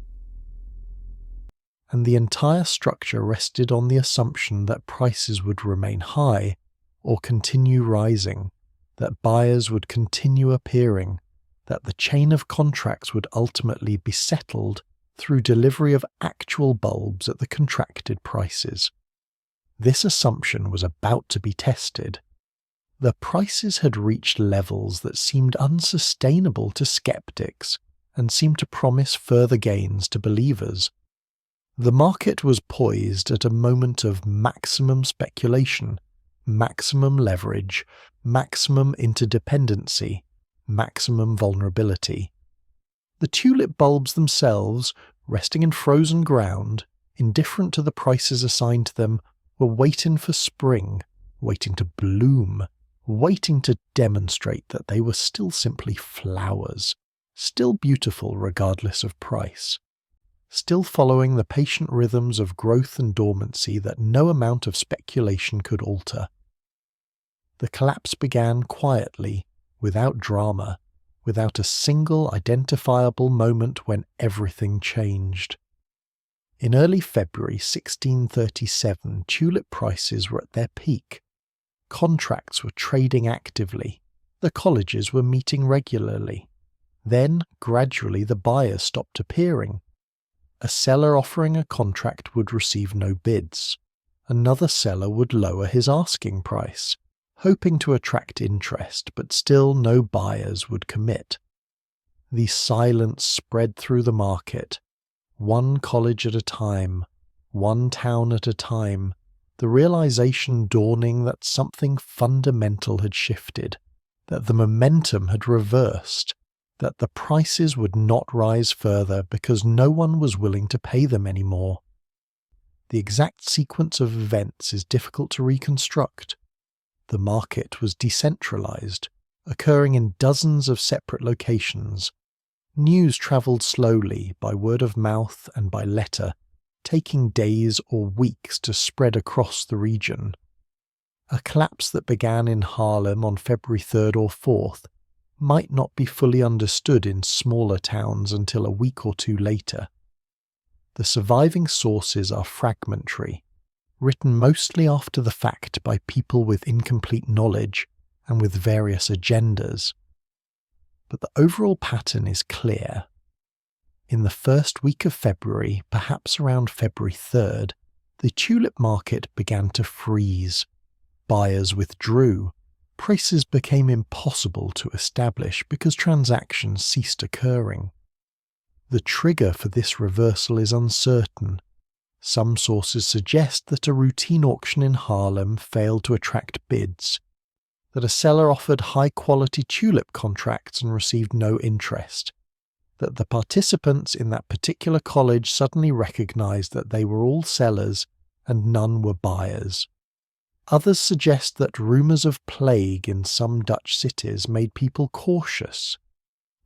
And the entire structure rested on the assumption that prices would remain high or continue rising, that buyers would continue appearing, that the chain of contracts would ultimately be settled through delivery of actual bulbs at the contracted prices. This assumption was about to be tested. The prices had reached levels that seemed unsustainable to skeptics and seemed to promise further gains to believers. The market was poised at a moment of maximum speculation, maximum leverage, maximum interdependency, maximum vulnerability. The tulip bulbs themselves, resting in frozen ground, indifferent to the prices assigned to them, were waiting for spring, waiting to bloom, waiting to demonstrate that they were still simply flowers, still beautiful regardless of price, still following the patient rhythms of growth and dormancy that no amount of speculation could alter. The collapse began quietly, without drama, without a single identifiable moment when everything changed. In early February 1637, tulip prices were at their peak. Contracts were trading actively. The colleges were meeting regularly. Then, gradually, the buyers stopped appearing. A seller offering a contract would receive no bids. Another seller would lower his asking price, hoping to attract interest, but still no buyers would commit. The silence spread through the market, one college at a time, one town at a time, the realization dawning that something fundamental had shifted, that the momentum had reversed, that the prices would not rise further because no one was willing to pay them anymore. The exact sequence of events is difficult to reconstruct. The market was decentralized, occurring in dozens of separate locations. News travelled slowly by word of mouth and by letter, taking days or weeks to spread across the region. A collapse that began in Haarlem on February 3rd or 4th might not be fully understood in smaller towns until a week or two later. The surviving sources are fragmentary, written mostly after the fact by people with incomplete knowledge and with various agendas. But the overall pattern is clear. In the first week of February, perhaps around February 3rd, the tulip market began to freeze. Buyers withdrew. Prices became impossible to establish because transactions ceased occurring. The trigger for this reversal is uncertain. Some sources suggest that a routine auction in Harlem failed to attract bids, that a seller offered high-quality tulip contracts and received no interest, that the participants in that particular college suddenly recognized that they were all sellers and none were buyers. Others suggest that rumors of plague in some Dutch cities made people cautious,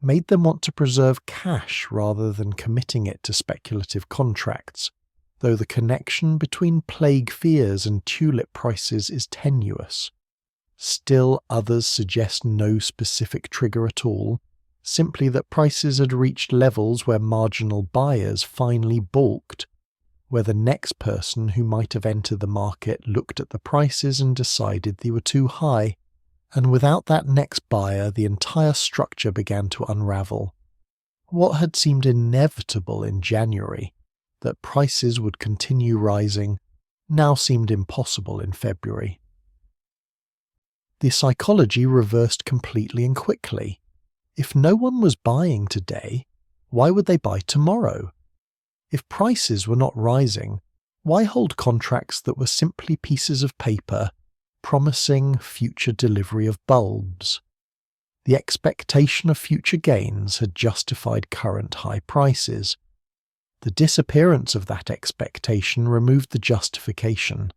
made them want to preserve cash rather than committing it to speculative contracts, though the connection between plague fears and tulip prices is tenuous. Still others suggest no specific trigger at all, simply that prices had reached levels where marginal buyers finally balked, where the next person who might have entered the market looked at the prices and decided they were too high, and without that next buyer the entire structure began to unravel. What had seemed inevitable in January, that prices would continue rising, now seemed impossible in February. The psychology reversed completely and quickly. If no one was buying today, why would they buy tomorrow? If prices were not rising, why hold contracts that were simply pieces of paper promising future delivery of bulbs? The expectation of future gains had justified current high prices. The disappearance of that expectation removed the justification.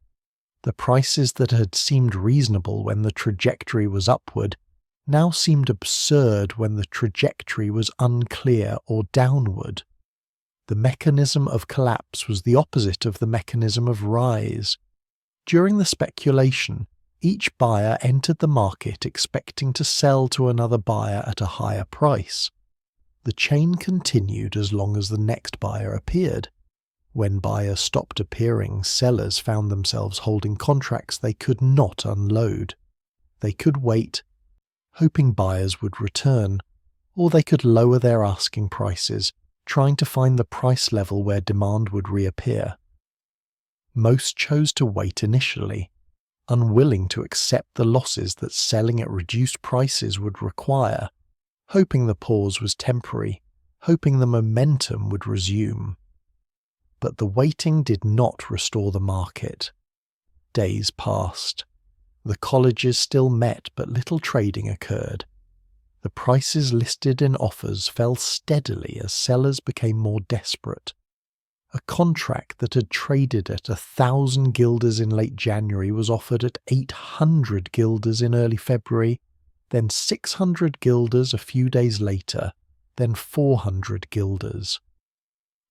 The prices that had seemed reasonable when the trajectory was upward now seemed absurd when the trajectory was unclear or downward. The mechanism of collapse was the opposite of the mechanism of rise. During the speculation, each buyer entered the market expecting to sell to another buyer at a higher price. The chain continued as long as the next buyer appeared. When buyers stopped appearing, sellers found themselves holding contracts they could not unload. They could wait, hoping buyers would return, or they could lower their asking prices, trying to find the price level where demand would reappear. Most chose to wait initially, unwilling to accept the losses that selling at reduced prices would require, hoping the pause was temporary, hoping the momentum would resume. But the waiting did not restore the market. Days passed. The colleges still met, but little trading occurred. The prices listed in offers fell steadily as sellers became more desperate. A contract that had traded at 1,000 guilders in late January was offered at 800 guilders in early February, then 600 guilders a few days later, then 400 guilders.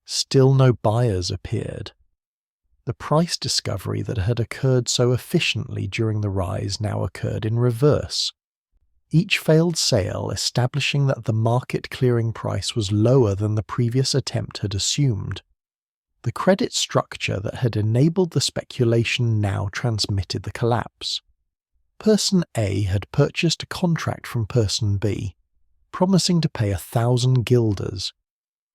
Still no buyers appeared. The price discovery that had occurred so efficiently during the rise now occurred in reverse. Each failed sale establishing that the market clearing price was lower than the previous attempt had assumed. The credit structure that had enabled the speculation now transmitted the collapse. Person A had purchased a contract from Person B, promising to pay 1,000 guilders.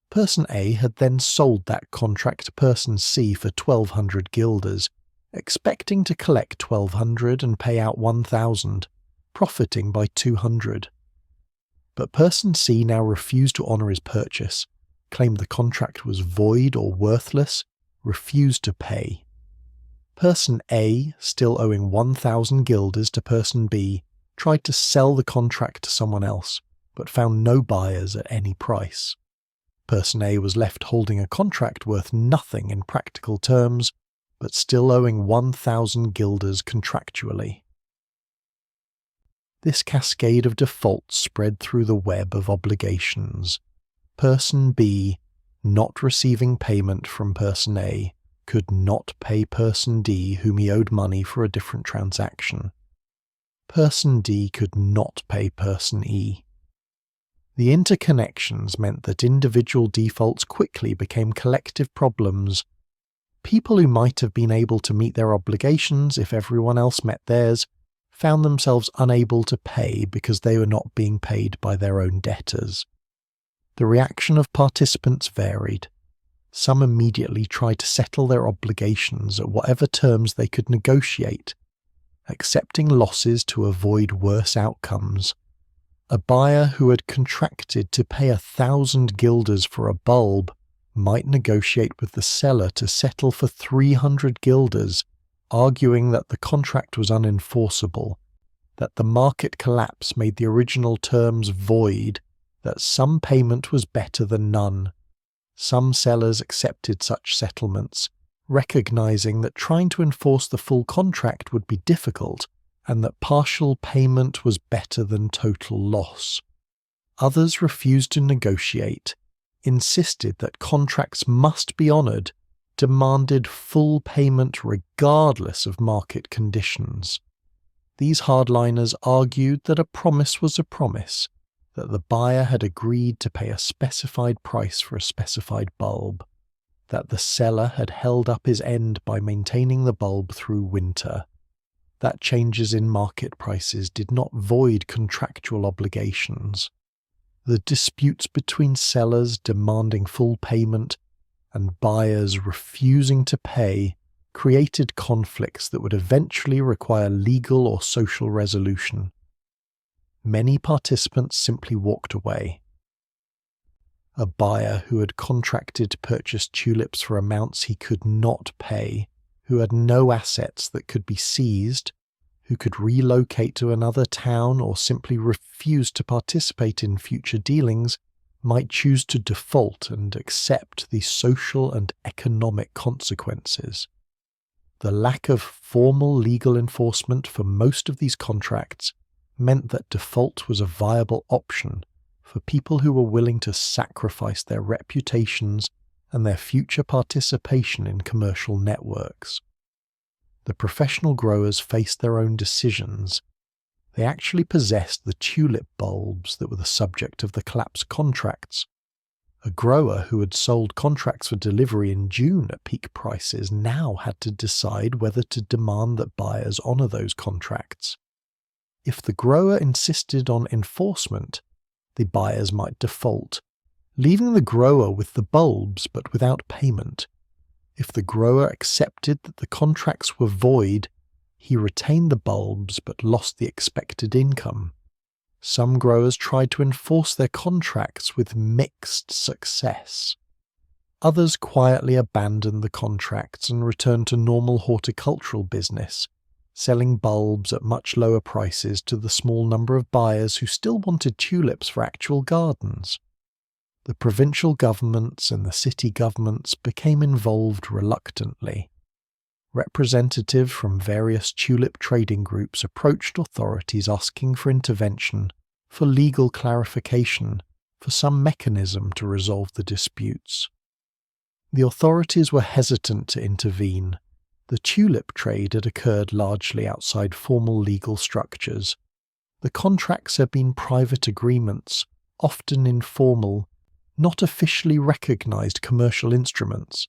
Person A had then sold that contract to Person C for 1,200 guilders, expecting to collect 1,200 and pay out 1,000. Profiting by 200. But Person C now refused to honour his purchase, claimed the contract was void or worthless, refused to pay. Person A, still owing 1,000 guilders to Person B, tried to sell the contract to someone else, but found no buyers at any price. Person A was left holding a contract worth nothing in practical terms, but still owing 1,000 guilders contractually. This cascade of defaults spread through the web of obligations. Person B, not receiving payment from Person A, could not pay Person D whom he owed money for a different transaction. Person D could not pay Person E. The interconnections meant that individual defaults quickly became collective problems. People who might have been able to meet their obligations if everyone else met theirs found themselves unable to pay because they were not being paid by their own debtors. The reaction of participants varied. Some immediately tried to settle their obligations at whatever terms they could negotiate, accepting losses to avoid worse outcomes. A buyer who had contracted to pay 1,000 guilders for a bulb might negotiate with the seller to settle for 300 guilders, arguing that the contract was unenforceable, that the market collapse made the original terms void, that some payment was better than none. Some sellers accepted such settlements, recognizing that trying to enforce the full contract would be difficult and that partial payment was better than total loss. Others refused to negotiate, insisted that contracts must be honoured, demanded full payment regardless of market conditions. These hardliners argued that a promise was a promise, that the buyer had agreed to pay a specified price for a specified bulb, that the seller had held up his end by maintaining the bulb through winter, that changes in market prices did not void contractual obligations. The disputes between sellers demanding full payment and buyers refusing to pay created conflicts that would eventually require legal or social resolution. Many participants simply walked away. A buyer who had contracted to purchase tulips for amounts he could not pay, who had no assets that could be seized, who could relocate to another town or simply refuse to participate in future dealings, might choose to default and accept the social and economic consequences. The lack of formal legal enforcement for most of these contracts meant that default was a viable option for people who were willing to sacrifice their reputations and their future participation in commercial networks. The professional growers faced their own decisions. They actually possessed the tulip bulbs that were the subject of the collapsed contracts. A grower who had sold contracts for delivery in June at peak prices now had to decide whether to demand that buyers honour those contracts. If the grower insisted on enforcement, the buyers might default, leaving the grower with the bulbs but without payment. If the grower accepted that the contracts were void, he retained the bulbs but lost the expected income. Some growers tried to enforce their contracts with mixed success. Others quietly abandoned the contracts and returned to normal horticultural business, selling bulbs at much lower prices to the small number of buyers who still wanted tulips for actual gardens. The provincial governments and the city governments became involved reluctantly. Representatives from various tulip trading groups approached authorities asking for intervention, for legal clarification, for some mechanism to resolve the disputes. The authorities were hesitant to intervene. The tulip trade had occurred largely outside formal legal structures. The contracts had been private agreements, often informal, not officially recognized commercial instruments.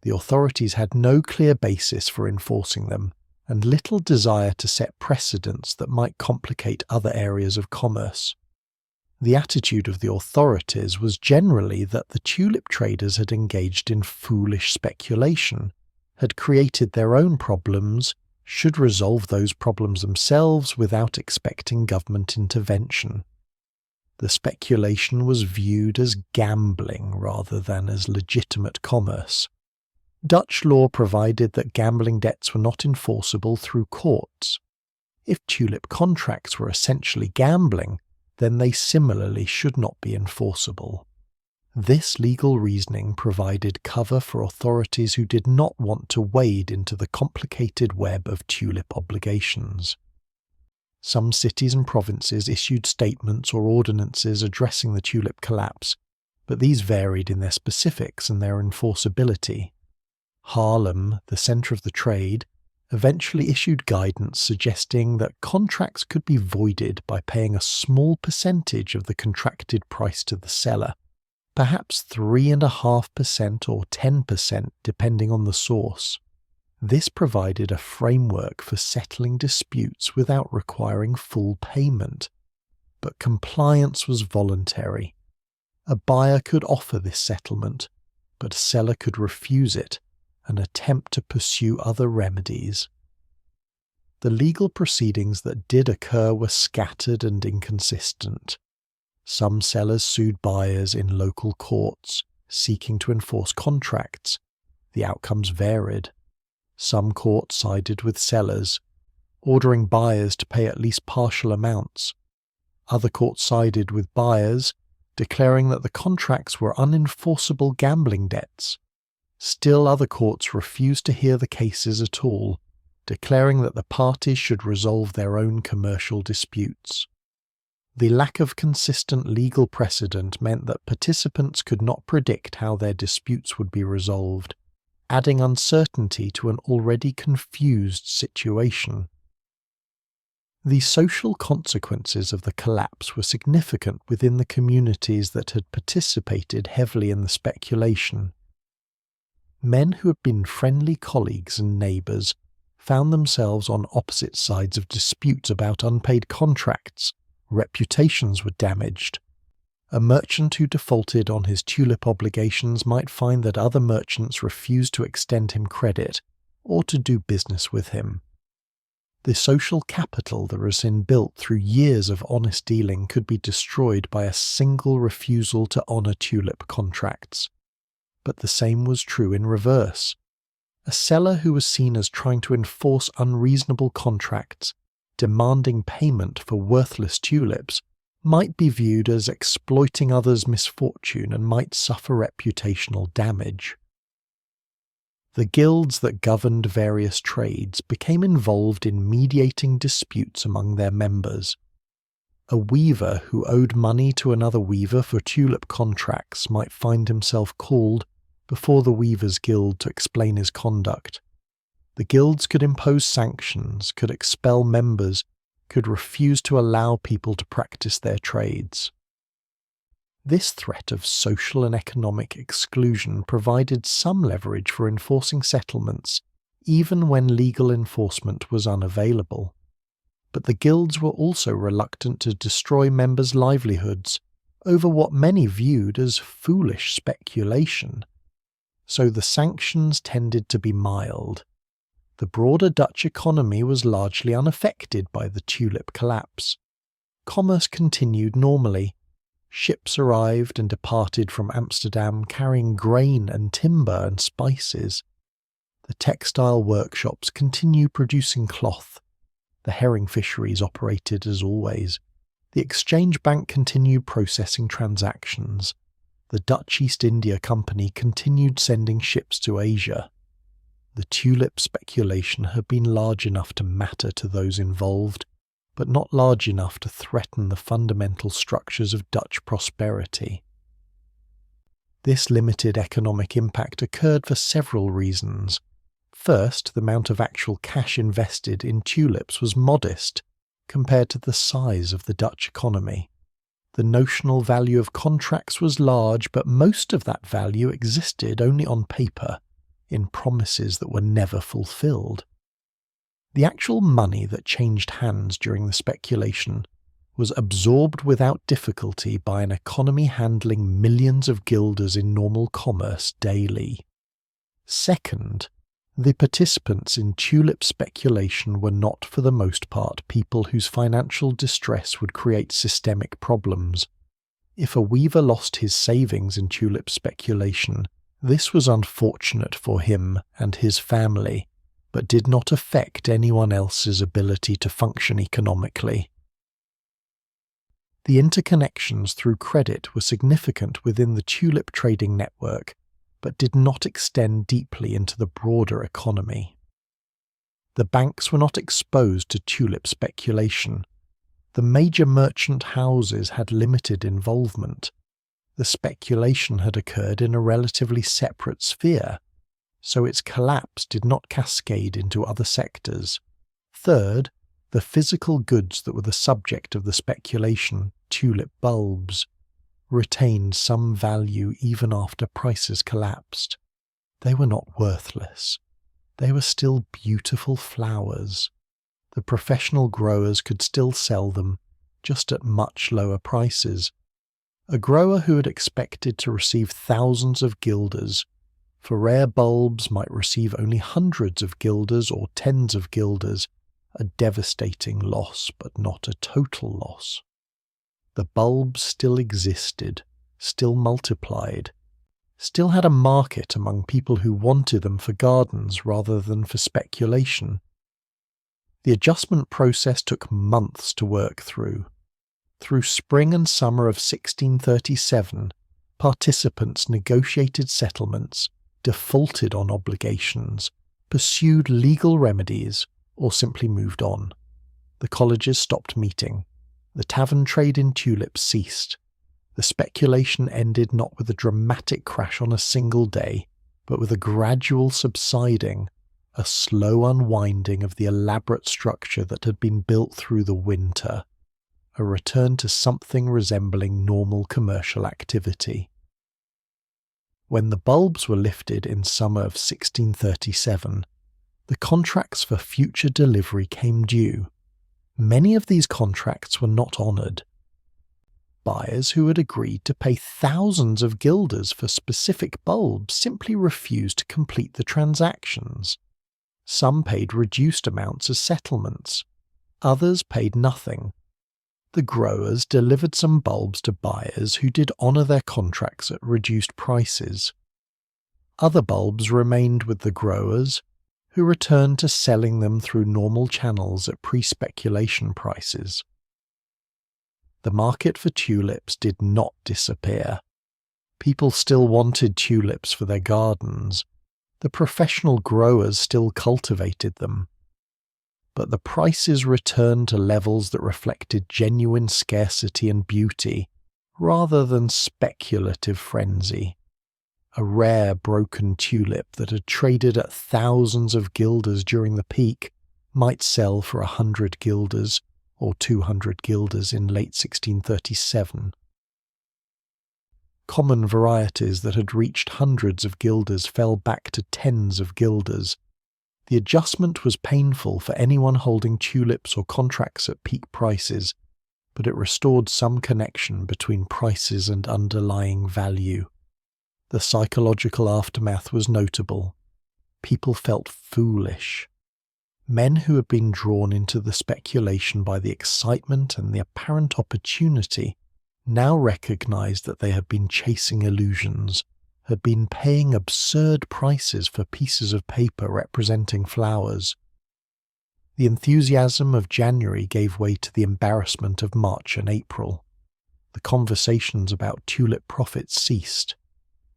The authorities had no clear basis for enforcing them, and little desire to set precedents that might complicate other areas of commerce. The attitude of the authorities was generally that the tulip traders had engaged in foolish speculation, had created their own problems, should resolve those problems themselves without expecting government intervention. The speculation was viewed as gambling rather than as legitimate commerce. Dutch law provided that gambling debts were not enforceable through courts. If tulip contracts were essentially gambling, then they similarly should not be enforceable. This legal reasoning provided cover for authorities who did not want to wade into the complicated web of tulip obligations. Some cities and provinces issued statements or ordinances addressing the tulip collapse, but these varied in their specifics and their enforceability. Haarlem, the centre of the trade, eventually issued guidance suggesting that contracts could be voided by paying a small percentage of the contracted price to the seller, perhaps 3.5% or 10% depending on the source. This provided a framework for settling disputes without requiring full payment, but compliance was voluntary. A buyer could offer this settlement, but a seller could refuse it and attempt to pursue other remedies. The legal proceedings that did occur were scattered and inconsistent. Some sellers sued buyers in local courts, seeking to enforce contracts. The outcomes varied. Some courts sided with sellers, ordering buyers to pay at least partial amounts. Other courts sided with buyers, declaring that the contracts were unenforceable gambling debts. Still other courts refused to hear the cases at all, declaring that the parties should resolve their own commercial disputes. The lack of consistent legal precedent meant that participants could not predict how their disputes would be resolved, adding uncertainty to an already confused situation. The social consequences of the collapse were significant within the communities that had participated heavily in the speculation. Men who had been friendly colleagues and neighbours found themselves on opposite sides of disputes about unpaid contracts. Reputations were damaged. A merchant who defaulted on his tulip obligations might find that other merchants refused to extend him credit or to do business with him. The social capital that was inbuilt through years of honest dealing could be destroyed by a single refusal to honour tulip contracts. But the same was true in reverse. A seller who was seen as trying to enforce unreasonable contracts, demanding payment for worthless tulips, might be viewed as exploiting others' misfortune and might suffer reputational damage. The guilds that governed various trades became involved in mediating disputes among their members. A weaver who owed money to another weaver for tulip contracts might find himself called before the Weavers' Guild to explain his conduct. The guilds could impose sanctions, could expel members, could refuse to allow people to practice their trades. This threat of social and economic exclusion provided some leverage for enforcing settlements, even when legal enforcement was unavailable. But the guilds were also reluctant to destroy members' livelihoods over what many viewed as foolish speculation. So the sanctions tended to be mild. The broader Dutch economy was largely unaffected by the tulip collapse. Commerce continued normally. Ships arrived and departed from Amsterdam carrying grain and timber and spices. The textile workshops continued producing cloth. The herring fisheries operated as always. The Exchange Bank continued processing transactions. The Dutch East India Company continued sending ships to Asia. The tulip speculation had been large enough to matter to those involved, but not large enough to threaten the fundamental structures of Dutch prosperity. This limited economic impact occurred for several reasons. First, the amount of actual cash invested in tulips was modest compared to the size of the Dutch economy. The notional value of contracts was large, but most of that value existed only on paper, in promises that were never fulfilled. The actual money that changed hands during the speculation was absorbed without difficulty by an economy handling millions of guilders in normal commerce daily. Second, the participants in tulip speculation were not for the most part people whose financial distress would create systemic problems. If a weaver lost his savings in tulip speculation, this was unfortunate for him and his family, but did not affect anyone else's ability to function economically. The interconnections through credit were significant within the tulip trading network, but did not extend deeply into the broader economy. The banks were not exposed to tulip speculation. The major merchant houses had limited involvement. The speculation had occurred in a relatively separate sphere, so its collapse did not cascade into other sectors. Third, the physical goods that were the subject of the speculation, tulip bulbs, retained some value even after prices collapsed. They were not worthless. They were still beautiful flowers. The professional growers could still sell them, just at much lower prices. A grower who had expected to receive thousands of guilders for rare bulbs might receive only hundreds of guilders or tens of guilders, a devastating loss but not a total loss. The bulbs still existed, still multiplied, still had a market among people who wanted them for gardens rather than for speculation. The adjustment process took months to work through. Through spring and summer of 1637, participants negotiated settlements, defaulted on obligations, pursued legal remedies, or simply moved on. The colleges stopped meeting. The tavern trade in tulips ceased. The speculation ended not with a dramatic crash on a single day, but with a gradual subsiding, a slow unwinding of the elaborate structure that had been built through the winter, a return to something resembling normal commercial activity. When the bulbs were lifted in summer of 1637, the contracts for future delivery came due. Many of these contracts were not honoured. Buyers who had agreed to pay thousands of guilders for specific bulbs simply refused to complete the transactions. Some paid reduced amounts as settlements. Others paid nothing. The growers delivered some bulbs to buyers who did honour their contracts at reduced prices. Other bulbs remained with the growers, who returned to selling them through normal channels at pre-speculation prices. The market for tulips did not disappear. People still wanted tulips for their gardens. The professional growers still cultivated them. But the prices returned to levels that reflected genuine scarcity and beauty, rather than speculative frenzy. A rare broken tulip that had traded at thousands of guilders during the peak might sell for 100 guilders or 200 guilders in late 1637. Common varieties that had reached hundreds of guilders fell back to tens of guilders. The adjustment was painful for anyone holding tulips or contracts at peak prices, but it restored some connection between prices and underlying value. The psychological aftermath was notable. People felt foolish. Men who had been drawn into the speculation by the excitement and the apparent opportunity now recognized that they had been chasing illusions, had been paying absurd prices for pieces of paper representing flowers. The enthusiasm of January gave way to the embarrassment of March and April. The conversations about tulip profits ceased.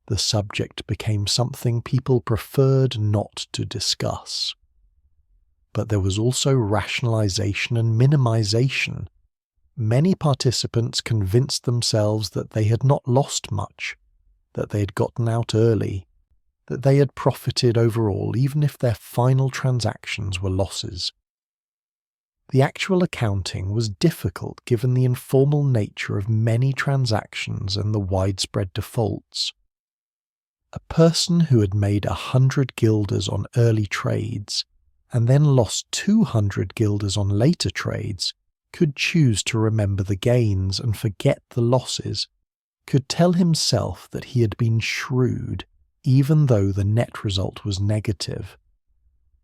The subject became something people preferred not to discuss. But there was also rationalization and minimization. Many participants convinced themselves that they had not lost much, that they had gotten out early, that they had profited overall even if their final transactions were losses. The actual accounting was difficult given the informal nature of many transactions and the widespread defaults. A person who had made 100 guilders on early trades and then lost 200 guilders on later trades could choose to remember the gains and forget the losses, could tell himself that he had been shrewd even though the net result was negative.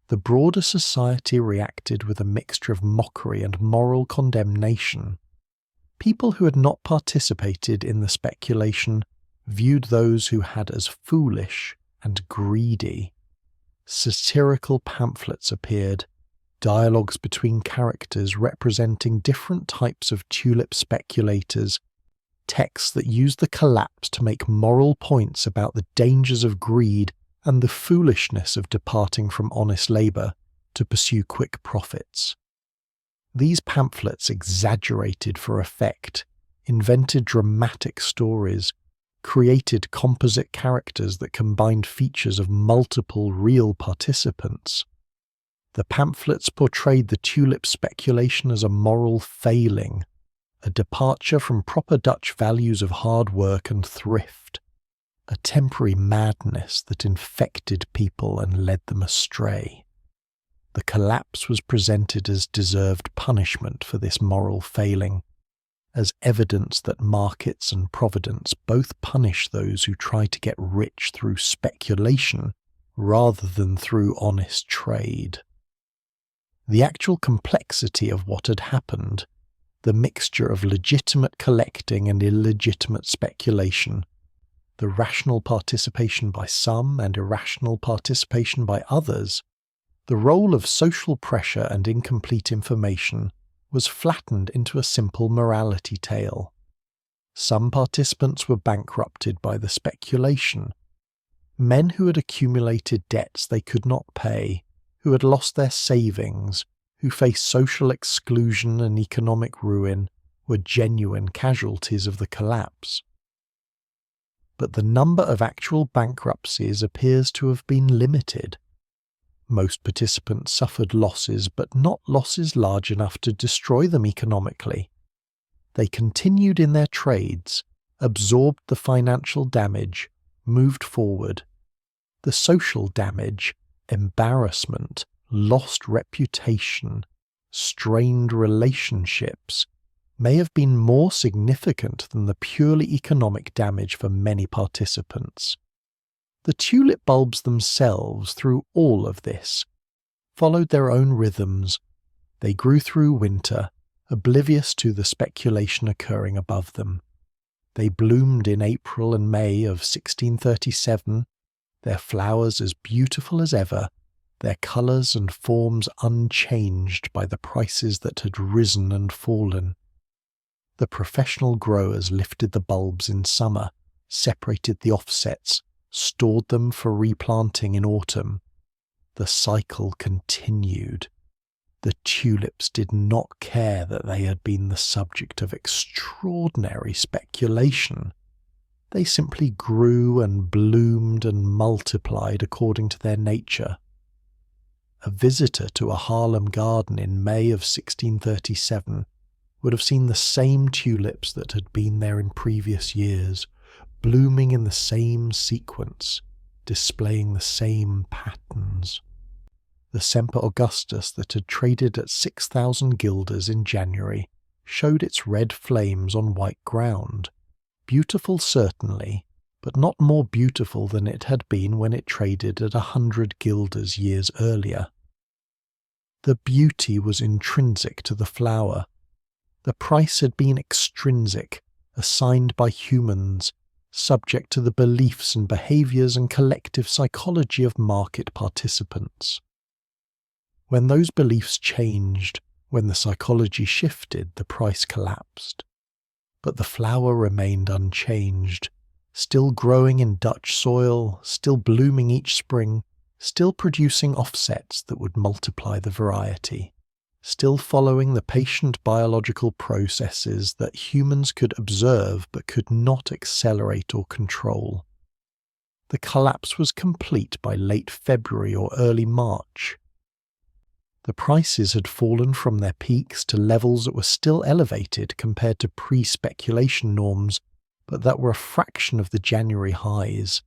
The broader society reacted with a mixture of mockery and moral condemnation. People who had not participated in the speculation viewed those who had as foolish and greedy. Satirical pamphlets appeared, dialogues between characters representing different types of tulip speculators, texts that used the collapse to make moral points about the dangers of greed and the foolishness of departing from honest labour to pursue quick profits. These pamphlets exaggerated for effect, invented dramatic stories, created composite characters that combined features of multiple real participants. The pamphlets portrayed the tulip speculation as a moral failing, a departure from proper Dutch values of hard work and thrift, a temporary madness that infected people and led them astray. The collapse was presented as deserved punishment for this moral failing. as evidence that markets and providence both punish those who try to get rich through speculation rather than through honest trade. The actual complexity of what had happened, the mixture of legitimate collecting and illegitimate speculation, the rational participation by some and irrational participation by others, the role of social pressure and incomplete information was flattened into a simple morality tale. Some participants were bankrupted by the speculation. Men who had accumulated debts they could not pay, who had lost their savings, who faced social exclusion and economic ruin, were genuine casualties of the collapse. But the number of actual bankruptcies appears to have been limited. Most participants suffered losses, but not losses large enough to destroy them economically. They continued in their trades, absorbed the financial damage, moved forward. The social damage, embarrassment, lost reputation, strained relationships, may have been more significant than the purely economic damage for many participants. The tulip bulbs themselves, through all of this, followed their own rhythms. They grew through winter, oblivious to the speculation occurring above them. They bloomed in April and May of 1637, their flowers as beautiful as ever, their colours and forms unchanged by the prices that had risen and fallen. The professional growers lifted the bulbs in summer, separated the offsets, stored them for replanting in autumn. The cycle continued. The tulips did not care that they had been the subject of extraordinary speculation. They simply grew and bloomed and multiplied according to their nature. A visitor to a Harlem garden in May of 1637 would have seen the same tulips that had been there in previous years, blooming in the same sequence, displaying the same patterns. The Semper Augustus that had traded at 6,000 guilders in January showed its red flames on white ground. Beautiful certainly, but not more beautiful than it had been when it traded at 100 guilders years earlier. The beauty was intrinsic to the flower. The price had been extrinsic, assigned by humans, subject to the beliefs and behaviours and collective psychology of market participants. When those beliefs changed, when the psychology shifted, the price collapsed. But the flower remained unchanged, still growing in Dutch soil, still blooming each spring, still producing offsets that would multiply the variety, still following the patient biological processes that humans could observe but could not accelerate or control. The collapse was complete by late February or early March. The prices had fallen from their peaks to levels that were still elevated compared to pre-speculation norms, but that were a fraction of the January highs.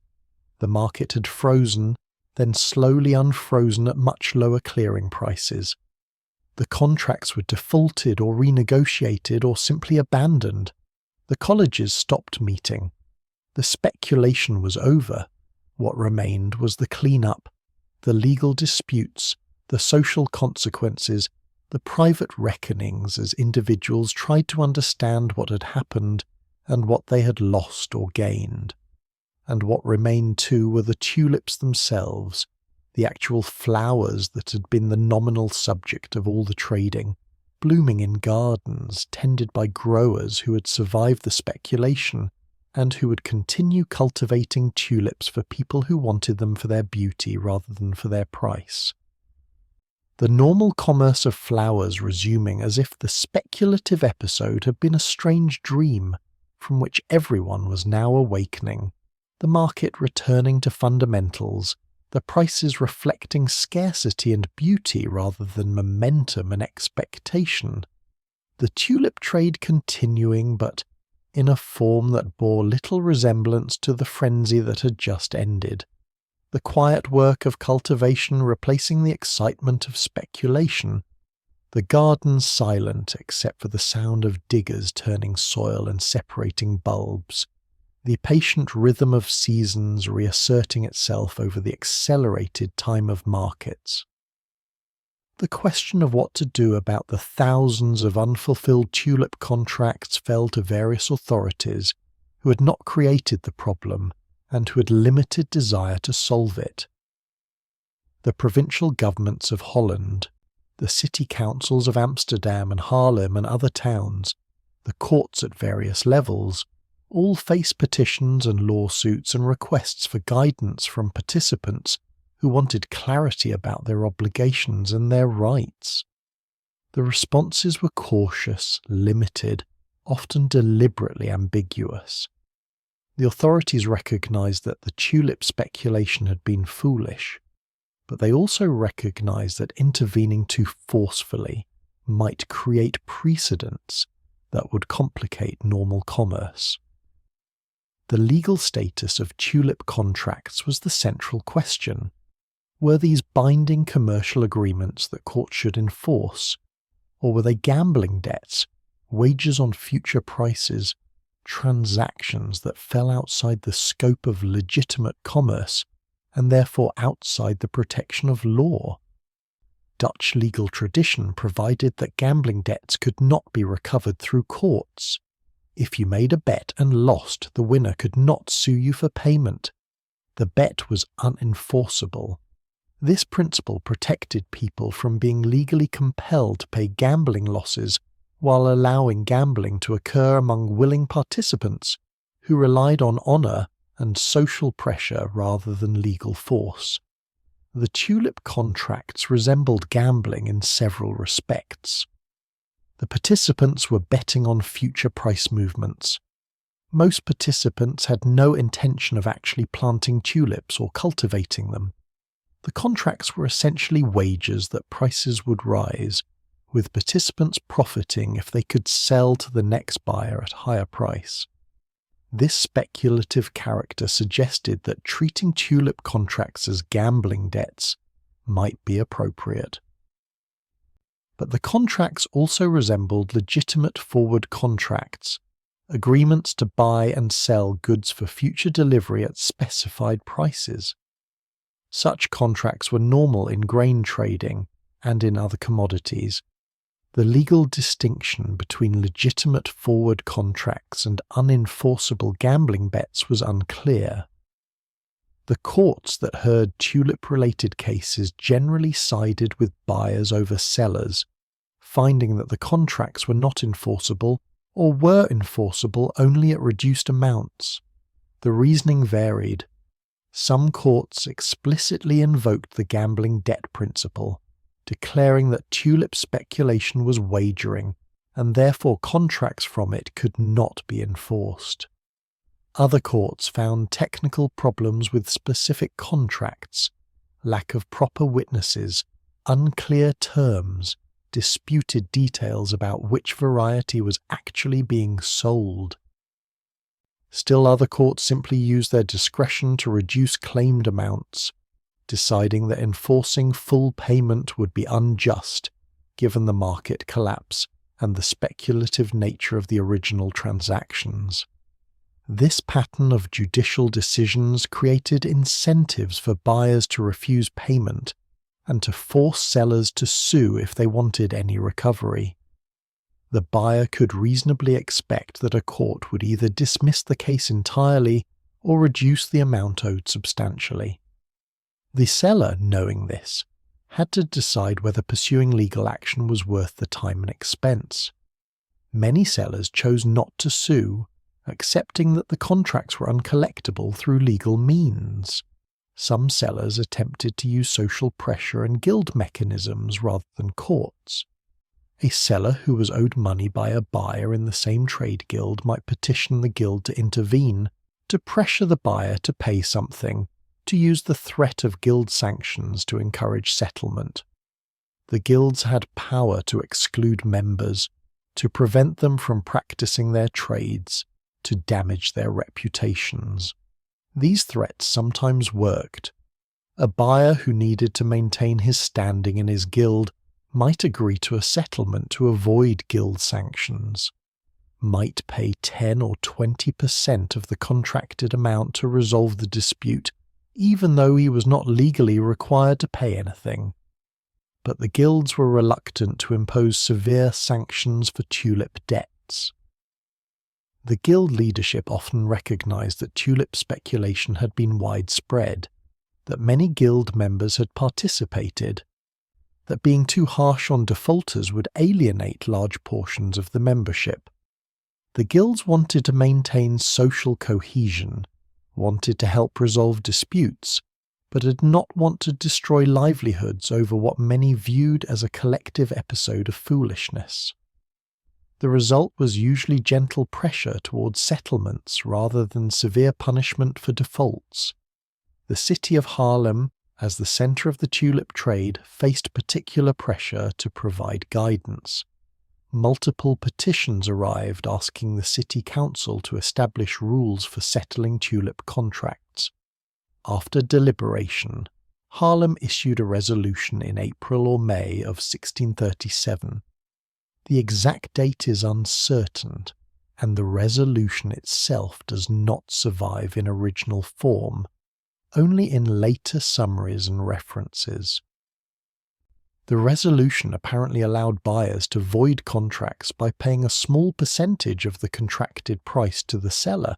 The market had frozen, then slowly unfrozen at much lower clearing prices. The contracts were defaulted or renegotiated or simply abandoned. The colleges stopped meeting. The speculation was over. What remained was the clean-up, the legal disputes, the social consequences, the private reckonings as individuals tried to understand what had happened and what they had lost or gained. And what remained too were the tulips themselves, the actual flowers that had been the nominal subject of all the trading, blooming in gardens tended by growers who had survived the speculation and who would continue cultivating tulips for people who wanted them for their beauty rather than for their price. The normal commerce of flowers resuming as if the speculative episode had been a strange dream from which everyone was now awakening, the market returning to fundamentals, the prices reflecting scarcity and beauty rather than momentum and expectation. The tulip trade continuing, but in a form that bore little resemblance to the frenzy that had just ended. The quiet work of cultivation replacing the excitement of speculation. the garden silent except for the sound of diggers turning soil and separating bulbs, the patient rhythm of seasons reasserting itself over the accelerated time of markets. The question of what to do about the thousands of unfulfilled tulip contracts fell to various authorities who had not created the problem and who had limited desire to solve it. The provincial governments of Holland, the city councils of Amsterdam and Haarlem and other towns, the courts at various levels, all face petitions and lawsuits and requests for guidance from participants who wanted clarity about their obligations and their rights. The responses were cautious, limited, often deliberately ambiguous. The authorities recognized that the tulip speculation had been foolish, but they also recognized that intervening too forcefully might create precedents that would complicate normal commerce. The legal status of tulip contracts was the central question. Were these binding commercial agreements that courts should enforce, or were they gambling debts, wagers on future prices, transactions that fell outside the scope of legitimate commerce and therefore outside the protection of law? Dutch legal tradition provided that gambling debts could not be recovered through courts. If you made a bet and lost, the winner could not sue you for payment. The bet was unenforceable. This principle protected people from being legally compelled to pay gambling losses while allowing gambling to occur among willing participants who relied on honour and social pressure rather than legal force. The tulip contracts resembled gambling in several respects. The participants were betting on future price movements. Most participants had no intention of actually planting tulips or cultivating them. The contracts were essentially wagers that prices would rise, with participants profiting if they could sell to the next buyer at higher price. This speculative character suggested that treating tulip contracts as gambling debts might be appropriate. But the contracts also resembled legitimate forward contracts, agreements to buy and sell goods for future delivery at specified prices. Such contracts were normal in grain trading and in other commodities. The legal distinction between legitimate forward contracts and unenforceable gambling bets was unclear. The courts that heard tulip-related cases generally sided with buyers over sellers, finding that the contracts were not enforceable or were enforceable only at reduced amounts. The reasoning varied. Some courts explicitly invoked the gambling debt principle, declaring that tulip speculation was wagering, and therefore contracts from it could not be enforced. Other courts found technical problems with specific contracts, lack of proper witnesses, unclear terms, disputed details about which variety was actually being sold. Still other courts simply used their discretion to reduce claimed amounts, deciding that enforcing full payment would be unjust given the market collapse and the speculative nature of the original transactions. This pattern of judicial decisions created incentives for buyers to refuse payment and to force sellers to sue if they wanted any recovery. The buyer could reasonably expect that a court would either dismiss the case entirely or reduce the amount owed substantially. The seller, knowing this, had to decide whether pursuing legal action was worth the time and expense. Many sellers chose not to sue, accepting that the contracts were uncollectible through legal means. Some sellers attempted to use social pressure and guild mechanisms rather than courts. A seller who was owed money by a buyer in the same trade guild might petition the guild to intervene, to pressure the buyer to pay something, to use the threat of guild sanctions to encourage settlement. The guilds had power to exclude members, to prevent them from practicing their trades, to damage their reputations. These threats sometimes worked. A buyer who needed to maintain his standing in his guild might agree to a settlement to avoid guild sanctions, might pay 10 or 20% of the contracted amount to resolve the dispute, even though he was not legally required to pay anything. But the guilds were reluctant to impose severe sanctions for tulip debts. The guild leadership often recognised that tulip speculation had been widespread, that many guild members had participated, that being too harsh on defaulters would alienate large portions of the membership. The guilds wanted to maintain social cohesion, wanted to help resolve disputes, but did not want to destroy livelihoods over what many viewed as a collective episode of foolishness. The result was usually gentle pressure towards settlements rather than severe punishment for defaults. The city of Haarlem, as the centre of the tulip trade, faced particular pressure to provide guidance. Multiple petitions arrived asking the city council to establish rules for settling tulip contracts. After deliberation, Haarlem issued a resolution in April or May of 1637. The exact date is uncertain, and the resolution itself does not survive in original form, only in later summaries and references. The resolution apparently allowed buyers to void contracts by paying a small percentage of the contracted price to the seller,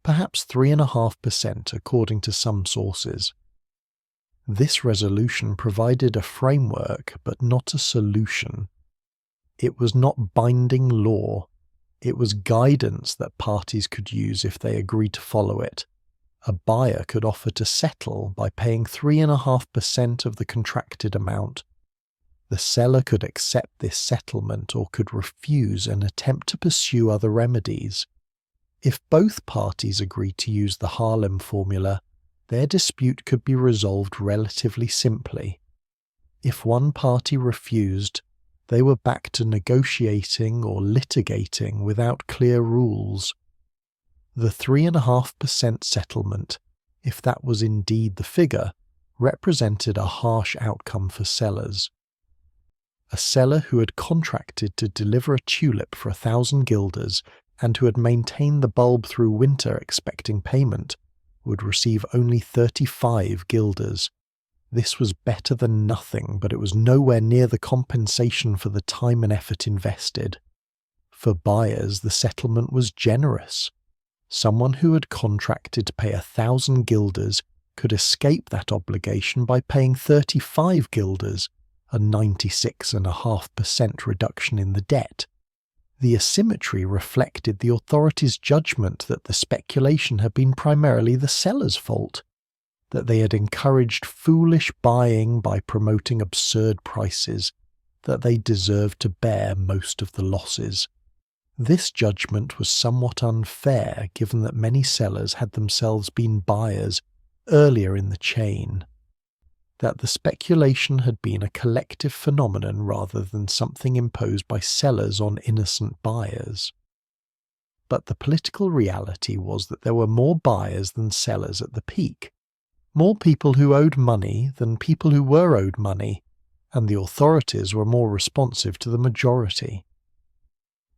perhaps 3.5% according to some sources. This resolution provided a framework but not a solution. It was not binding law, it was guidance that parties could use if they agreed to follow it. A buyer could offer to settle by paying 3.5% of the contracted amount. The seller could accept this settlement or could refuse and attempt to pursue other remedies. If both parties agreed to use the Haarlem formula, their dispute could be resolved relatively simply. If one party refused, they were back to negotiating or litigating without clear rules. The 3.5% settlement, if that was indeed the figure, represented a harsh outcome for sellers. A seller who had contracted to deliver a tulip for 1,000 guilders and who had maintained the bulb through winter expecting payment would receive only 35 guilders. This was better than nothing, but it was nowhere near the compensation for the time and effort invested. For buyers, the settlement was generous. Someone who had contracted to pay 1,000 guilders could escape that obligation by paying 35 guilders, a 96.5% reduction in the debt. The asymmetry reflected the authorities' judgment that the speculation had been primarily the seller's fault, that they had encouraged foolish buying by promoting absurd prices, that they deserved to bear most of the losses. This judgment was somewhat unfair given that many sellers had themselves been buyers earlier in the chain, that the speculation had been a collective phenomenon rather than something imposed by sellers on innocent buyers. But the political reality was that there were more buyers than sellers at the peak, more people who owed money than people who were owed money, and the authorities were more responsive to the majority.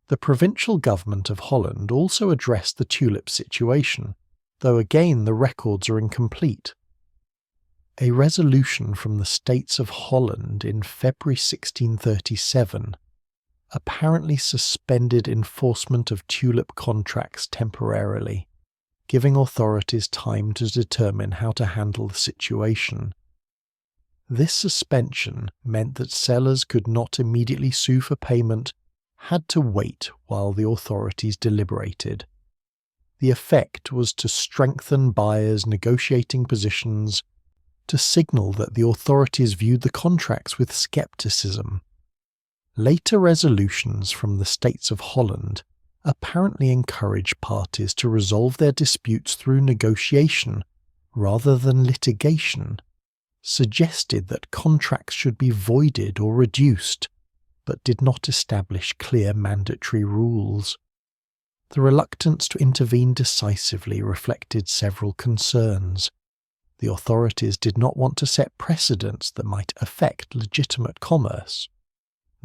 The provincial government of Holland also addressed the tulip situation, though again the records are incomplete. A resolution from the States of Holland in February 1637 apparently suspended enforcement of tulip contracts temporarily, giving authorities time to determine how to handle the situation. This suspension meant that sellers could not immediately sue for payment, had to wait while the authorities deliberated. The effect was to strengthen buyers' negotiating positions, to signal that the authorities viewed the contracts with skepticism. Later resolutions from the States of Holland apparently encouraged parties to resolve their disputes through negotiation rather than litigation, suggested that contracts should be voided or reduced, but did not establish clear mandatory rules. The reluctance to intervene decisively reflected several concerns. The authorities did not want to set precedents that might affect legitimate commerce.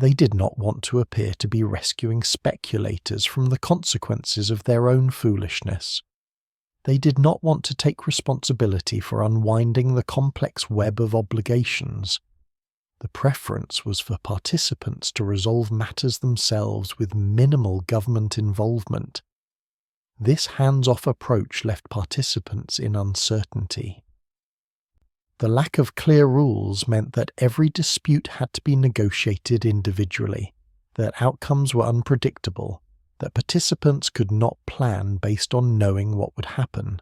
They did not want to appear to be rescuing speculators from the consequences of their own foolishness. They did not want to take responsibility for unwinding the complex web of obligations. The preference was for participants to resolve matters themselves with minimal government involvement. This hands-off approach left participants in uncertainty. The lack of clear rules meant that every dispute had to be negotiated individually, that outcomes were unpredictable, that participants could not plan based on knowing what would happen.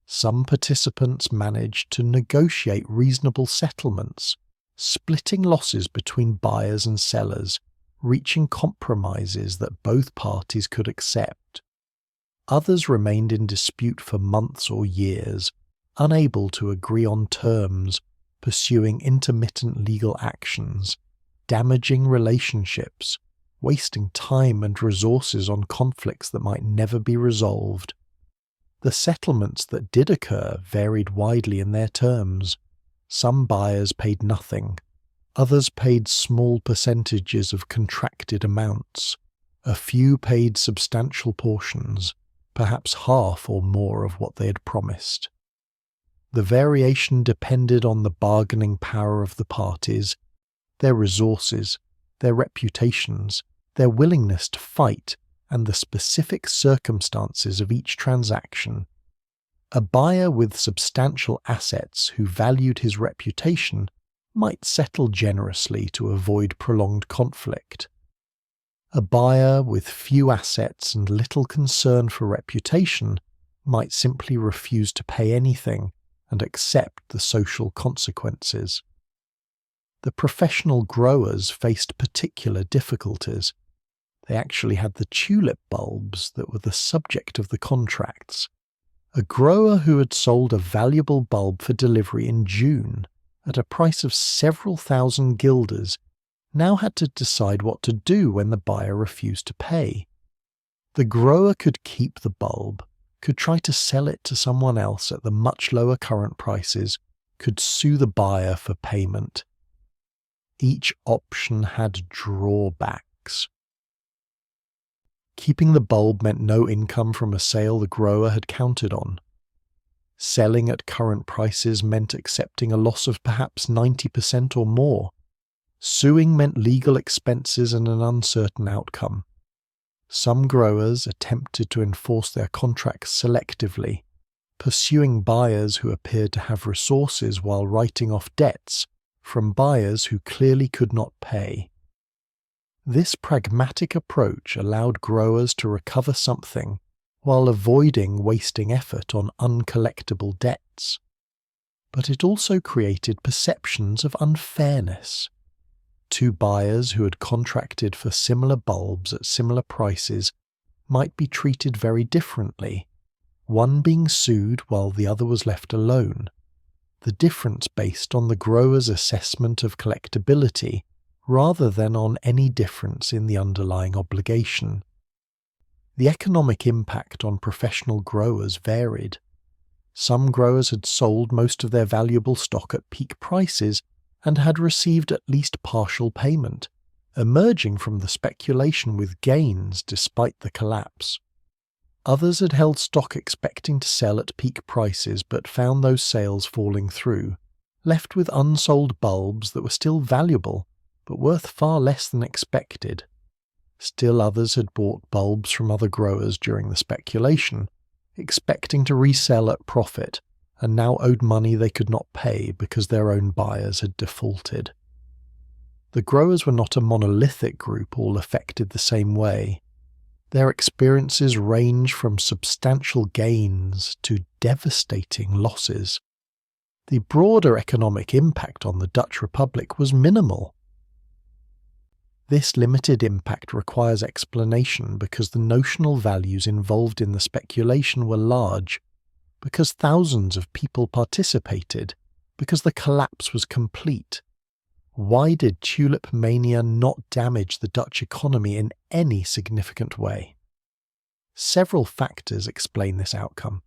Some participants managed to negotiate reasonable settlements, splitting losses between buyers and sellers, reaching compromises that both parties could accept. Others remained in dispute for months or years, unable to agree on terms, pursuing intermittent legal actions, damaging relationships, wasting time and resources on conflicts that might never be resolved. The settlements that did occur varied widely in their terms. Some buyers paid nothing, others paid small percentages of contracted amounts, a few paid substantial portions, perhaps half or more of what they had promised. The variation depended on the bargaining power of the parties, their resources, their reputations, their willingness to fight, and the specific circumstances of each transaction. A buyer with substantial assets who valued his reputation might settle generously to avoid prolonged conflict. A buyer with few assets and little concern for reputation might simply refuse to pay anything and accept the social consequences. The professional growers faced particular difficulties. They actually had the tulip bulbs that were the subject of the contracts. A grower who had sold a valuable bulb for delivery in June at a price of several thousand guilders now had to decide what to do when the buyer refused to pay. The grower could keep the bulb, could try to sell it to someone else at the much lower current prices, could sue the buyer for payment. Each option had drawbacks. Keeping the bulb meant no income from a sale the grower had counted on. Selling at current prices meant accepting a loss of perhaps 90% or more. Suing meant legal expenses and an uncertain outcome. Some growers attempted to enforce their contracts selectively, pursuing buyers who appeared to have resources while writing off debts from buyers who clearly could not pay. This pragmatic approach allowed growers to recover something while avoiding wasting effort on uncollectible debts. But it also created perceptions of unfairness. Two buyers who had contracted for similar bulbs at similar prices might be treated very differently, one being sued while the other was left alone. The difference based on the grower's assessment of collectability rather than on any difference in the underlying obligation. The economic impact on professional growers varied. Some growers had sold most of their valuable stock at peak prices and had received at least partial payment, emerging from the speculation with gains despite the collapse. Others had held stock expecting to sell at peak prices but found those sales falling through, left with unsold bulbs that were still valuable but worth far less than expected. Still others had bought bulbs from other growers during the speculation, expecting to resell at profit, and now owed money they could not pay because their own buyers had defaulted. The growers were not a monolithic group all affected the same way. Their experiences range from substantial gains to devastating losses. The broader economic impact on the Dutch Republic was minimal. This limited impact requires explanation because the notional values involved in the speculation were large, because thousands of people participated, because the collapse was complete. Why did Tulip Mania not damage the Dutch economy in any significant way? Several factors explain this outcome.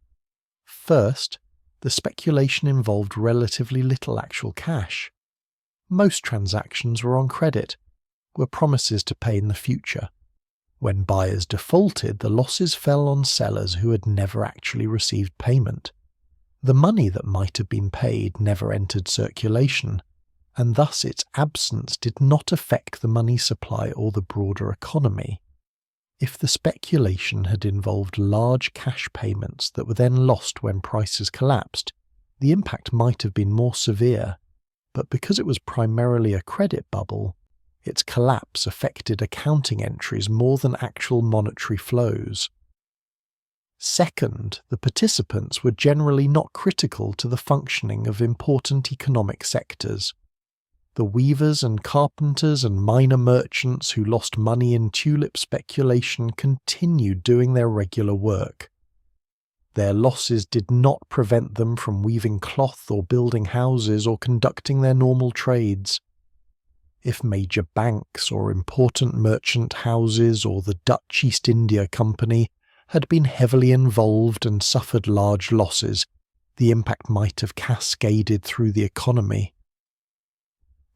First, the speculation involved relatively little actual cash. Most transactions were on credit, were promises to pay in the future. When buyers defaulted, the losses fell on sellers who had never actually received payment. The money that might have been paid never entered circulation, and thus its absence did not affect the money supply or the broader economy. If the speculation had involved large cash payments that were then lost when prices collapsed, the impact might have been more severe, but because it was primarily a credit bubble, its collapse affected accounting entries more than actual monetary flows. Second, the participants were generally not critical to the functioning of important economic sectors. The weavers and carpenters and minor merchants who lost money in tulip speculation continued doing their regular work. Their losses did not prevent them from weaving cloth or building houses or conducting their normal trades. If major banks or important merchant houses or the Dutch East India Company had been heavily involved and suffered large losses, the impact might have cascaded through the economy.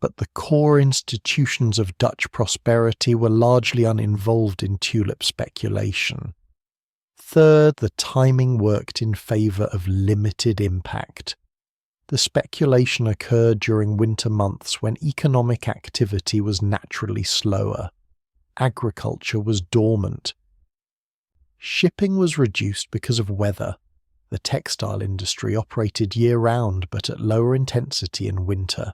But the core institutions of Dutch prosperity were largely uninvolved in tulip speculation. Third, the timing worked in favour of limited impact. The speculation occurred during winter months when economic activity was naturally slower. Agriculture was dormant. Shipping was reduced because of weather. The textile industry operated year-round but at lower intensity in winter.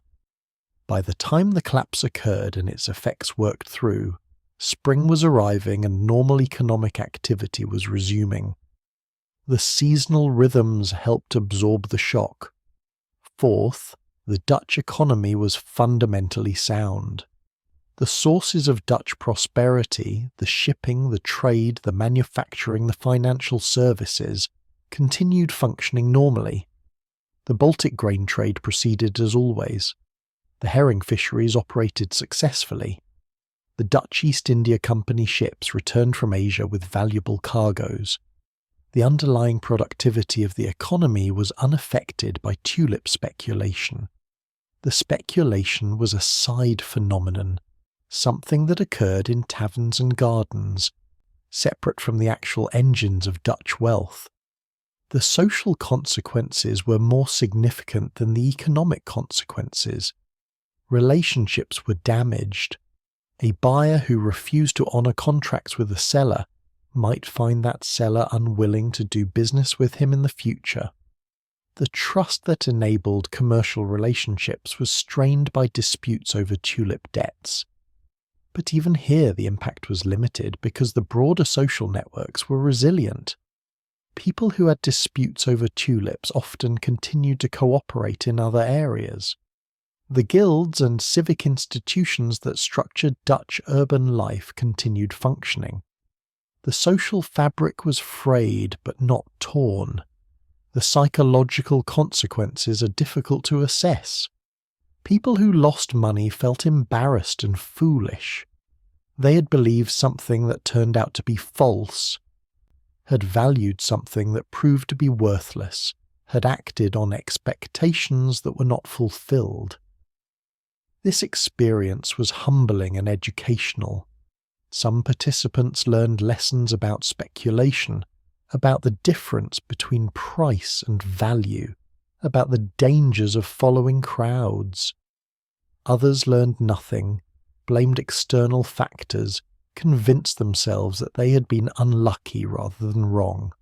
By the time the collapse occurred and its effects worked through, spring was arriving and normal economic activity was resuming. The seasonal rhythms helped absorb the shock. Fourth, the Dutch economy was fundamentally sound. The sources of Dutch prosperity, the shipping, the trade, the manufacturing, the financial services, continued functioning normally. The Baltic grain trade proceeded as always. The herring fisheries operated successfully. The Dutch East India Company ships returned from Asia with valuable cargoes. The underlying productivity of the economy was unaffected by tulip speculation. The speculation was a side phenomenon, something that occurred in taverns and gardens, separate from the actual engines of Dutch wealth. The social consequences were more significant than the economic consequences. Relationships were damaged. A buyer who refused to honour contracts with a seller might find that seller unwilling to do business with him in the future. The trust that enabled commercial relationships was strained by disputes over tulip debts. But even here the impact was limited because the broader social networks were resilient. People who had disputes over tulips often continued to cooperate in other areas. The guilds and civic institutions that structured Dutch urban life continued functioning. The social fabric was frayed but not torn. The psychological consequences are difficult to assess. People who lost money felt embarrassed and foolish. They had believed something that turned out to be false, had valued something that proved to be worthless, had acted on expectations that were not fulfilled. This experience was humbling and educational. Some participants learned lessons about speculation, about the difference between price and value, about the dangers of following crowds. Others learned nothing, blamed external factors, convinced themselves that they had been unlucky rather than wrong.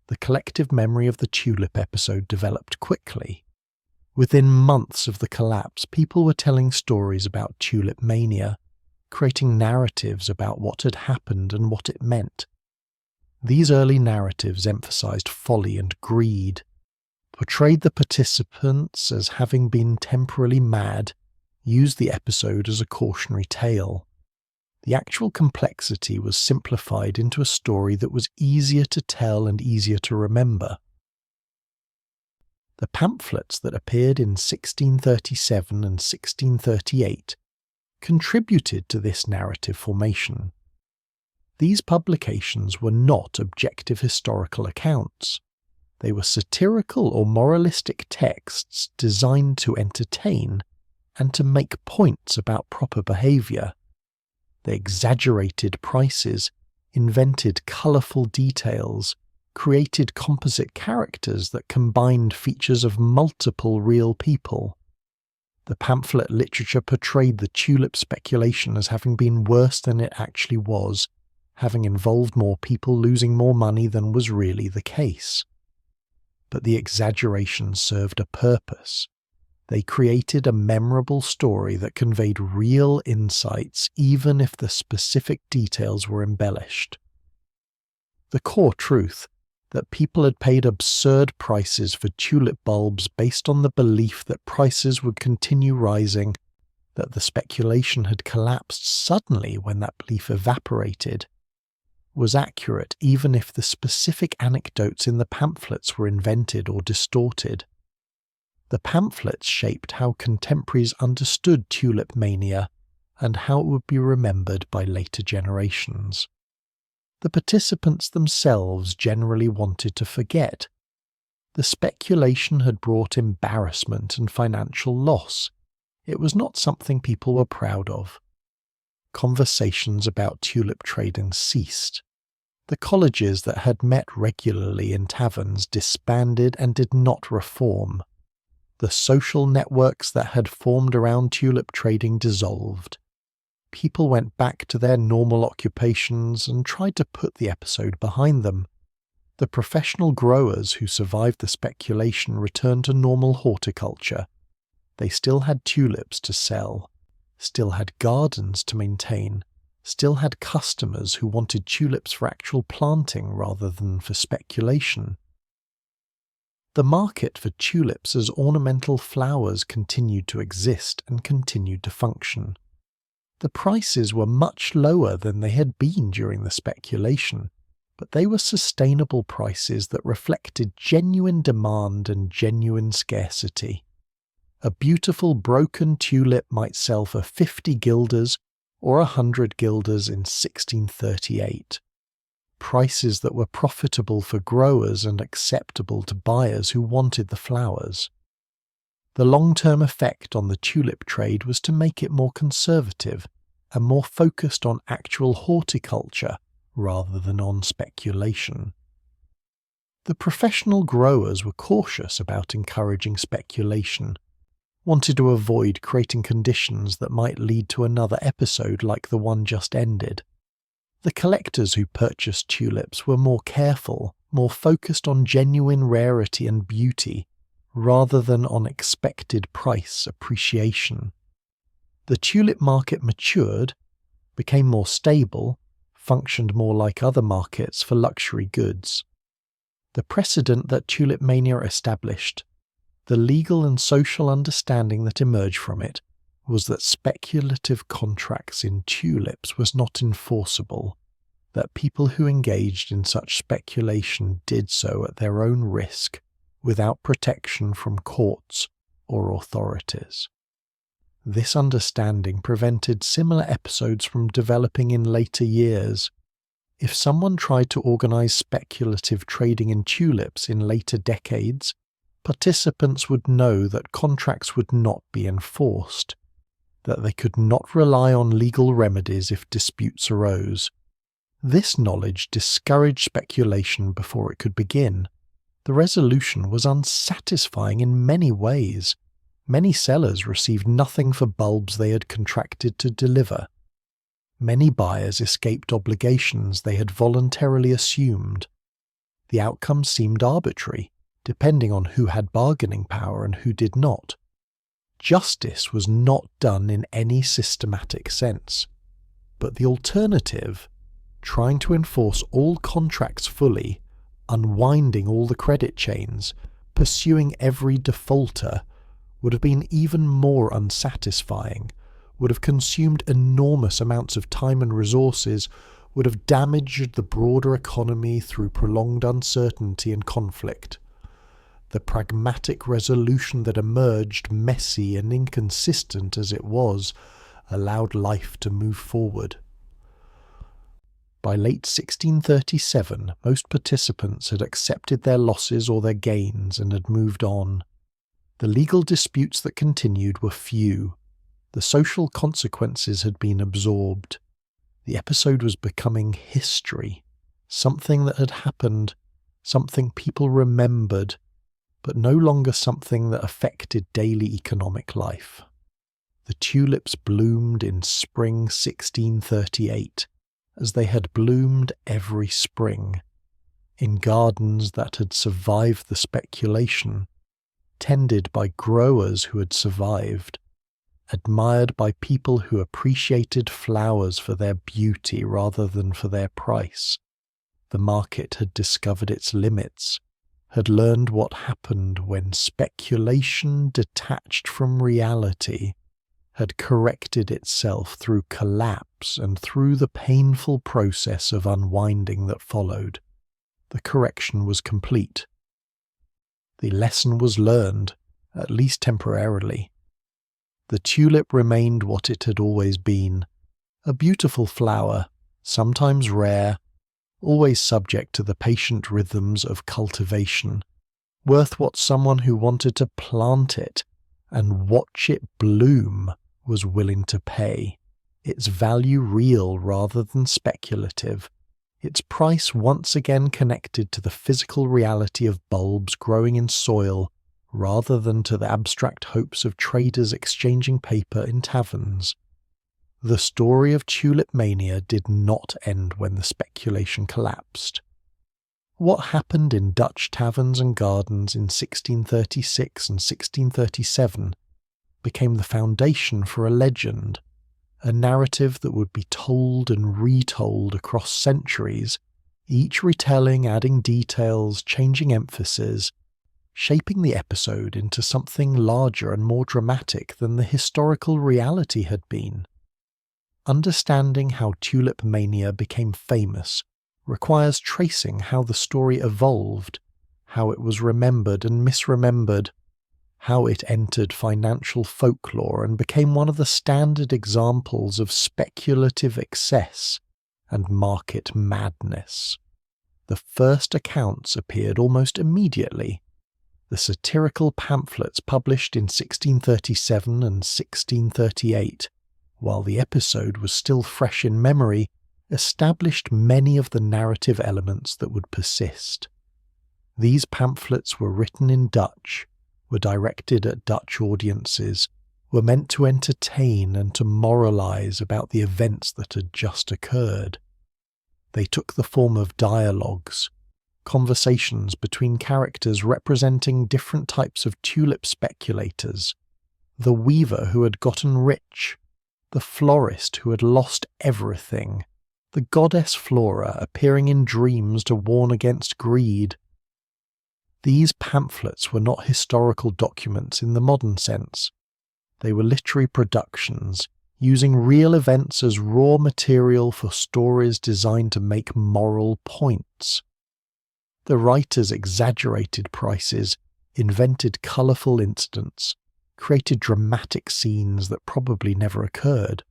The collective memory of the tulip episode developed quickly. Within months of the collapse, people were telling stories about Tulip Mania, creating narratives about what had happened and what it meant. These early narratives emphasized folly and greed, portrayed the participants as having been temporarily mad, used the episode as a cautionary tale. The actual complexity was simplified into a story that was easier to tell and easier to remember. The pamphlets that appeared in 1637 and 1638 contributed to this narrative formation. These publications were not objective historical accounts. They were satirical or moralistic texts designed to entertain and to make points about proper behaviour. They exaggerated prices, invented colourful details, created composite characters that combined features of multiple real people. The pamphlet literature portrayed the tulip speculation as having been worse than it actually was, having involved more people losing more money than was really the case. But the exaggerations served a purpose. They created a memorable story that conveyed real insights even if the specific details were embellished. The core truth, that people had paid absurd prices for tulip bulbs based on the belief that prices would continue rising, that the speculation had collapsed suddenly when that belief evaporated, was accurate even if the specific anecdotes in the pamphlets were invented or distorted. The pamphlets shaped how contemporaries understood Tulip Mania and how it would be remembered by later generations. The participants themselves generally wanted to forget. The speculation had brought embarrassment and financial loss. It was not something people were proud of. Conversations about tulip trading ceased. The colleges that had met regularly in taverns disbanded and did not reform. The social networks that had formed around tulip trading dissolved. People went back to their normal occupations and tried to put the episode behind them. The professional growers who survived the speculation returned to normal horticulture. They still had tulips to sell, still had gardens to maintain, still had customers who wanted tulips for actual planting rather than for speculation. The market for tulips as ornamental flowers continued to exist and continued to function. The prices were much lower than they had been during the speculation, but they were sustainable prices that reflected genuine demand and genuine scarcity. A beautiful broken tulip might sell for 50 guilders or 100 guilders in 1638. Prices that were profitable for growers and acceptable to buyers who wanted the flowers. The long-term effect on the tulip trade was to make it more conservative and more focused on actual horticulture rather than on speculation. The professional growers were cautious about encouraging speculation, wanted to avoid creating conditions that might lead to another episode like the one just ended. The collectors who purchased tulips were more careful, more focused on genuine rarity and beauty, rather than on expected price appreciation. The tulip market matured, became more stable, functioned more like other markets for luxury goods. The precedent that Tulip Mania established, the legal and social understanding that emerged from it, was that speculative contracts in tulips was not enforceable, that people who engaged in such speculation did so at their own risk, without protection from courts or authorities. This understanding prevented similar episodes from developing in later years. If someone tried to organize speculative trading in tulips in later decades, participants would know that contracts would not be enforced, that they could not rely on legal remedies if disputes arose. This knowledge discouraged speculation before it could begin. The resolution was unsatisfying in many ways. Many sellers received nothing for bulbs they had contracted to deliver. Many buyers escaped obligations they had voluntarily assumed. The outcome seemed arbitrary, depending on who had bargaining power and who did not. Justice was not done in any systematic sense. But the alternative, trying to enforce all contracts fully, unwinding all the credit chains, pursuing every defaulter, would have been even more unsatisfying, would have consumed enormous amounts of time and resources, would have damaged the broader economy through prolonged uncertainty and conflict. The pragmatic resolution that emerged, messy and inconsistent as it was, allowed life to move forward. By late 1637, most participants had accepted their losses or their gains and had moved on. The legal disputes that continued were few. The social consequences had been absorbed. The episode was becoming history, something that had happened, something people remembered, but no longer something that affected daily economic life. The tulips bloomed in spring 1638, as they had bloomed every spring, in gardens that had survived the speculation, tended by growers who had survived, admired by people who appreciated flowers for their beauty rather than for their price. The market had discovered its limits, had learned what happened when speculation detached from reality, had corrected itself through collapse and through the painful process of unwinding that followed. The correction was complete. The lesson was learned, at least temporarily. The tulip remained what it had always been, a beautiful flower, sometimes rare, always subject to the patient rhythms of cultivation, worth what someone who wanted to plant it and watch it bloom was willing to pay, its value real rather than speculative, its price once again connected to the physical reality of bulbs growing in soil rather than to the abstract hopes of traders exchanging paper in taverns. The story of Tulip Mania did not end when the speculation collapsed. What happened in Dutch taverns and gardens in 1636 and 1637 became the foundation for a legend, a narrative that would be told and retold across centuries, each retelling adding details, changing emphasis, shaping the episode into something larger and more dramatic than the historical reality had been. Understanding how Tulip Mania became famous requires tracing how the story evolved, how it was remembered and misremembered, how it entered financial folklore and became one of the standard examples of speculative excess and market madness. The first accounts appeared almost immediately. The satirical pamphlets published in 1637 and 1638, while the episode was still fresh in memory, established many of the narrative elements that would persist. These pamphlets were written in Dutch, were directed at Dutch audiences, were meant to entertain and to moralize about the events that had just occurred. They took the form of dialogues, conversations between characters representing different types of tulip speculators, the weaver who had gotten rich, the florist who had lost everything, the goddess Flora appearing in dreams to warn against greed. These pamphlets were not historical documents in the modern sense. They were literary productions, using real events as raw material for stories designed to make moral points. The writers exaggerated prices, invented colourful incidents, created dramatic scenes that probably never occurred.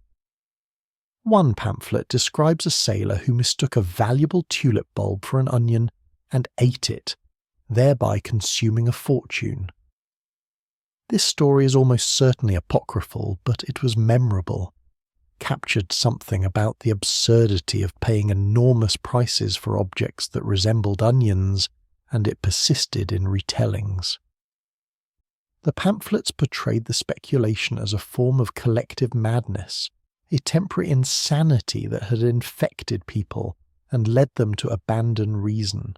One pamphlet describes a sailor who mistook a valuable tulip bulb for an onion and ate it, thereby consuming a fortune. This story is almost certainly apocryphal, but it was memorable, captured something about the absurdity of paying enormous prices for objects that resembled onions, and it persisted in retellings. The pamphlets portrayed the speculation as a form of collective madness, a temporary insanity that had infected people and led them to abandon reason.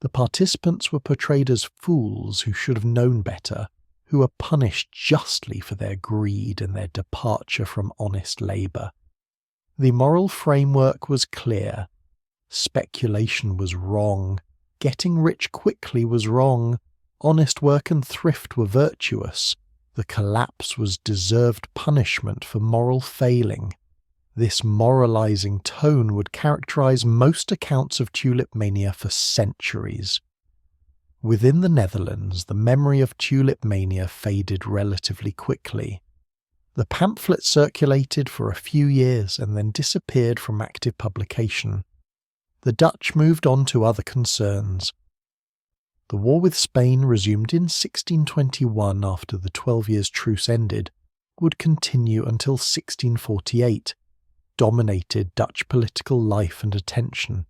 The participants were portrayed as fools who should have known better, who were punished justly for their greed and their departure from honest labour. The moral framework was clear. Speculation was wrong. Getting rich quickly was wrong. Honest work and thrift were virtuous. The collapse was deserved punishment for moral failing. This moralizing tone would characterize most accounts of Tulip Mania for centuries. Within the Netherlands, the memory of Tulip Mania faded relatively quickly. The pamphlet circulated for a few years and then disappeared from active publication. The Dutch moved on to other concerns. The war with Spain, resumed in 1621 after the 12 years' truce ended, would continue until 1648, dominated Dutch political life and attention.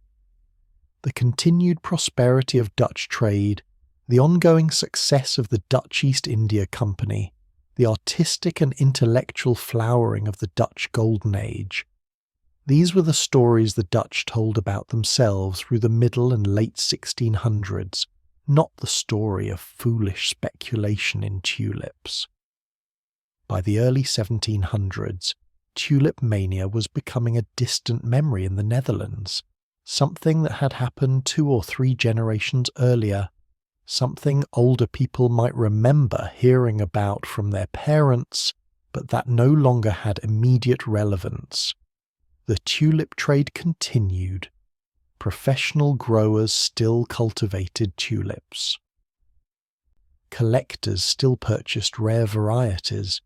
The continued prosperity of Dutch trade, the ongoing success of the Dutch East India Company, the artistic and intellectual flowering of the Dutch Golden Age. These were the stories the Dutch told about themselves through the middle and late 1600s, not the story of foolish speculation in tulips. By the early 1700s, Tulip Mania was becoming a distant memory in the Netherlands, something that had happened 2 or 3 generations earlier, something older people might remember hearing about from their parents, but that no longer had immediate relevance. The tulip trade continued. Professional growers still cultivated tulips. Collectors still purchased rare varieties,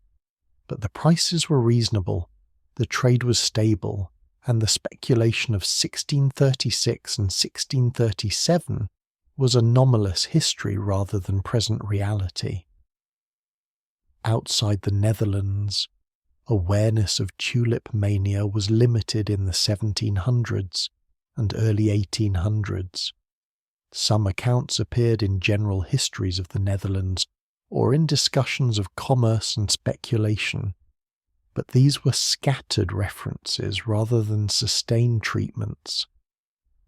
but the prices were reasonable, the trade was stable, and the speculation of 1636 and 1637 was anomalous history rather than present reality. Outside the Netherlands, awareness of tulip mania was limited in the 1700s and early 1800s. Some accounts appeared in general histories of the Netherlands or in discussions of commerce and speculation, but these were scattered references rather than sustained treatments.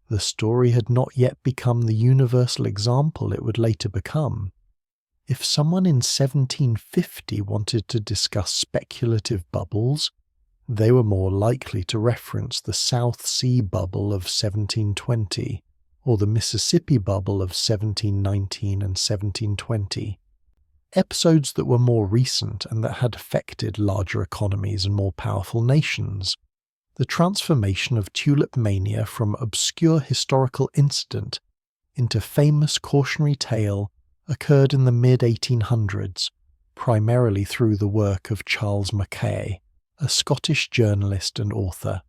The story had not yet become the universal example it would later become. If someone in 1750 wanted to discuss speculative bubbles, they were more likely to reference the South Sea bubble of 1720 or the Mississippi bubble of 1719 and 1720, episodes that were more recent and that had affected larger economies and more powerful nations. The transformation of tulip mania from obscure historical incident into famous cautionary tale occurred in the mid-1800s, primarily through the work of Charles Mackay, a Scottish journalist and author.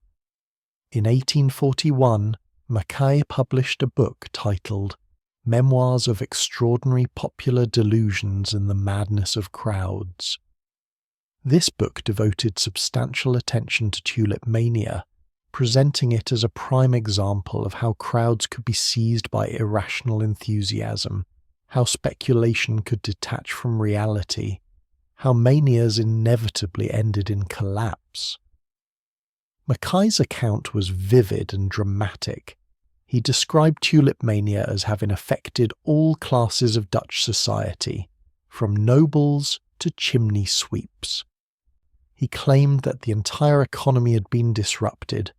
In 1841, Mackay published a book titled Memoirs of Extraordinary Popular Delusions in the Madness of Crowds. This book devoted substantial attention to tulip mania, presenting it as a prime example of how crowds could be seized by irrational enthusiasm, how speculation could detach from reality, how manias inevitably ended in collapse. Mackay's account was vivid and dramatic. He described tulip mania as having affected all classes of Dutch society, from nobles to chimney sweeps. He claimed that the entire economy had been disrupted,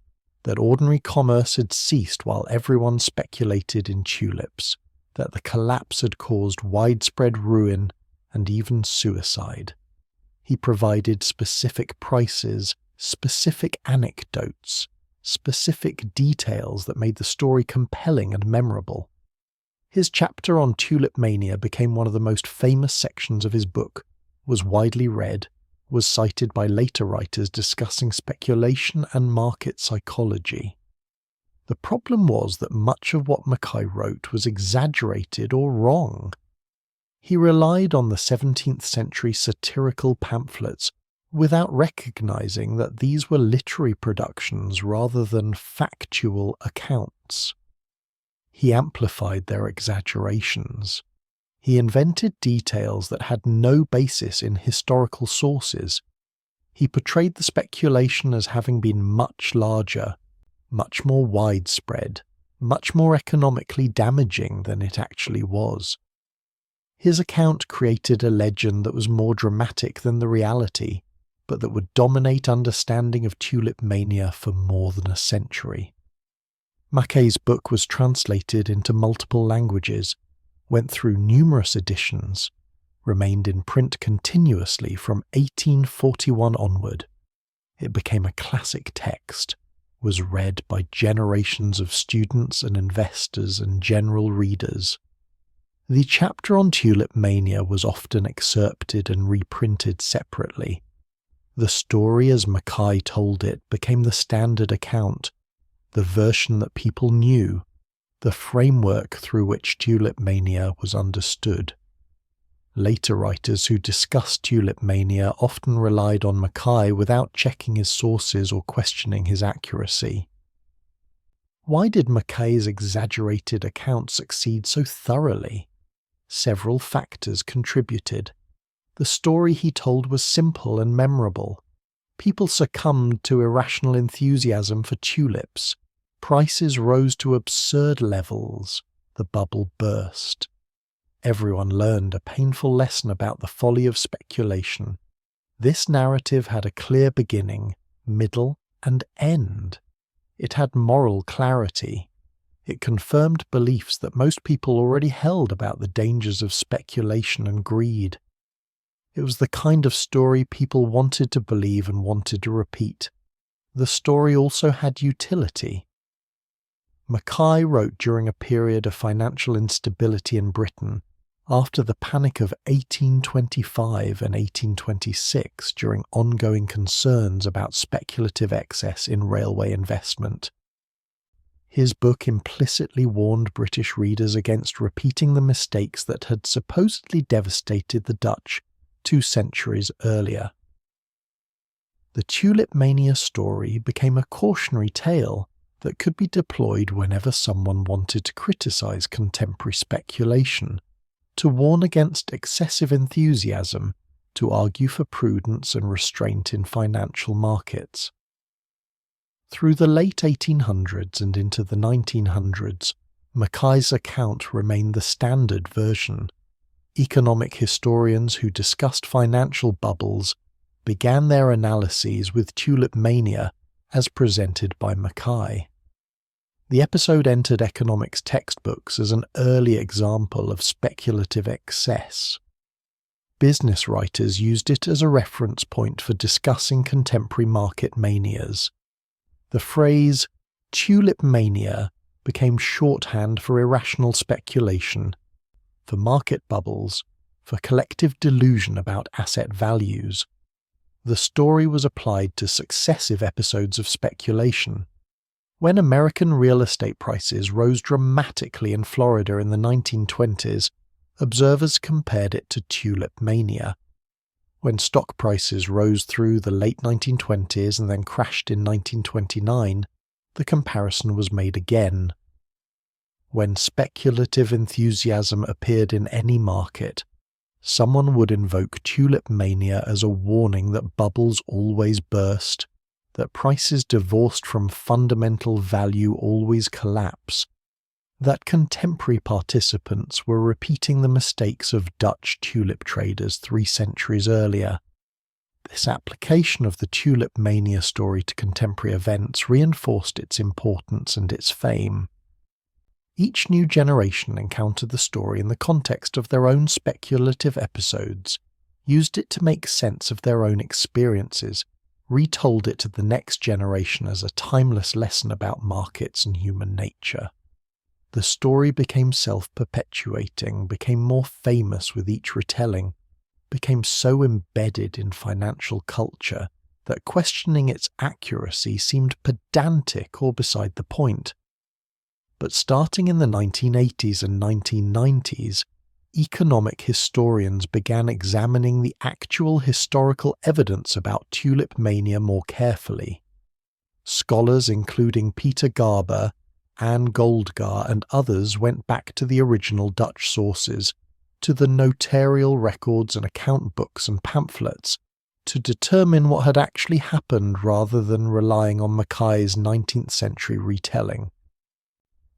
that ordinary commerce had ceased while everyone speculated in tulips, that the collapse had caused widespread ruin and even suicide. He provided specific prices, specific anecdotes, specific details that made the story compelling and memorable. His chapter on tulip mania became one of the most famous sections of his book, was widely read, was cited by later writers discussing speculation and market psychology. The problem was that much of what Mackay wrote was exaggerated or wrong. He relied on the 17th century satirical pamphlets without recognizing that these were literary productions rather than factual accounts. He amplified their exaggerations. He invented details that had no basis in historical sources. He portrayed the speculation as having been much larger, much more widespread, much more economically damaging than it actually was. His account created a legend that was more dramatic than the reality, but that would dominate understanding of tulip mania for more than a century. Mackay's book was translated into multiple languages, went through numerous editions, remained in print continuously from 1841 onward. It became a classic text, was read by generations of students and investors and general readers. The chapter on tulip mania was often excerpted and reprinted separately. The story as Mackay told it became the standard account, the version that people knew, the framework through which tulip mania was understood. Later writers who discussed Tulip Mania often relied on Mackay without checking his sources or questioning his accuracy. Why did Mackay's exaggerated account succeed so thoroughly? Several factors contributed. The story he told was simple and memorable. People succumbed to irrational enthusiasm for tulips. Prices rose to absurd levels. The bubble burst. Everyone learned a painful lesson about the folly of speculation. This narrative had a clear beginning, middle, and end. It had moral clarity. It confirmed beliefs that most people already held about the dangers of speculation and greed. It was the kind of story people wanted to believe and wanted to repeat. The story also had utility. Mackay wrote during a period of financial instability in Britain, after the panic of 1825 and 1826 during ongoing concerns about speculative excess in railway investment. His book implicitly warned British readers against repeating the mistakes that had supposedly devastated the Dutch 2 centuries earlier. The Tulip Mania story became a cautionary tale that could be deployed whenever someone wanted to criticize contemporary speculation, to warn against excessive enthusiasm, to argue for prudence and restraint in financial markets. Through the late 1800s and into the 1900s, Mackay's account remained the standard version. Economic historians who discussed financial bubbles began their analyses with Tulip Mania as presented by Mackay. The episode entered economics textbooks as an early example of speculative excess. Business writers used it as a reference point for discussing contemporary market manias. The phrase Tulip Mania became shorthand for irrational speculation, for market bubbles, for collective delusion about asset values. The story was applied to successive episodes of speculation. When American real estate prices rose dramatically in Florida in the 1920s, observers compared it to Tulip Mania. When stock prices rose through the late 1920s and then crashed in 1929, the comparison was made again. When speculative enthusiasm appeared in any market, someone would invoke Tulip Mania as a warning that bubbles always burst, that prices divorced from fundamental value always collapse, that contemporary participants were repeating the mistakes of Dutch tulip traders 3 centuries earlier. This application of the Tulip Mania story to contemporary events reinforced its importance and its fame. Each new generation encountered the story in the context of their own speculative episodes, used it to make sense of their own experiences, retold it to the next generation as a timeless lesson about markets and human nature. The story became self-perpetuating, became more famous with each retelling, became so embedded in financial culture that questioning its accuracy seemed pedantic or beside the point. But starting in the 1980s and 1990s, economic historians began examining the actual historical evidence about Tulip Mania more carefully. Scholars including Peter Garber, Anne Goldgar and others went back to the original Dutch sources, to the notarial records and account books and pamphlets, to determine what had actually happened rather than relying on Mackay's 19th century retelling.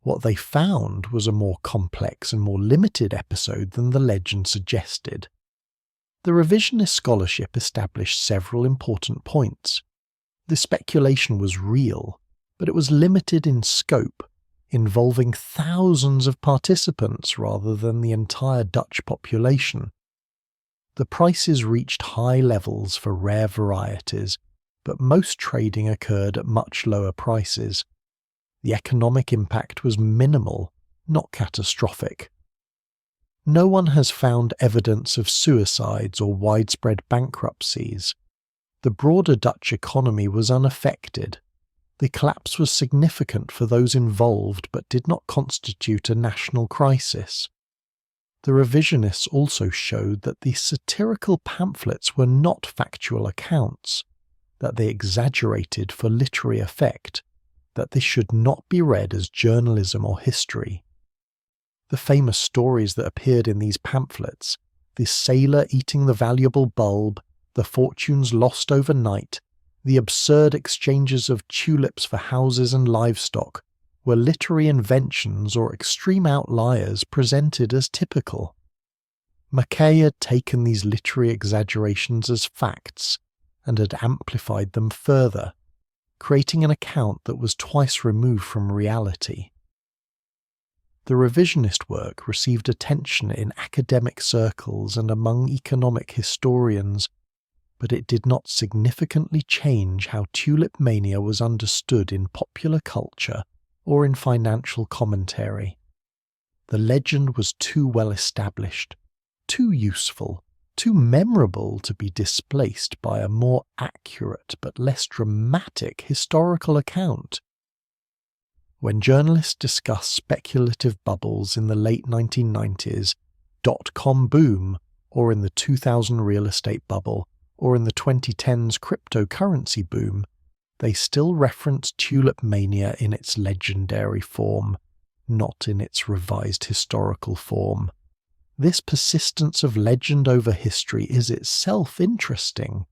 What they found was a more complex and more limited episode than the legend suggested. The revisionist scholarship established several important points. The speculation was real, but it was limited in scope, involving thousands of participants rather than the entire Dutch population. The prices reached high levels for rare varieties, but most trading occurred at much lower prices. The economic impact was minimal, not catastrophic. No one has found evidence of suicides or widespread bankruptcies. The broader Dutch economy was unaffected. The collapse was significant for those involved but did not constitute a national crisis. The revisionists also showed that the satirical pamphlets were not factual accounts, that they exaggerated for literary effect, that they should not be read as journalism or history. The famous stories that appeared in these pamphlets, the sailor eating the valuable bulb, the fortunes lost overnight, the absurd exchanges of tulips for houses and livestock, were literary inventions or extreme outliers presented as typical. Mackay had taken these literary exaggerations as facts and had amplified them further, creating an account that was twice removed from reality. The revisionist work received attention in academic circles and among economic historians, but it did not significantly change how Tulip Mania was understood in popular culture or in financial commentary. The legend was too well established, too useful, too memorable to be displaced by a more accurate but less dramatic historical account. When journalists discuss speculative bubbles in the late 1990s, dot-com boom, or in the 2000 real estate bubble, or in the 2010s cryptocurrency boom, they still reference Tulip Mania in its legendary form, not in its revised historical form. This persistence of legend over history is itself interesting.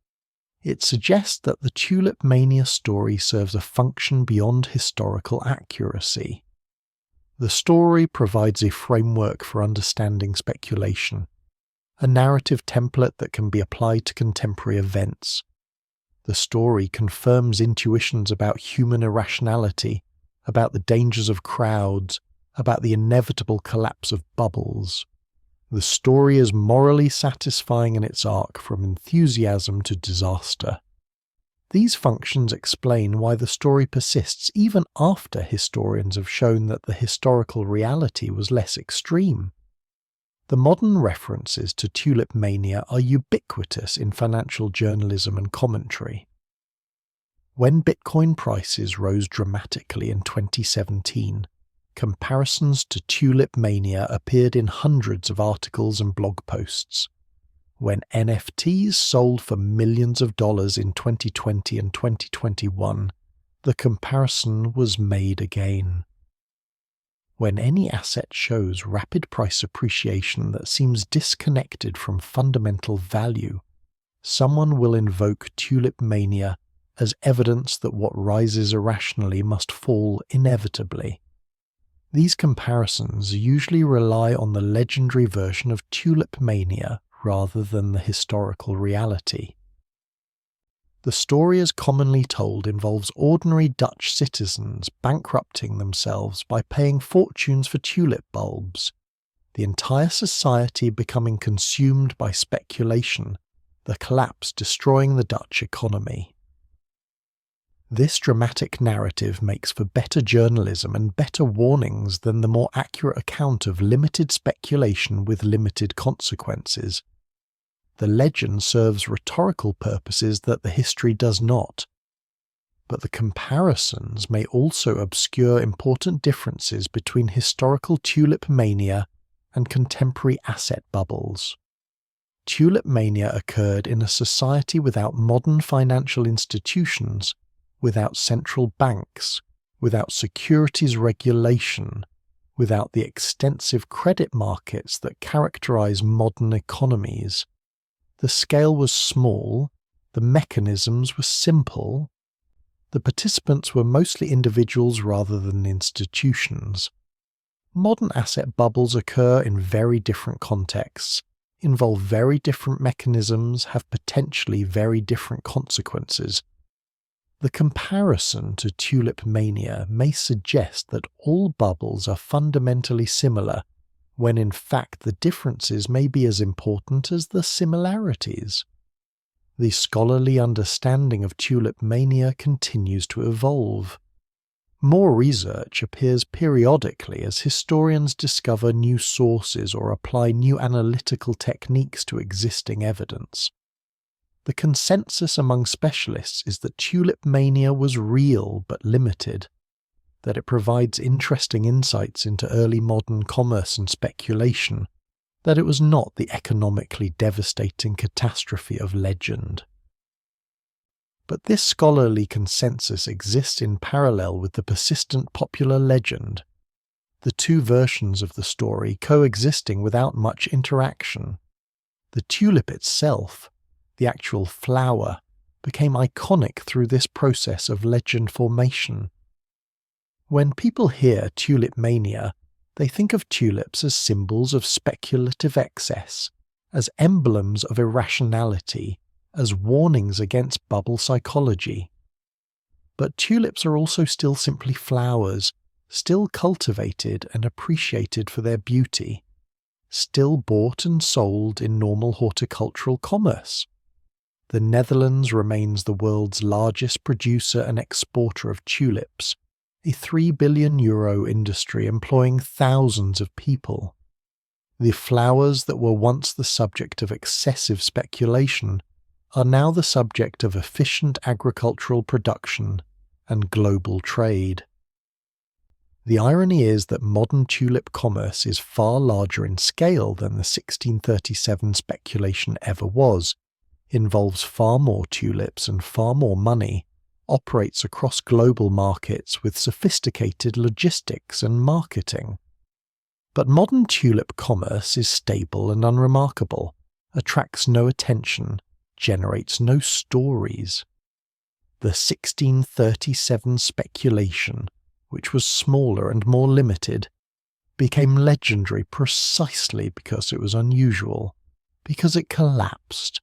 It suggests that the Tulip Mania story serves a function beyond historical accuracy. The story provides a framework for understanding speculation, a narrative template that can be applied to contemporary events. The story confirms intuitions about human irrationality, about the dangers of crowds, about the inevitable collapse of bubbles. The story is morally satisfying in its arc from enthusiasm to disaster. These functions explain why the story persists even after historians have shown that the historical reality was less extreme. The modern references to Tulip Mania are ubiquitous in financial journalism and commentary. When Bitcoin prices rose dramatically in 2017, comparisons to Tulip Mania appeared in hundreds of articles and blog posts. When NFTs sold for millions of dollars in 2020 and 2021, the comparison was made again. When any asset shows rapid price appreciation that seems disconnected from fundamental value, someone will invoke Tulip Mania as evidence that what rises irrationally must fall inevitably. These comparisons usually rely on the legendary version of Tulip Mania rather than the historical reality. The story as commonly told involves ordinary Dutch citizens bankrupting themselves by paying fortunes for tulip bulbs, the entire society becoming consumed by speculation, the collapse destroying the Dutch economy. This dramatic narrative makes for better journalism and better warnings than the more accurate account of limited speculation with limited consequences. The legend serves rhetorical purposes that the history does not, but the comparisons may also obscure important differences between historical Tulip Mania and contemporary asset bubbles. Tulip Mania occurred in a society without modern financial institutions, without central banks, without securities regulation, without the extensive credit markets that characterize modern economies. The scale was small, the mechanisms were simple, the participants were mostly individuals rather than institutions. Modern asset bubbles occur in very different contexts, involve very different mechanisms, have potentially very different consequences. The comparison to Tulip Mania may suggest that all bubbles are fundamentally similar, when in fact the differences may be as important as the similarities. The scholarly understanding of Tulip Mania continues to evolve. More research appears periodically as historians discover new sources or apply new analytical techniques to existing evidence. The consensus among specialists is that Tulip Mania was real but limited, that it provides interesting insights into early modern commerce and speculation, that it was not the economically devastating catastrophe of legend. But this scholarly consensus exists in parallel with the persistent popular legend, the two versions of the story coexisting without much interaction. The tulip itself, the actual flower, became iconic through this process of legend formation. When people hear Tulip Mania, they think of tulips as symbols of speculative excess, as emblems of irrationality, as warnings against bubble psychology. But tulips are also still simply flowers, still cultivated and appreciated for their beauty, still bought and sold in normal horticultural commerce. The Netherlands remains the world's largest producer and exporter of tulips, a €3 billion industry employing thousands of people. The flowers that were once the subject of excessive speculation are now the subject of efficient agricultural production and global trade. The irony is that modern tulip commerce is far larger in scale than the 1637 speculation ever was, involves far more tulips and far more money, operates across global markets with sophisticated logistics and marketing. But modern tulip commerce is stable and unremarkable, attracts no attention, generates no stories. The 1637 speculation, which was smaller and more limited, became legendary precisely because it was unusual, because it collapsed,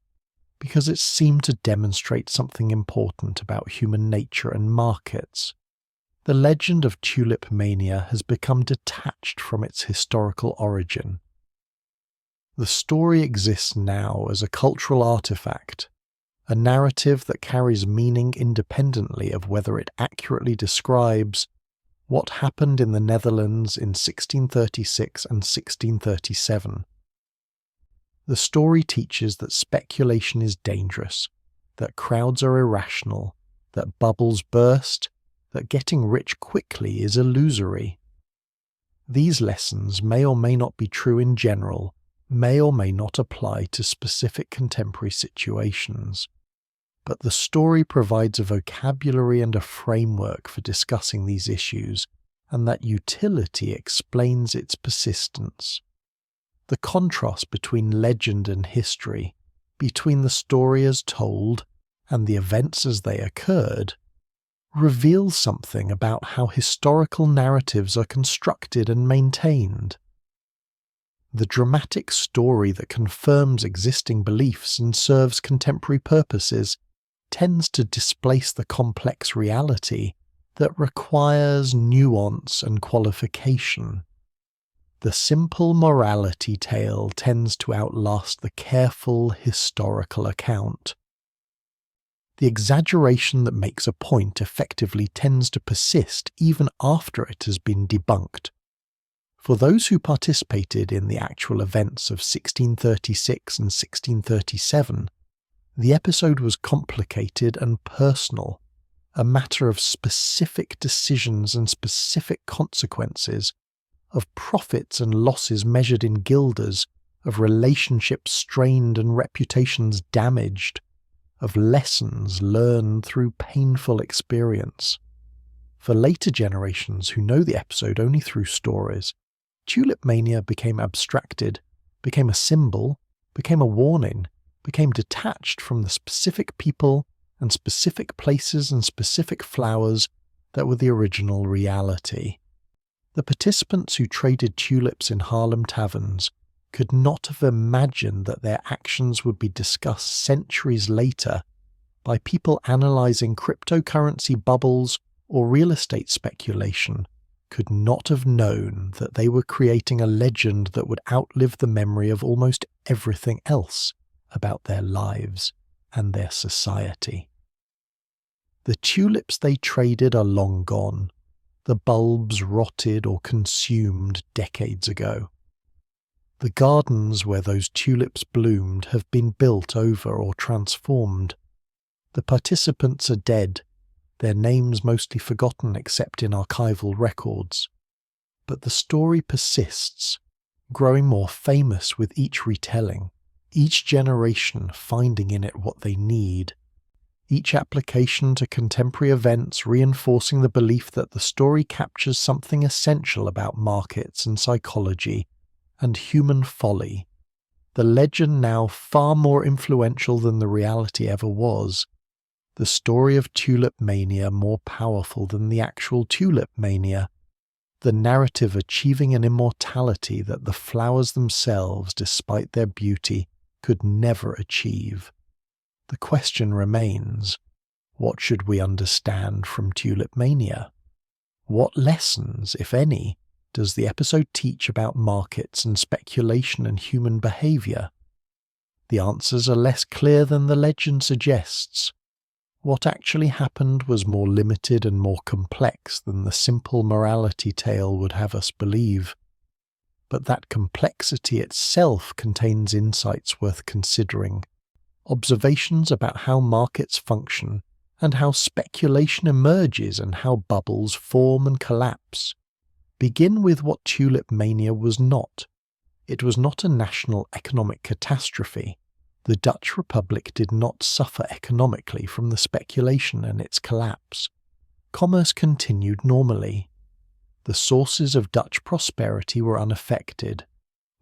because it seemed to demonstrate something important about human nature and markets. The legend of Tulip Mania has become detached from its historical origin. The story exists now as a cultural artifact, a narrative that carries meaning independently of whether it accurately describes what happened in the Netherlands in 1636 and 1637. The story teaches that speculation is dangerous, that crowds are irrational, that bubbles burst, that getting rich quickly is illusory. These lessons may or may not be true in general, may or may not apply to specific contemporary situations. But the story provides a vocabulary and a framework for discussing these issues, and that utility explains its persistence. The contrast between legend and history, between the story as told and the events as they occurred, reveals something about how historical narratives are constructed and maintained. The dramatic story that confirms existing beliefs and serves contemporary purposes tends to displace the complex reality that requires nuance and qualification. The simple morality tale tends to outlast the careful historical account. The exaggeration that makes a point effectively tends to persist even after it has been debunked. For those who participated in the actual events of 1636 and 1637, the episode was complicated and personal, a matter of specific decisions and specific consequences, of profits and losses measured in guilders, of relationships strained and reputations damaged, of lessons learned through painful experience. For later generations who know the episode only through stories, Tulip Mania became abstracted, became a symbol, became a warning, became detached from the specific people and specific places and specific flowers that were the original reality. The participants who traded tulips in Haarlem taverns could not have imagined that their actions would be discussed centuries later by people analysing cryptocurrency bubbles or real estate speculation, could not have known that they were creating a legend that would outlive the memory of almost everything else about their lives and their society. The tulips they traded are long gone, the bulbs rotted or consumed decades ago. The gardens where those tulips bloomed have been built over or transformed. The participants are dead, their names mostly forgotten except in archival records. But the story persists, growing more famous with each retelling, each generation finding in it what they need, each application to contemporary events reinforcing the belief that the story captures something essential about markets and psychology and human folly. The legend now far more influential than the reality ever was. The story of Tulip Mania more powerful than the actual Tulip Mania. The narrative achieving an immortality that the flowers themselves, despite their beauty, could never achieve. The question remains, what should we understand from Tulip Mania? What lessons, if any, does the episode teach about markets and speculation and human behaviour? The answers are less clear than the legend suggests. What actually happened was more limited and more complex than the simple morality tale would have us believe. But that complexity itself contains insights worth considering, observations about how markets function and how speculation emerges and how bubbles form and collapse. Begin with what Tulip Mania was not. It was not a national economic catastrophe. The Dutch Republic did not suffer economically from the speculation and its collapse. Commerce continued normally. The sources of Dutch prosperity were unaffected.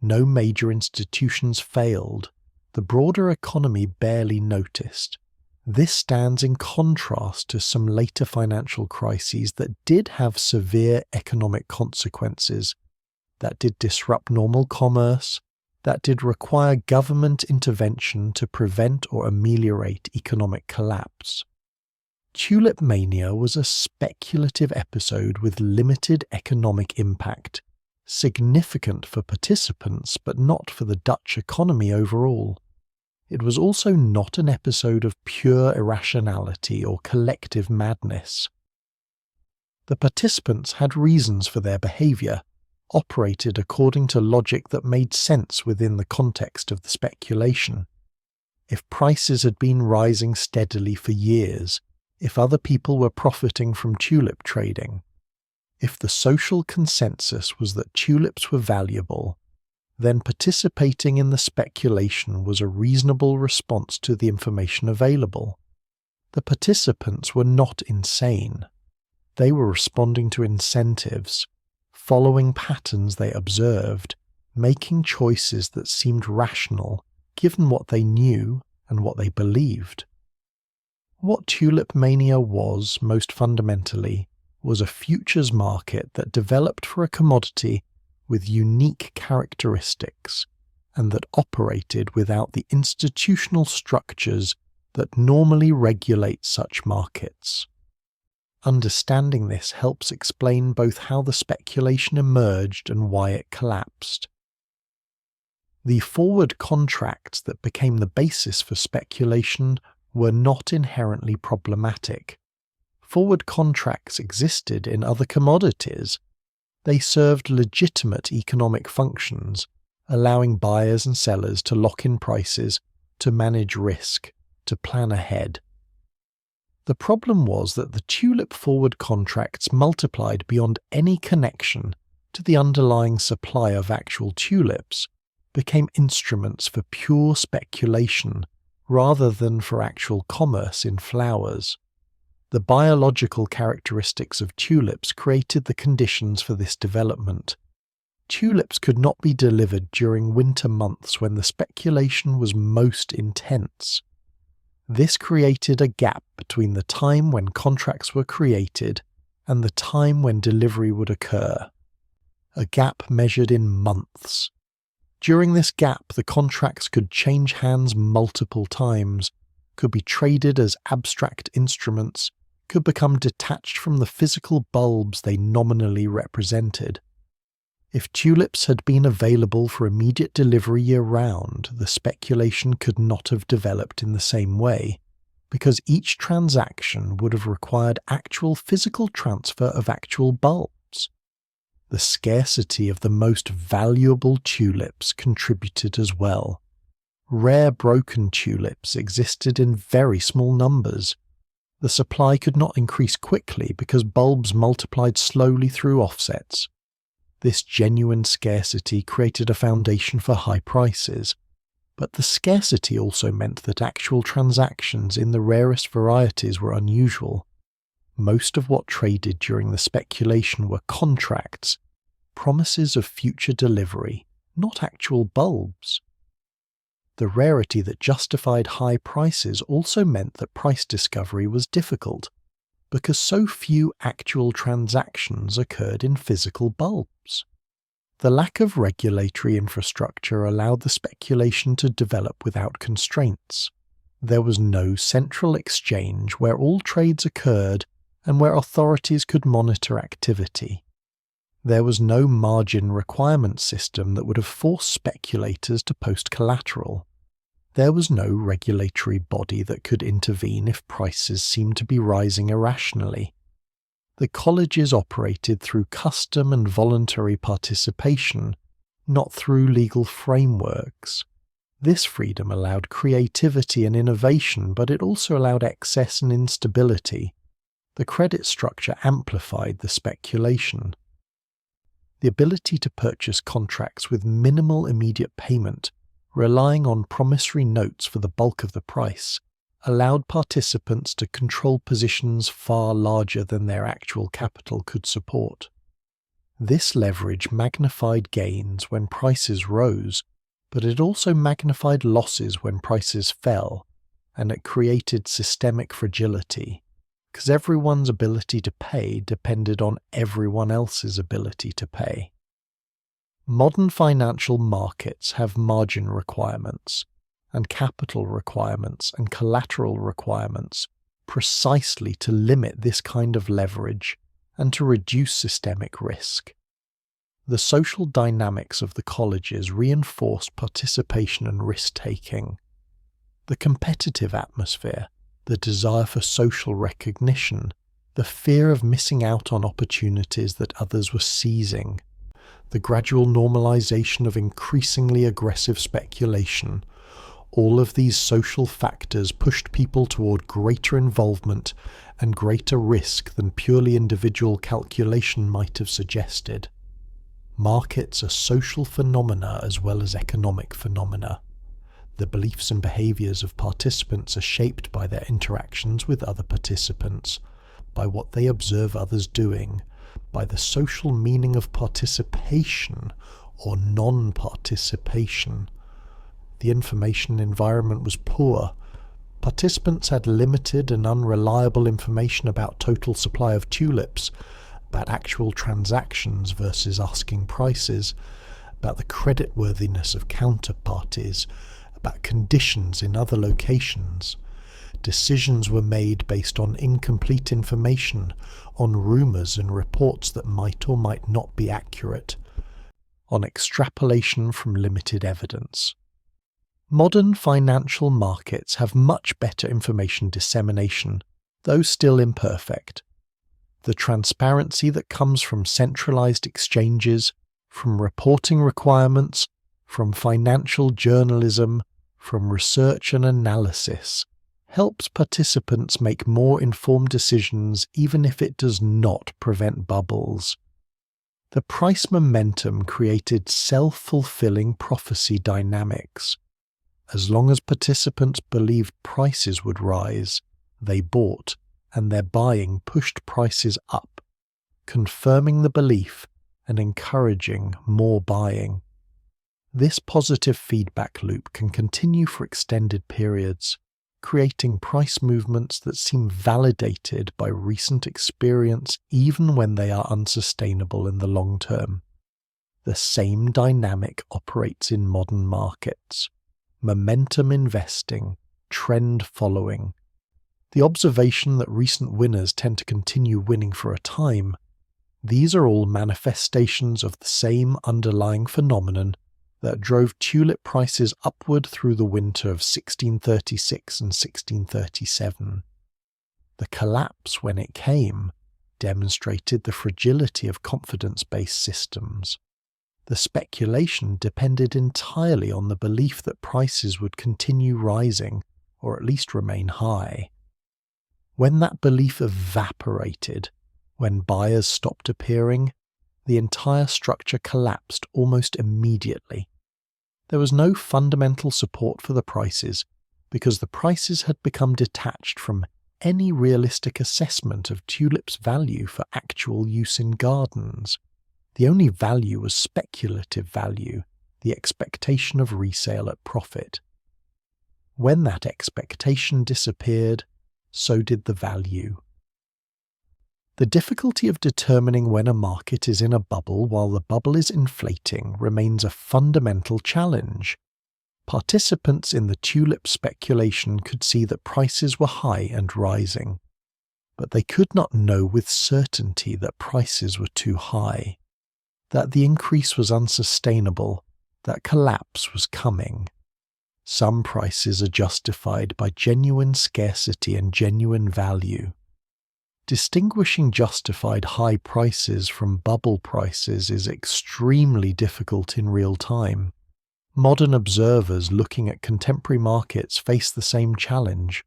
No major institutions failed. The broader economy barely noticed. This stands in contrast to some later financial crises that did have severe economic consequences, that did disrupt normal commerce, that did require government intervention to prevent or ameliorate economic collapse. Tulip Mania was a speculative episode with limited economic impact, significant for participants but not for the Dutch economy overall. It was also not an episode of pure irrationality or collective madness. The participants had reasons for their behaviour, operated according to logic that made sense within the context of the speculation. If prices had been rising steadily for years, if other people were profiting from tulip trading, if the social consensus was that tulips were valuable, then participating in the speculation was a reasonable response to the information available. The participants were not insane. They were responding to incentives, following patterns they observed, making choices that seemed rational given what they knew and what they believed. What Tulip Mania was, most fundamentally, was a futures market that developed for a commodity with unique characteristics, and that operated without the institutional structures that normally regulate such markets. Understanding this helps explain both how the speculation emerged and why it collapsed. The forward contracts that became the basis for speculation were not inherently problematic. Forward contracts existed in other commodities. They served legitimate economic functions, allowing buyers and sellers to lock in prices, to manage risk, to plan ahead. The problem was that the tulip forward contracts multiplied beyond any connection to the underlying supply of actual tulips, became instruments for pure speculation rather than for actual commerce in flowers. The biological characteristics of tulips created the conditions for this development. Tulips could not be delivered during winter months when the speculation was most intense. This created a gap between the time when contracts were created and the time when delivery would occur. A gap measured in months. During this gap, the contracts could change hands multiple times, could be traded as abstract instruments, could become detached from the physical bulbs they nominally represented. If tulips had been available for immediate delivery year-round, the speculation could not have developed in the same way, because each transaction would have required actual physical transfer of actual bulbs. The scarcity of the most valuable tulips contributed as well. Rare broken tulips existed in very small numbers. The supply could not increase quickly because bulbs multiplied slowly through offsets. This genuine scarcity created a foundation for high prices, but the scarcity also meant that actual transactions in the rarest varieties were unusual. Most of what traded during the speculation were contracts, promises of future delivery, not actual bulbs. The rarity that justified high prices also meant that price discovery was difficult, because so few actual transactions occurred in physical bulbs. The lack of regulatory infrastructure allowed the speculation to develop without constraints. There was no central exchange where all trades occurred and where authorities could monitor activity. There was no margin requirement system that would have forced speculators to post collateral. There was no regulatory body that could intervene if prices seemed to be rising irrationally. The colleges operated through custom and voluntary participation, not through legal frameworks. This freedom allowed creativity and innovation, but it also allowed excess and instability. The credit structure amplified the speculation. The ability to purchase contracts with minimal immediate payment, relying on promissory notes for the bulk of the price, allowed participants to control positions far larger than their actual capital could support. This leverage magnified gains when prices rose, but it also magnified losses when prices fell, and it created systemic fragility, because everyone's ability to pay depended on everyone else's ability to pay. Modern financial markets have margin requirements, and capital requirements and collateral requirements precisely to limit this kind of leverage and to reduce systemic risk. The social dynamics of the colleges reinforced participation and risk-taking. The competitive atmosphere, the desire for social recognition, the fear of missing out on opportunities that others were seizing, the gradual normalization of increasingly aggressive speculation, all of these social factors pushed people toward greater involvement and greater risk than purely individual calculation might have suggested. Markets are social phenomena as well as economic phenomena. The beliefs and behaviors of participants are shaped by their interactions with other participants, by what they observe others doing, by the social meaning of participation or non-participation. The information environment was poor. Participants had limited and unreliable information about total supply of tulips, about actual transactions versus asking prices, about the creditworthiness of counterparties, about conditions in other locations. Decisions were made based on incomplete information, on rumours and reports that might or might not be accurate, on extrapolation from limited evidence. Modern financial markets have much better information dissemination, though still imperfect. The transparency that comes from centralized exchanges, from reporting requirements, from financial journalism, from research and analysis, helps participants make more informed decisions even if it does not prevent bubbles. The price momentum created self-fulfilling prophecy dynamics. As long as participants believed prices would rise, they bought, and their buying pushed prices up, confirming the belief and encouraging more buying. This positive feedback loop can continue for extended periods, creating price movements that seem validated by recent experience even when they are unsustainable in the long term. The same dynamic operates in modern markets. Momentum investing, trend following. The observation that recent winners tend to continue winning for a time, these are all manifestations of the same underlying phenomenon that drove tulip prices upward through the winter of 1636 and 1637. The collapse, when it came, demonstrated the fragility of confidence-based systems. The speculation depended entirely on the belief that prices would continue rising, or at least remain high. When that belief evaporated, when buyers stopped appearing, the entire structure collapsed almost immediately. There was no fundamental support for the prices because the prices had become detached from any realistic assessment of tulips' value for actual use in gardens. The only value was speculative value, the expectation of resale at profit. When that expectation disappeared, so did the value. The difficulty of determining when a market is in a bubble while the bubble is inflating remains a fundamental challenge. Participants in the tulip speculation could see that prices were high and rising, but they could not know with certainty that prices were too high, that the increase was unsustainable, that collapse was coming. Some prices are justified by genuine scarcity and genuine value. Distinguishing justified high prices from bubble prices is extremely difficult in real time. Modern observers looking at contemporary markets face the same challenge.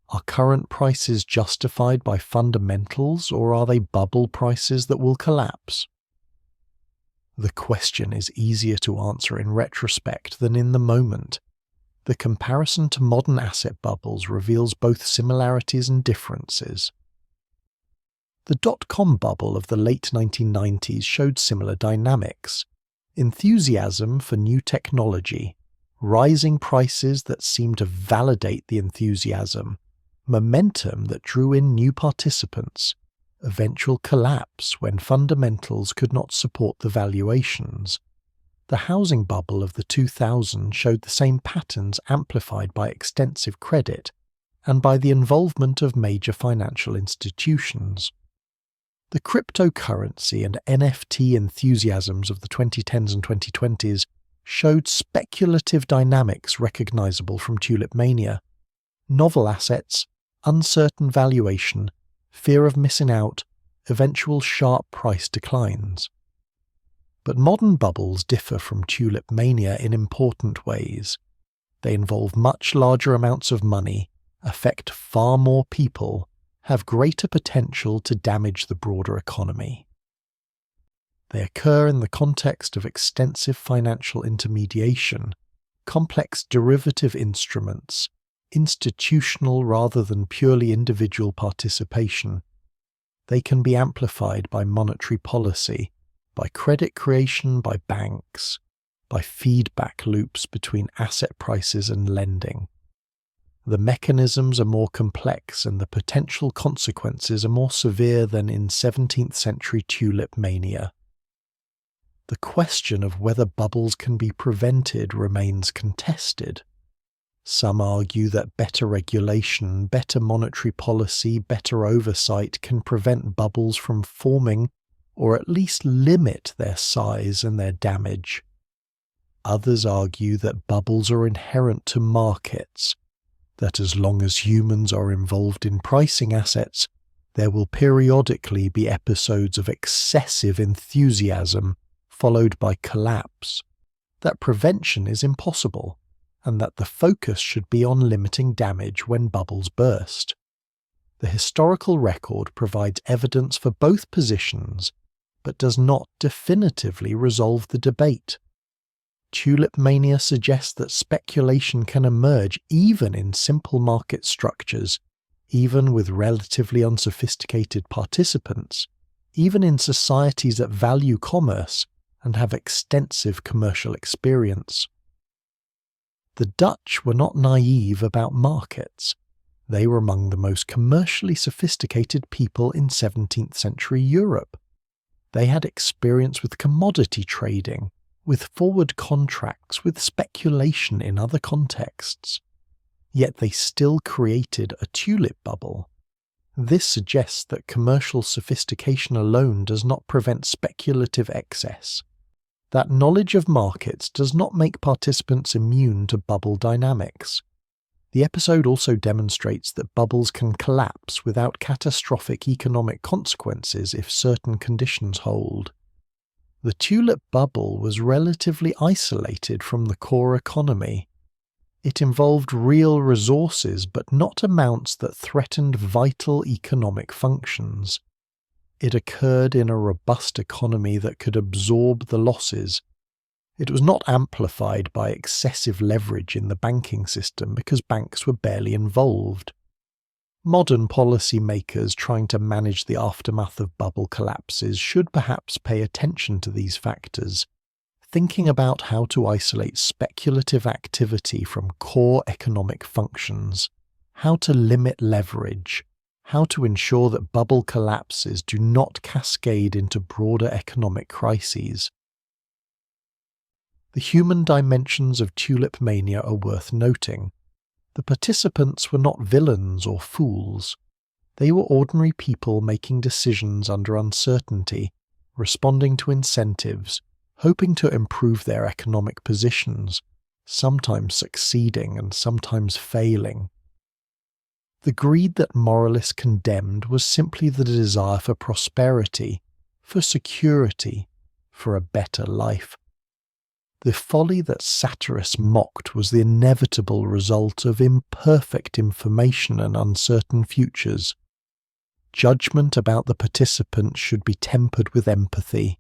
Are current prices justified by fundamentals, or are they bubble prices that will collapse? The question is easier to answer in retrospect than in the moment. The comparison to modern asset bubbles reveals both similarities and differences. The dot-com bubble of the late 1990s showed similar dynamics. Enthusiasm for new technology, rising prices that seemed to validate the enthusiasm, momentum that drew in new participants, eventual collapse when fundamentals could not support the valuations. The housing bubble of the 2000s showed the same patterns amplified by extensive credit and by the involvement of major financial institutions. The cryptocurrency and NFT enthusiasms of the 2010s and 2020s showed speculative dynamics recognizable from Tulip Mania. Novel assets, uncertain valuation, fear of missing out, eventual sharp price declines. But modern bubbles differ from Tulip Mania in important ways. They involve much larger amounts of money, affect far more people, have greater potential to damage the broader economy. They occur in the context of extensive financial intermediation, complex derivative instruments, institutional rather than purely individual participation. They can be amplified by monetary policy, by credit creation by banks, by feedback loops between asset prices and lending. The mechanisms are more complex and the potential consequences are more severe than in 17th century Tulip Mania. The question of whether bubbles can be prevented remains contested. Some argue that better regulation, better monetary policy, better oversight can prevent bubbles from forming or at least limit their size and their damage. Others argue that bubbles are inherent to markets, that as long as humans are involved in pricing assets, there will periodically be episodes of excessive enthusiasm followed by collapse, that prevention is impossible, and that the focus should be on limiting damage when bubbles burst. The historical record provides evidence for both positions, but does not definitively resolve the debate. Tulip Mania suggests that speculation can emerge even in simple market structures, even with relatively unsophisticated participants, even in societies that value commerce and have extensive commercial experience. The Dutch were not naive about markets. They were among the most commercially sophisticated people in 17th century Europe. They had experience with commodity trading, with forward contracts, with speculation in other contexts. Yet they still created a tulip bubble. This suggests that commercial sophistication alone does not prevent speculative excess. That knowledge of markets does not make participants immune to bubble dynamics. The episode also demonstrates that bubbles can collapse without catastrophic economic consequences if certain conditions hold. The tulip bubble was relatively isolated from the core economy. It involved real resources but not amounts that threatened vital economic functions. It occurred in a robust economy that could absorb the losses. It was not amplified by excessive leverage in the banking system because banks were barely involved. Modern policymakers trying to manage the aftermath of bubble collapses should perhaps pay attention to these factors, thinking about how to isolate speculative activity from core economic functions, how to limit leverage, how to ensure that bubble collapses do not cascade into broader economic crises. The human dimensions of Tulip Mania are worth noting. The participants were not villains or fools. They were ordinary people making decisions under uncertainty, responding to incentives, hoping to improve their economic positions, sometimes succeeding and sometimes failing. The greed that moralists condemned was simply the desire for prosperity, for security, for a better life. The folly that satirists mocked was the inevitable result of imperfect information and uncertain futures. Judgment about the participants should be tempered with empathy,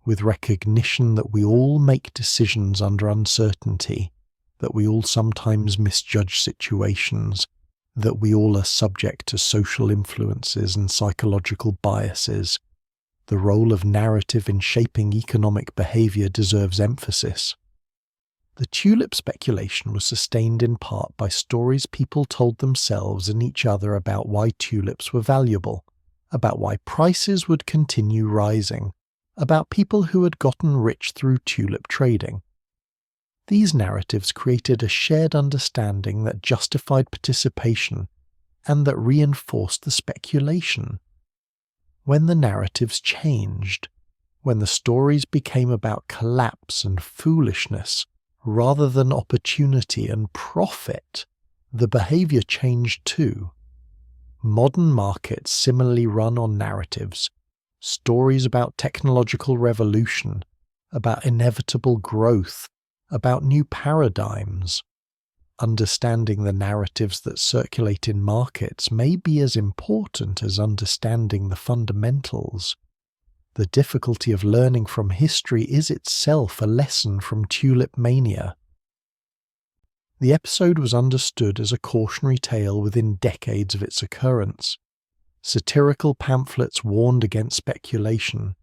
with recognition that we all make decisions under uncertainty, that we all sometimes misjudge situations, that we all are subject to social influences and psychological biases. The role of narrative in shaping economic behaviour deserves emphasis. The tulip speculation was sustained in part by stories people told themselves and each other about why tulips were valuable, about why prices would continue rising, about people who had gotten rich through tulip trading. These narratives created a shared understanding that justified participation and that reinforced the speculation. When the narratives changed, when the stories became about collapse and foolishness rather than opportunity and profit, the behaviour changed too. Modern markets similarly run on narratives, stories about technological revolution, about inevitable growth, about new paradigms. Understanding the narratives that circulate in markets may be as important as understanding the fundamentals. The difficulty of learning from history is itself a lesson from Tulip Mania. The episode was understood as a cautionary tale within decades of its occurrence. Satirical pamphlets warned against speculation.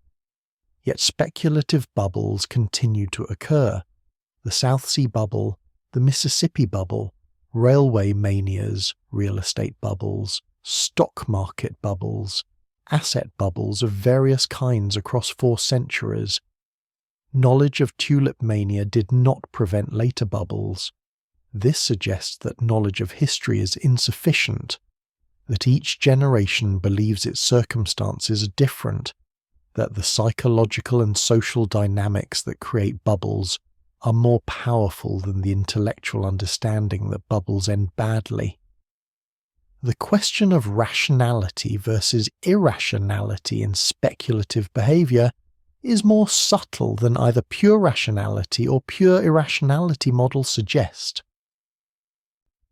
Yet speculative bubbles continued to occur. The South Sea bubble, the Mississippi bubble, railway manias, real estate bubbles, stock market bubbles, asset bubbles of various kinds across 4 centuries. Knowledge of Tulip Mania did not prevent later bubbles. This suggests that knowledge of history is insufficient, that each generation believes its circumstances are different, that the psychological and social dynamics that create bubbles are more powerful than the intellectual understanding that bubbles end badly. The question of rationality versus irrationality in speculative behaviour is more subtle than either pure rationality or pure irrationality models suggest.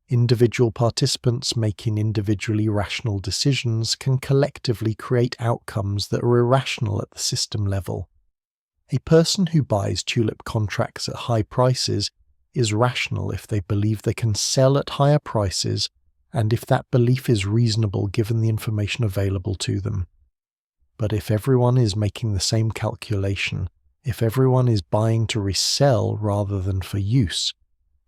Individual participants making individually rational decisions can collectively create outcomes that are irrational at the system level. A person who buys tulip contracts at high prices is rational if they believe they can sell at higher prices and if that belief is reasonable given the information available to them. But if everyone is making the same calculation, if everyone is buying to resell rather than for use,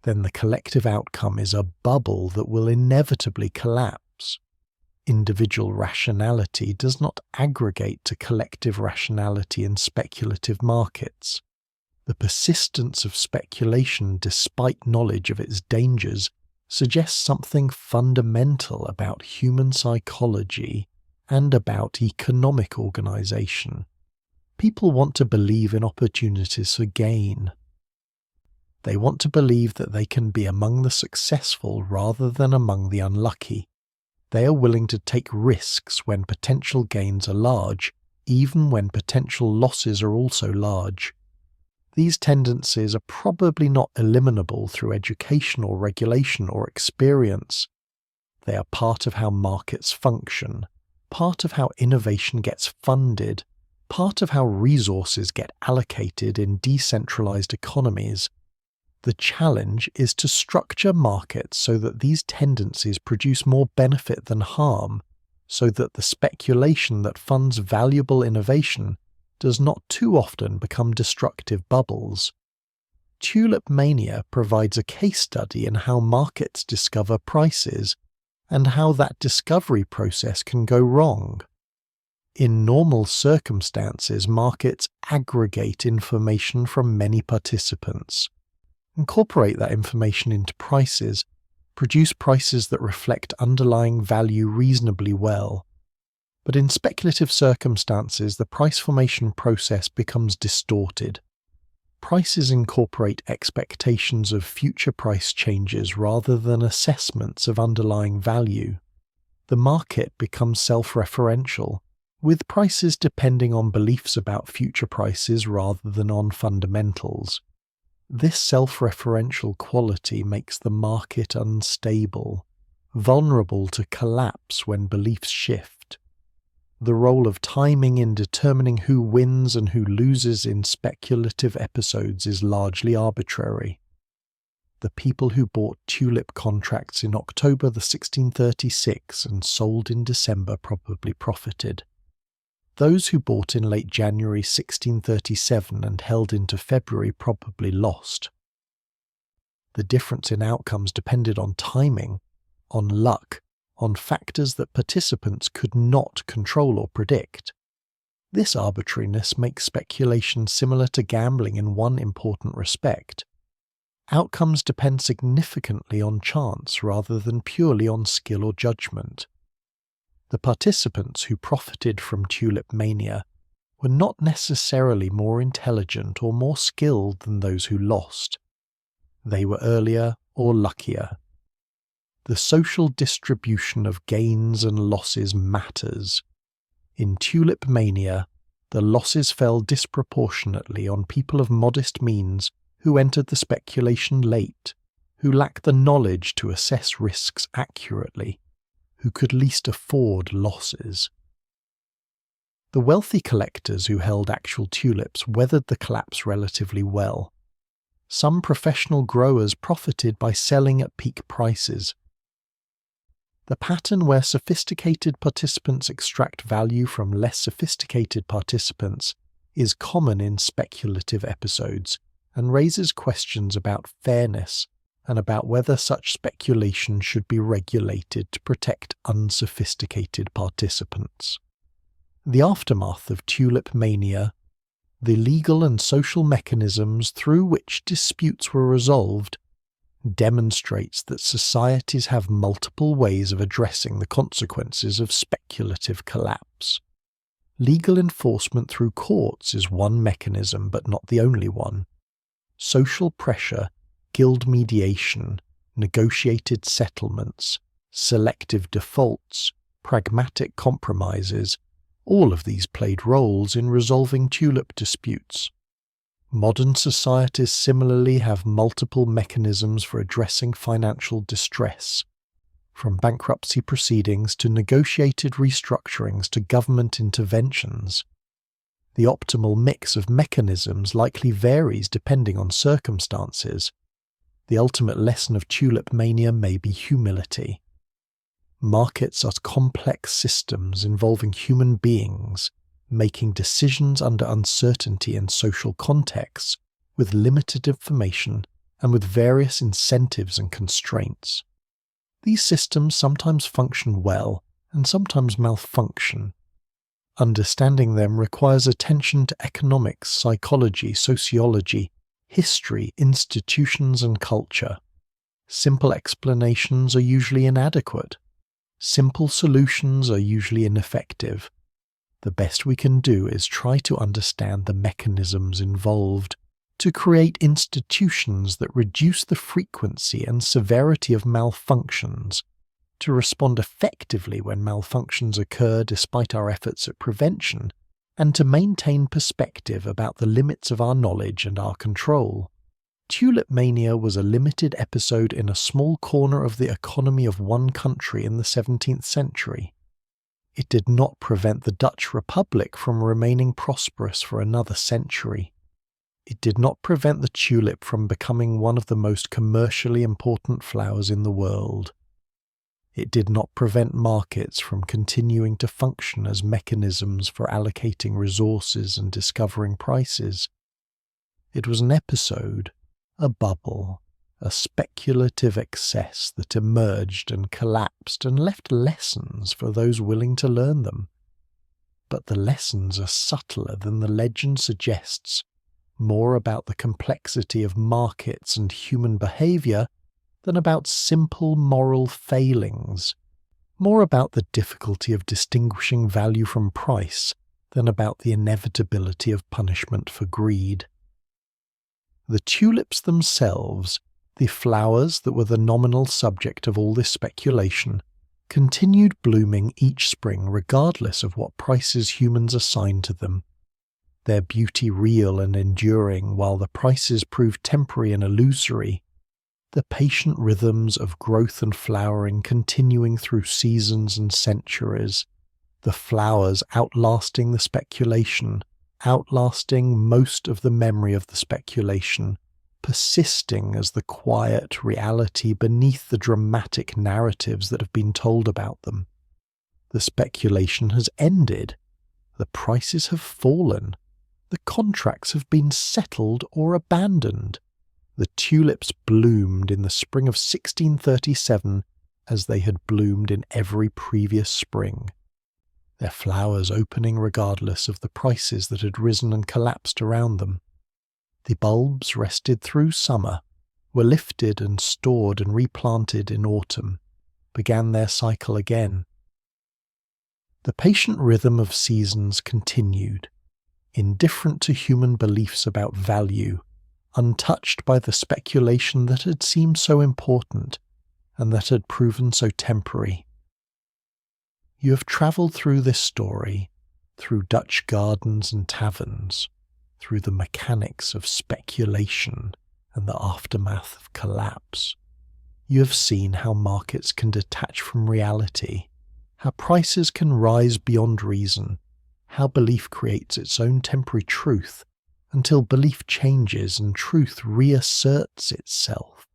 then the collective outcome is a bubble that will inevitably collapse. Individual rationality does not aggregate to collective rationality in speculative markets. The persistence of speculation despite knowledge of its dangers suggests something fundamental about human psychology and about economic organization. People want to believe in opportunities for gain. They want to believe that they can be among the successful rather than among the unlucky. They are willing to take risks when potential gains are large, even when potential losses are also large. These tendencies are probably not eliminable through education or regulation or experience. They are part of how markets function, part of how innovation gets funded, part of how resources get allocated in decentralized economies. The challenge is to structure markets so that these tendencies produce more benefit than harm, so that the speculation that funds valuable innovation does not too often become destructive bubbles. Tulip Mania provides a case study in how markets discover prices and how that discovery process can go wrong. In normal circumstances, markets aggregate information from many participants, incorporate that information into prices, produce prices that reflect underlying value reasonably well. But in speculative circumstances, the price formation process becomes distorted. Prices incorporate expectations of future price changes rather than assessments of underlying value. The market becomes self-referential, with prices depending on beliefs about future prices rather than on fundamentals. This self-referential quality makes the market unstable, vulnerable to collapse when beliefs shift. The role of timing in determining who wins and who loses in speculative episodes is largely arbitrary. The people who bought tulip contracts in October 1636 and sold in December probably profited. Those who bought in late January 1637 and held into February probably lost. The difference in outcomes depended on timing, on luck, on factors that participants could not control or predict. This arbitrariness makes speculation similar to gambling in one important respect. Outcomes depend significantly on chance rather than purely on skill or judgment. The participants who profited from Tulip Mania were not necessarily more intelligent or more skilled than those who lost. They were earlier or luckier. The social distribution of gains and losses matters. In Tulip Mania, the losses fell disproportionately on people of modest means who entered the speculation late, who lacked the knowledge to assess risks accurately, who could least afford losses. The wealthy collectors who held actual tulips weathered the collapse relatively well. Some professional growers profited by selling at peak prices. The pattern where sophisticated participants extract value from less sophisticated participants is common in speculative episodes and raises questions about fairness and about whether such speculation should be regulated to protect unsophisticated participants. The aftermath of Tulip Mania, the legal and social mechanisms through which disputes were resolved, demonstrates that societies have multiple ways of addressing the consequences of speculative collapse. Legal enforcement through courts is one mechanism, but not the only one. Social pressure, guild mediation, negotiated settlements, selective defaults, pragmatic compromises, all of these played roles in resolving tulip disputes. Modern societies similarly have multiple mechanisms for addressing financial distress, from bankruptcy proceedings to negotiated restructurings to government interventions. The optimal mix of mechanisms likely varies depending on circumstances. The ultimate lesson of Tulip Mania may be humility. Markets are complex systems involving human beings, making decisions under uncertainty and social contexts, with limited information and with various incentives and constraints. These systems sometimes function well and sometimes malfunction. Understanding them requires attention to economics, psychology, sociology, history, institutions, and culture. Simple explanations are usually inadequate. Simple solutions are usually ineffective. The best we can do is try to understand the mechanisms involved, to create institutions that reduce the frequency and severity of malfunctions, to respond effectively when malfunctions occur despite our efforts at prevention, and to maintain perspective about the limits of our knowledge and our control. Tulip Mania was a limited episode in a small corner of the economy of one country in the 17th century. It did not prevent the Dutch Republic from remaining prosperous for another century. It did not prevent the tulip from becoming one of the most commercially important flowers in the world. It did not prevent markets from continuing to function as mechanisms for allocating resources and discovering prices. It was an episode, a bubble, a speculative excess that emerged and collapsed and left lessons for those willing to learn them. But the lessons are subtler than the legend suggests, more about the complexity of markets and human behaviour than about simple moral failings, more about the difficulty of distinguishing value from price than about the inevitability of punishment for greed. The tulips themselves, the flowers that were the nominal subject of all this speculation, continued blooming each spring regardless of what prices humans assigned to them, their beauty real and enduring while the prices proved temporary and illusory, the patient rhythms of growth and flowering continuing through seasons and centuries, the flowers outlasting the speculation, outlasting most of the memory of the speculation, persisting as the quiet reality beneath the dramatic narratives that have been told about them. The speculation has ended. The prices have fallen. The contracts have been settled or abandoned. The tulips bloomed in the spring of 1637 as they had bloomed in every previous spring, their flowers opening regardless of the prices that had risen and collapsed around them. The bulbs rested through summer, were lifted and stored and replanted in autumn, began their cycle again. The patient rhythm of seasons continued, indifferent to human beliefs about value, untouched by the speculation that had seemed so important and that had proven so temporary. You have travelled through this story, through Dutch gardens and taverns, through the mechanics of speculation and the aftermath of collapse. You have seen how markets can detach from reality, how prices can rise beyond reason, how belief creates its own temporary truth until belief changes and truth reasserts itself.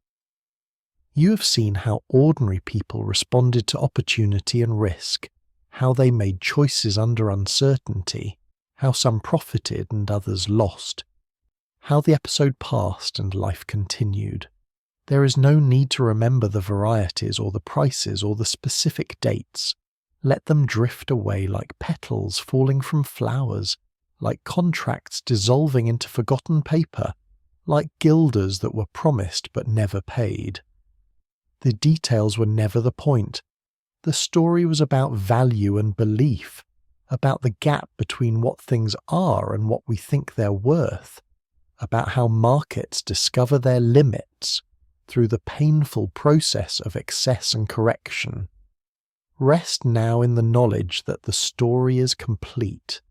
You have seen how ordinary people responded to opportunity and risk, how they made choices under uncertainty, how some profited and others lost, how the episode passed and life continued. There is no need to remember the varieties or the prices or the specific dates. Let them drift away like petals falling from flowers, like contracts dissolving into forgotten paper, like guilders that were promised but never paid. The details were never the point. The story was about value and belief, about the gap between what things are and what we think they're worth, about how markets discover their limits through the painful process of excess and correction. Rest now in the knowledge that the story is complete.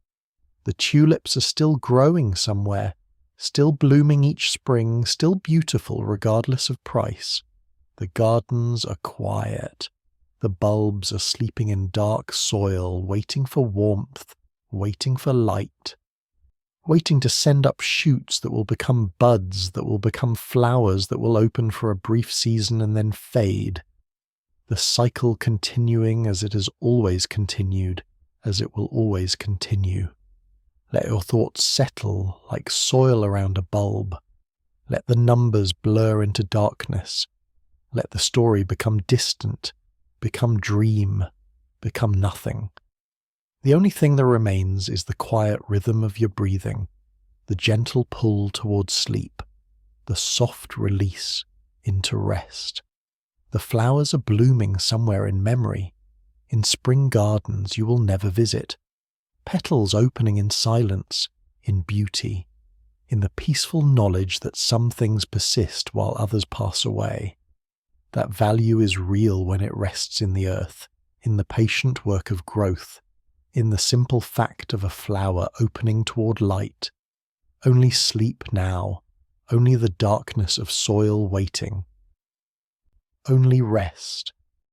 The tulips are still growing somewhere, still blooming each spring, still beautiful regardless of price. The gardens are quiet. The bulbs are sleeping in dark soil, waiting for warmth, waiting for light, waiting to send up shoots that will become buds, that will become flowers that will open for a brief season and then fade. The cycle continuing as it has always continued, as it will always continue. Let your thoughts settle like soil around a bulb. Let the numbers blur into darkness. Let the story become distant, become dream, become nothing. The only thing that remains is the quiet rhythm of your breathing, the gentle pull towards sleep, the soft release into rest. The flowers are blooming somewhere in memory, in spring gardens you will never visit, petals opening in silence, in beauty, in the peaceful knowledge that some things persist while others pass away. That value is real when it rests in the earth, in the patient work of growth, in the simple fact of a flower opening toward light. Only sleep now, only the darkness of soil waiting. Only rest,